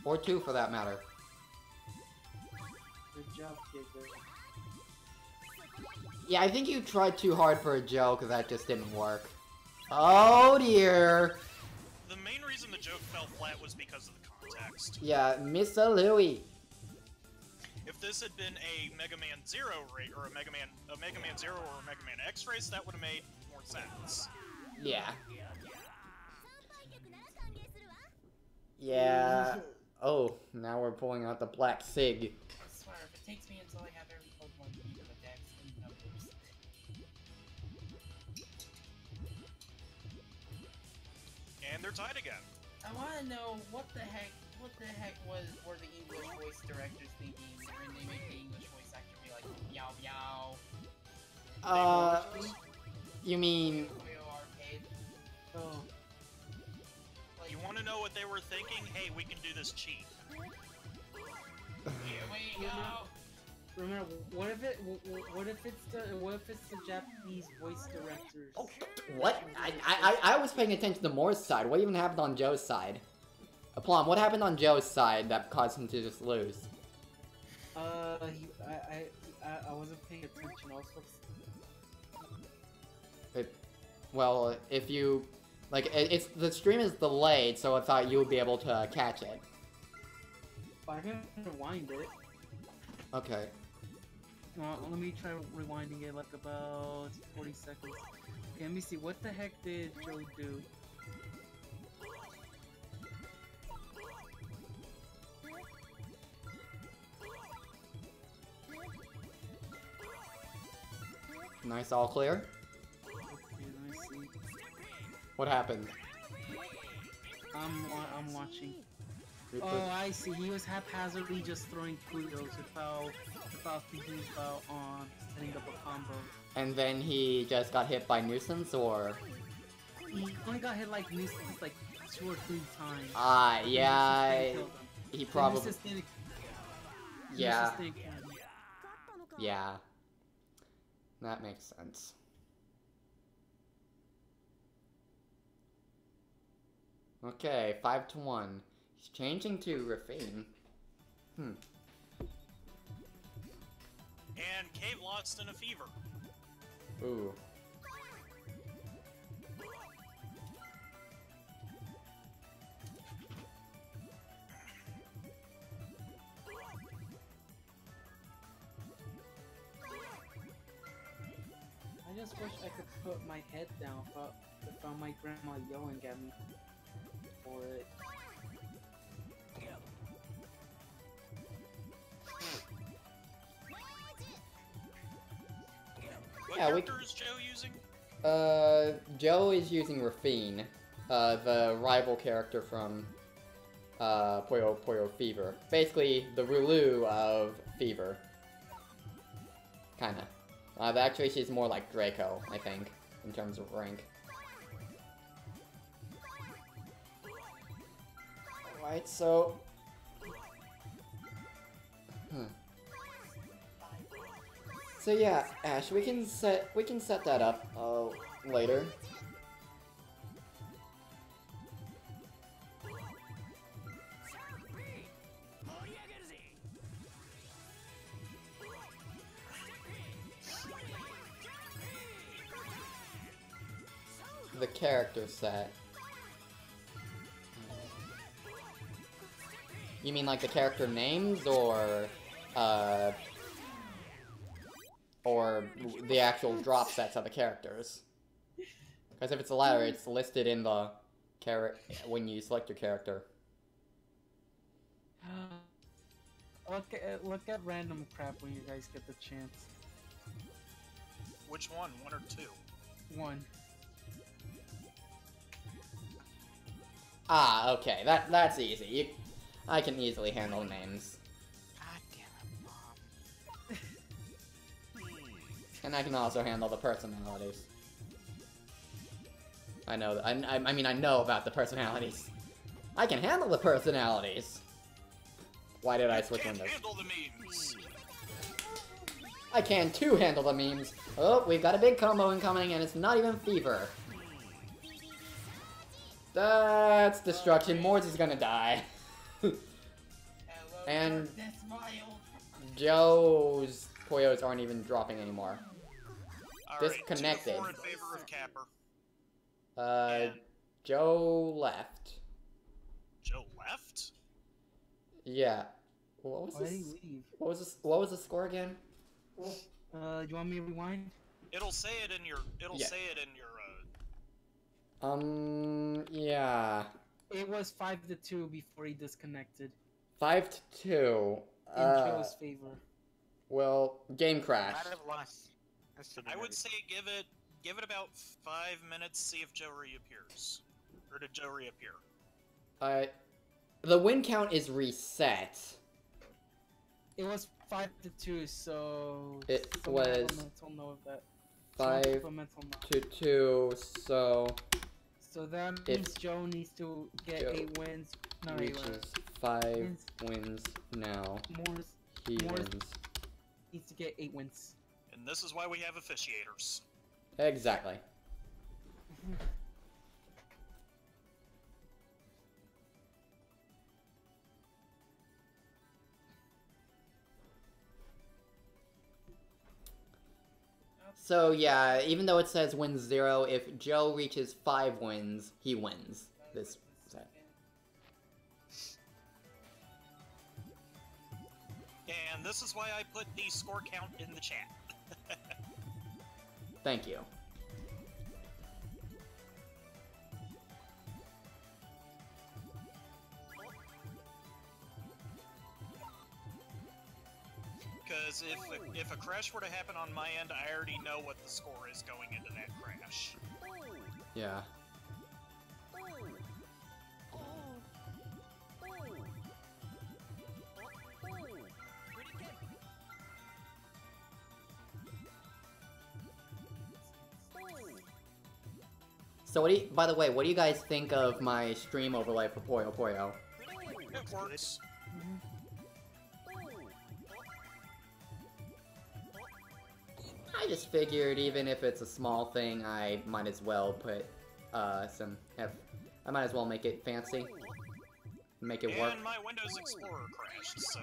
Or 2 for that matter. Good job, Giga. Yeah, I think you tried too hard for a joke, that just didn't work. Oh dear! The main reason the joke fell flat was because of the context. Yeah, Mr. Louie. If this had been a Mega Man 0 race, or a Mega Man 0 or a Mega Man X race, that would have made more sense. Yeah. Yeah. Oh, now we're pulling out the black sig. I swear, if it takes me until I have every Pokemon beat of the Dex in numbers. And they're tied again. I want to know what the heck were the English voice directors thinking when they make the English voice actor be like meow meow. You mean... Oh. Like, You want to know what they were thinking? Hey, we can do this cheap. here we go. Remember, what if it's the Japanese voice directors? Oh, what? I was paying attention to Moore's side. What even happened on Joe's side? Aplom, what happened on Joe's side that caused him to just lose? I I wasn't paying attention. Also, Well, if you... Like, it's the stream is delayed, so I thought you would be able to catch it. I can rewind it. Okay. Let me try rewinding it like about 40 seconds. Okay, let me see. What the heck did Joe do? Nice, all clear. Okay, let me see. What happened? I'm watching. Oh, I see. He was haphazardly just throwing Puyos without thinking about setting up a combo. And then he just got hit by nuisance, or? He only got hit like nuisance like 2 or 3 times. Ah, But the yeah. nuisance didn't kill them. He The probably. nuisance didn't- Yeah. nuisance didn't kill him. Yeah. That makes sense. Okay, 5-1. He's changing to Rafine. And Cave lost in a fever. Ooh. I just wish I could put my head down without my grandma yelling at me for it. What Yeah, character is Joe using? Joe is using Rafine, the rival character from, Puyo Fever. Basically, the Rulu of Fever. Kinda. But actually, she's more like Draco, I think, in terms of rank. Alright, so... So yeah, Ash, we can set that up later. The character set. You mean like the character names, or the actual drop sets of the characters? Because if it's the latter, it's listed in the when you select your character. Look at random crap when you guys get the chance. Which one? 1 or 2? 1. Ah, okay, that's easy. I can easily handle names. God damn it, Mom. And I can also handle the personalities. I know, I mean, I know about the personalities. I can handle the personalities! Why did I switch windows? Handle the memes. I can too handle the memes! Oh, we've got a big combo incoming, and it's not even Fever. That's destruction. Mords is gonna die. And Joe's Puyos aren't even dropping anymore. Disconnected. 2-4 in favor of Capper. Joe left. Joe left? Yeah. What was Why did this? he leave? What was the score again? You want me to rewind? It'll say it in your. It'll Yeah. say it in your. Yeah. It was 5-2 before he disconnected. 5-2. In Joe's favor. Well, game crash. Might have lost. I would say give it about 5 minutes. See if Joe reappears, or did Joe reappear? The win count is reset. It was 5-2, so It some was supplemental know of that. 5-2, so So that means Joe needs to get Joe 8 wins. No, reaches 5 wins now. He Morris wins. needs to get 8 wins. And this is why we have officiators. Exactly. So yeah, even though it says win 0, if Joe reaches 5 wins, he wins this set. And this is why I put the score count in the chat. Thank you. Because if a crash were to happen on my end, I already know what the score is going into that crash. Yeah. So what do you, by the way, what do you guys think of my stream overlay for Puyo Puyo? It works. I just figured even if it's a small thing, I might as well put I might as well make it fancy. Make it work. And my Windows Explorer crashed, so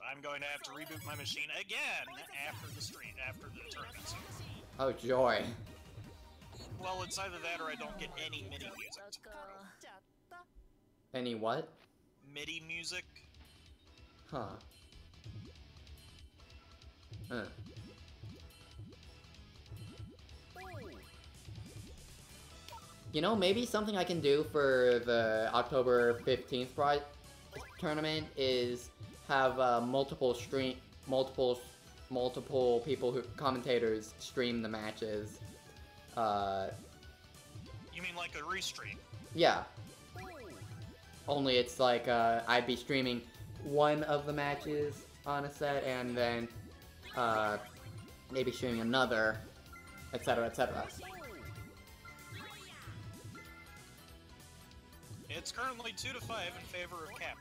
I'm going to have to reboot my machine again after the tournament. Oh joy. Well, it's either that or I don't get any MIDI music tomorrow. Any what? MIDI music? Huh. You know, maybe something I can do for the October 15th tournament is have multiple people commentators stream the matches. You mean like a restream? Yeah. Only it's like I'd be streaming one of the matches on a set and then maybe streaming another, etc., etc. It's currently 2-5 in favor of Capper.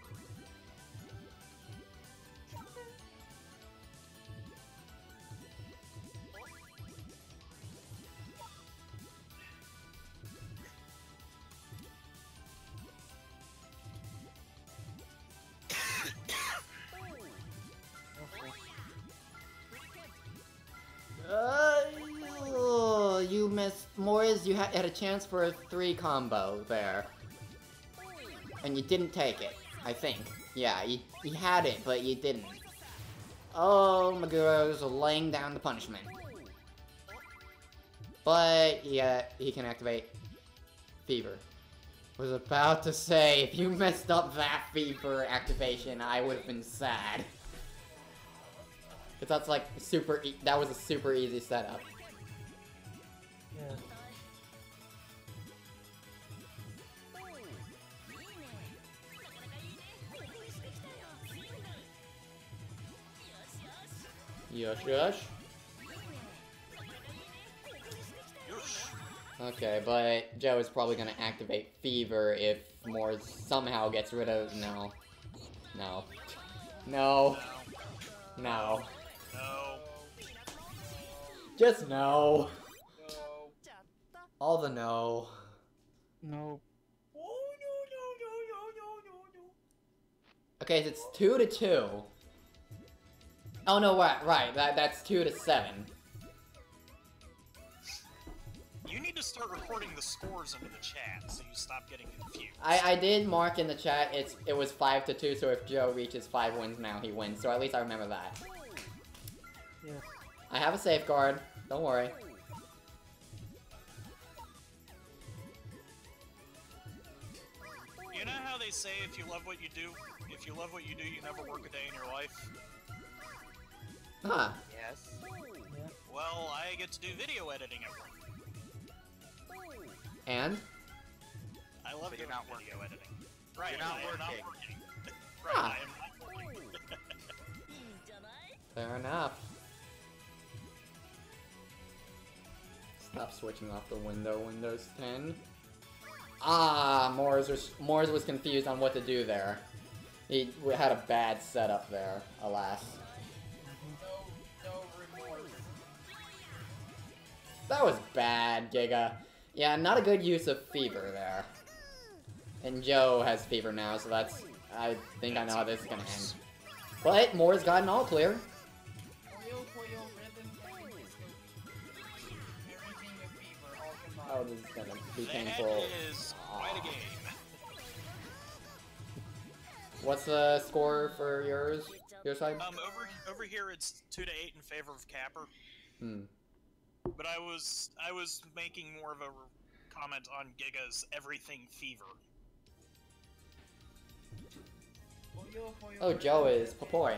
You missed. Morris, you had a chance for a 3 combo there. And you didn't take it, I think. Yeah, you had it, but you didn't. Oh, Maguro's laying down the punishment. But, yeah, he can activate Fever. Was about to say, if you messed up that Fever activation, I would have been sad. Because that's like that was a super easy setup. Yeah. Yosh, yosh. Okay, but Joe is probably gonna activate Fever if Moore somehow gets rid of... No. No. No. No. No. Just no. All the no. No. Okay, so it's 2-2. Oh no, right, that's 2-7. You need to start recording the scores into the chat so you stop getting confused. I did mark in the chat, it was 5-2, so if Joe reaches 5 wins now, he wins. So at least I remember that. Yeah. I have a safeguard, don't worry. You know how they say if you love what you do, you never work a day in your life? Huh. Yes. Yeah. Well, I get to do video editing at work. And? I love So doing you're not video editing. Right, You're not I am not working. working. Right, Huh. I am not working. Fair enough. Stop switching off the window, Windows 10. Ah, Moores was confused on what to do there. He had a bad setup there, alas. No remorse. That was bad, Giga. Yeah, not a good use of Fever there. And Joe has Fever now, so that's... I think I know how this is gonna end. But Moore's got an all clear. Puyo, rhythm, this is gonna be That painful. is quite a game. What's the score for yours? Your side? Over here it's 2-8 in favor of Capper. Hmm. But I was making more of a comment on Giga's everything fever. Oh, Joe is Papoy.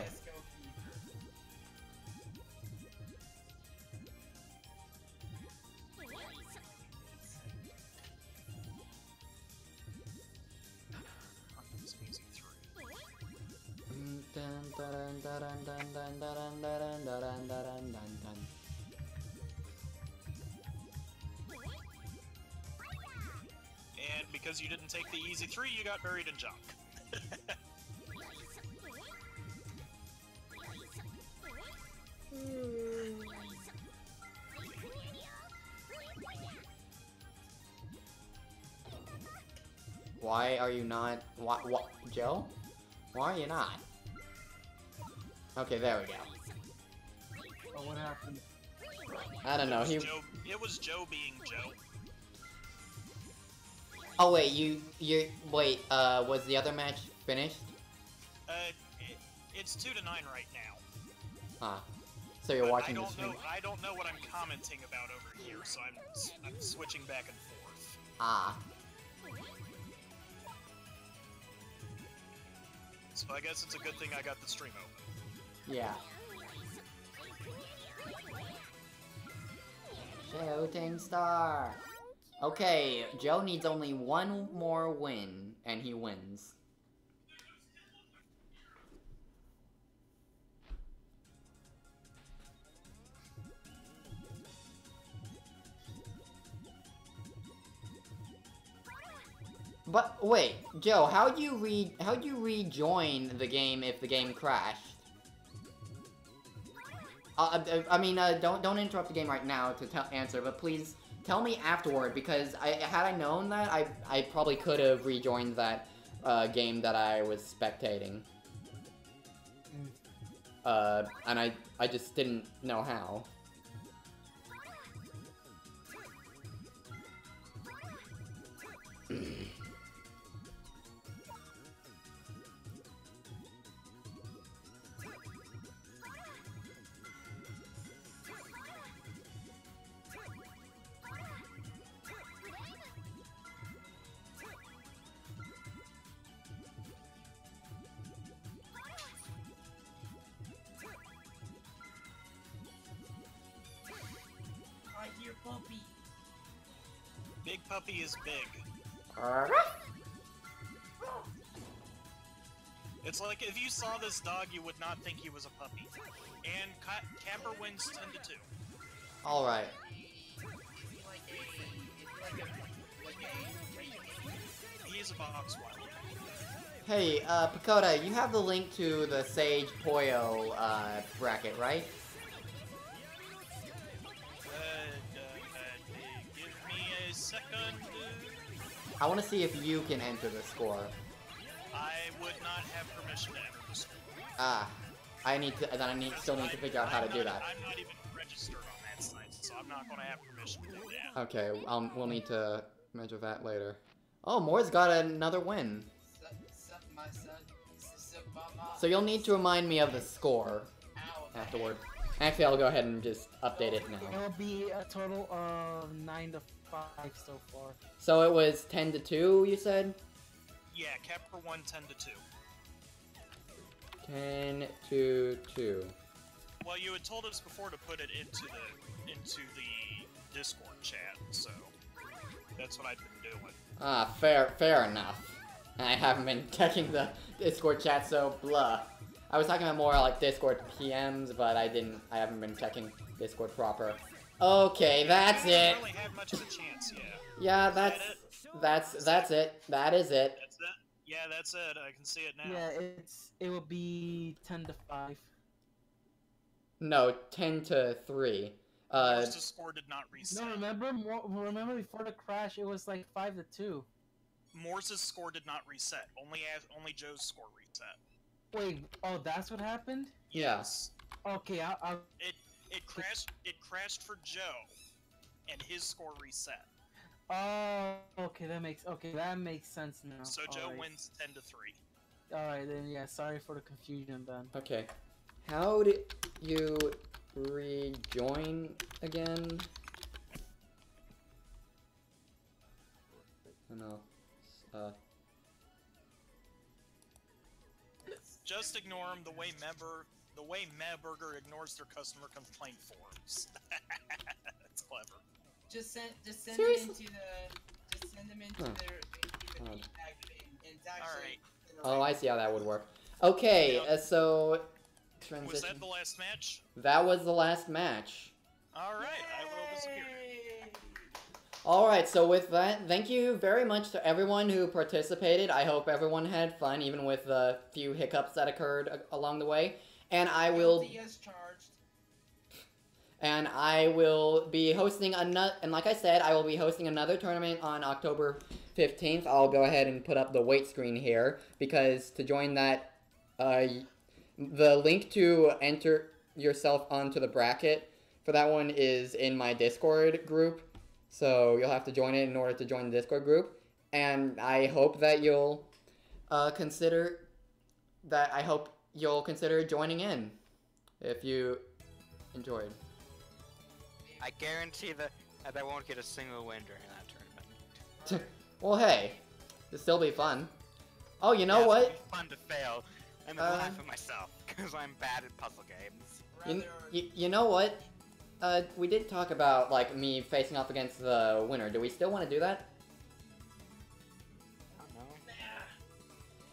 And because you didn't take the easy 3, you got buried in junk. Why are you not? What? Joe? Why are you not? Okay, there we go. Oh, what happened? I don't know. It was Joe being Joe. Oh wait, wait. Was the other match finished? It's 2-9 right now. Ah, so you're But watching the stream. I don't know what I'm commenting about over here, so I'm switching back and forth. Ah. So I guess it's a good thing I got the stream open. Yeah. Shooting star. Okay, Joe needs only one more win, and he wins. But wait, Joe, how'd you rejoin the game if the game crashed? I mean, don't interrupt the game right now to answer, but please tell me afterward, because had I known that, I probably could have rejoined that game that I was spectating. And I just didn't know how. I hear puppy. Big Puppy is big. It's like if you saw this dog, you would not think he was a puppy. And Capper wins 10-2. Alright. He is a box wild. Hey, Pakoda, you have the link to the Sage Puyo bracket, right? Give me a second. I want to see if you can enter the score. I would not have permission to enter the score. Ah, still need to figure out how to do that. I'm not even registered on that site, so I'm not going to have permission to do that. Okay, we'll need to measure that later. Oh, Moore's got another win. So you'll need to remind me of the score afterward. Actually, I'll go ahead and just update it now. It'll be a total of 9-5 so far. So it was 10-2, you said? Yeah, Capper won 10-2. 10-2. Well, you had told us before to put it into the Discord chat, so that's what I've been doing. Ah, fair enough. I haven't been checking the Discord chat, so blah. I was talking about more like Discord PMs, but I haven't been checking Discord proper. Okay, that's it. I haven't really had much of a chance, yeah. Yeah, that's it. That is it. That's it? Yeah, that's it. I can see it now. Yeah, it will be 10-5. No, 10-3. Morse's score did not reset. No, remember before the crash, it was like 5-2. Morse's score did not reset. Only Joe's score reset. Wait, oh, that's what happened? Yes. Okay, I'll... It crashed for Joe, and his score reset. Oh, okay, that makes sense now. So Joe Alright. wins 10-3. Alright, then yeah, sorry for the confusion then. Okay. How did you rejoin again? Oh no. Just ignore him the way Mehburger ignores their customer complaint forms. That's clever. Just send Seriously? them into the Huh. feedback bin. And it's actually Oh, I see how that would work. Okay, Yeah. so Was transition. that the last match? That was the last match. Alright, I will disappear. Alright, so with that, thank you very much to everyone who participated. I hope everyone had fun, even with the few hiccups that occurred along the way. And I will... Guilty as charged. And I will be hosting another... And like I said, I will be hosting another tournament on October 15th. I'll go ahead and put up the wait screen here, because to join that... the link to enter yourself onto the bracket for that one is in my Discord group. So you'll have to join it in order to join the Discord group. And I hope that you'll consider joining in if you enjoyed. I guarantee that I won't get a single win during that tournament. Well, hey, it'll still be fun. Oh, you know Yeah, what? It's gonna be fun to fail and then laugh at myself because I'm bad at puzzle games. You know what? We did talk about, like, me facing off against the winner. Do we still want to do that? I don't know.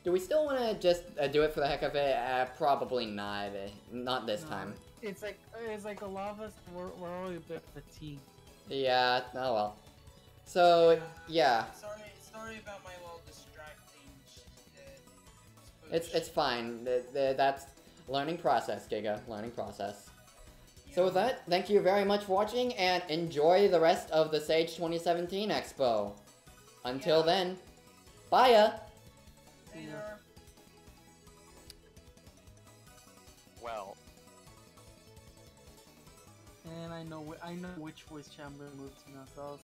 Do we still want to just do it for the heck of it? Probably not. Not this No, time. It's like a lot of us, we're already a bit fatigued. Yeah, oh well. So, yeah. Sorry about my little distracting It's fine. That's learning process, Giga. Learning process. So with that, thank you very much for watching, and enjoy the rest of the Sage 2017 Expo. Until then, bye ya! Later. Well. And I know which voice chat I'm gonna move to now, so I'll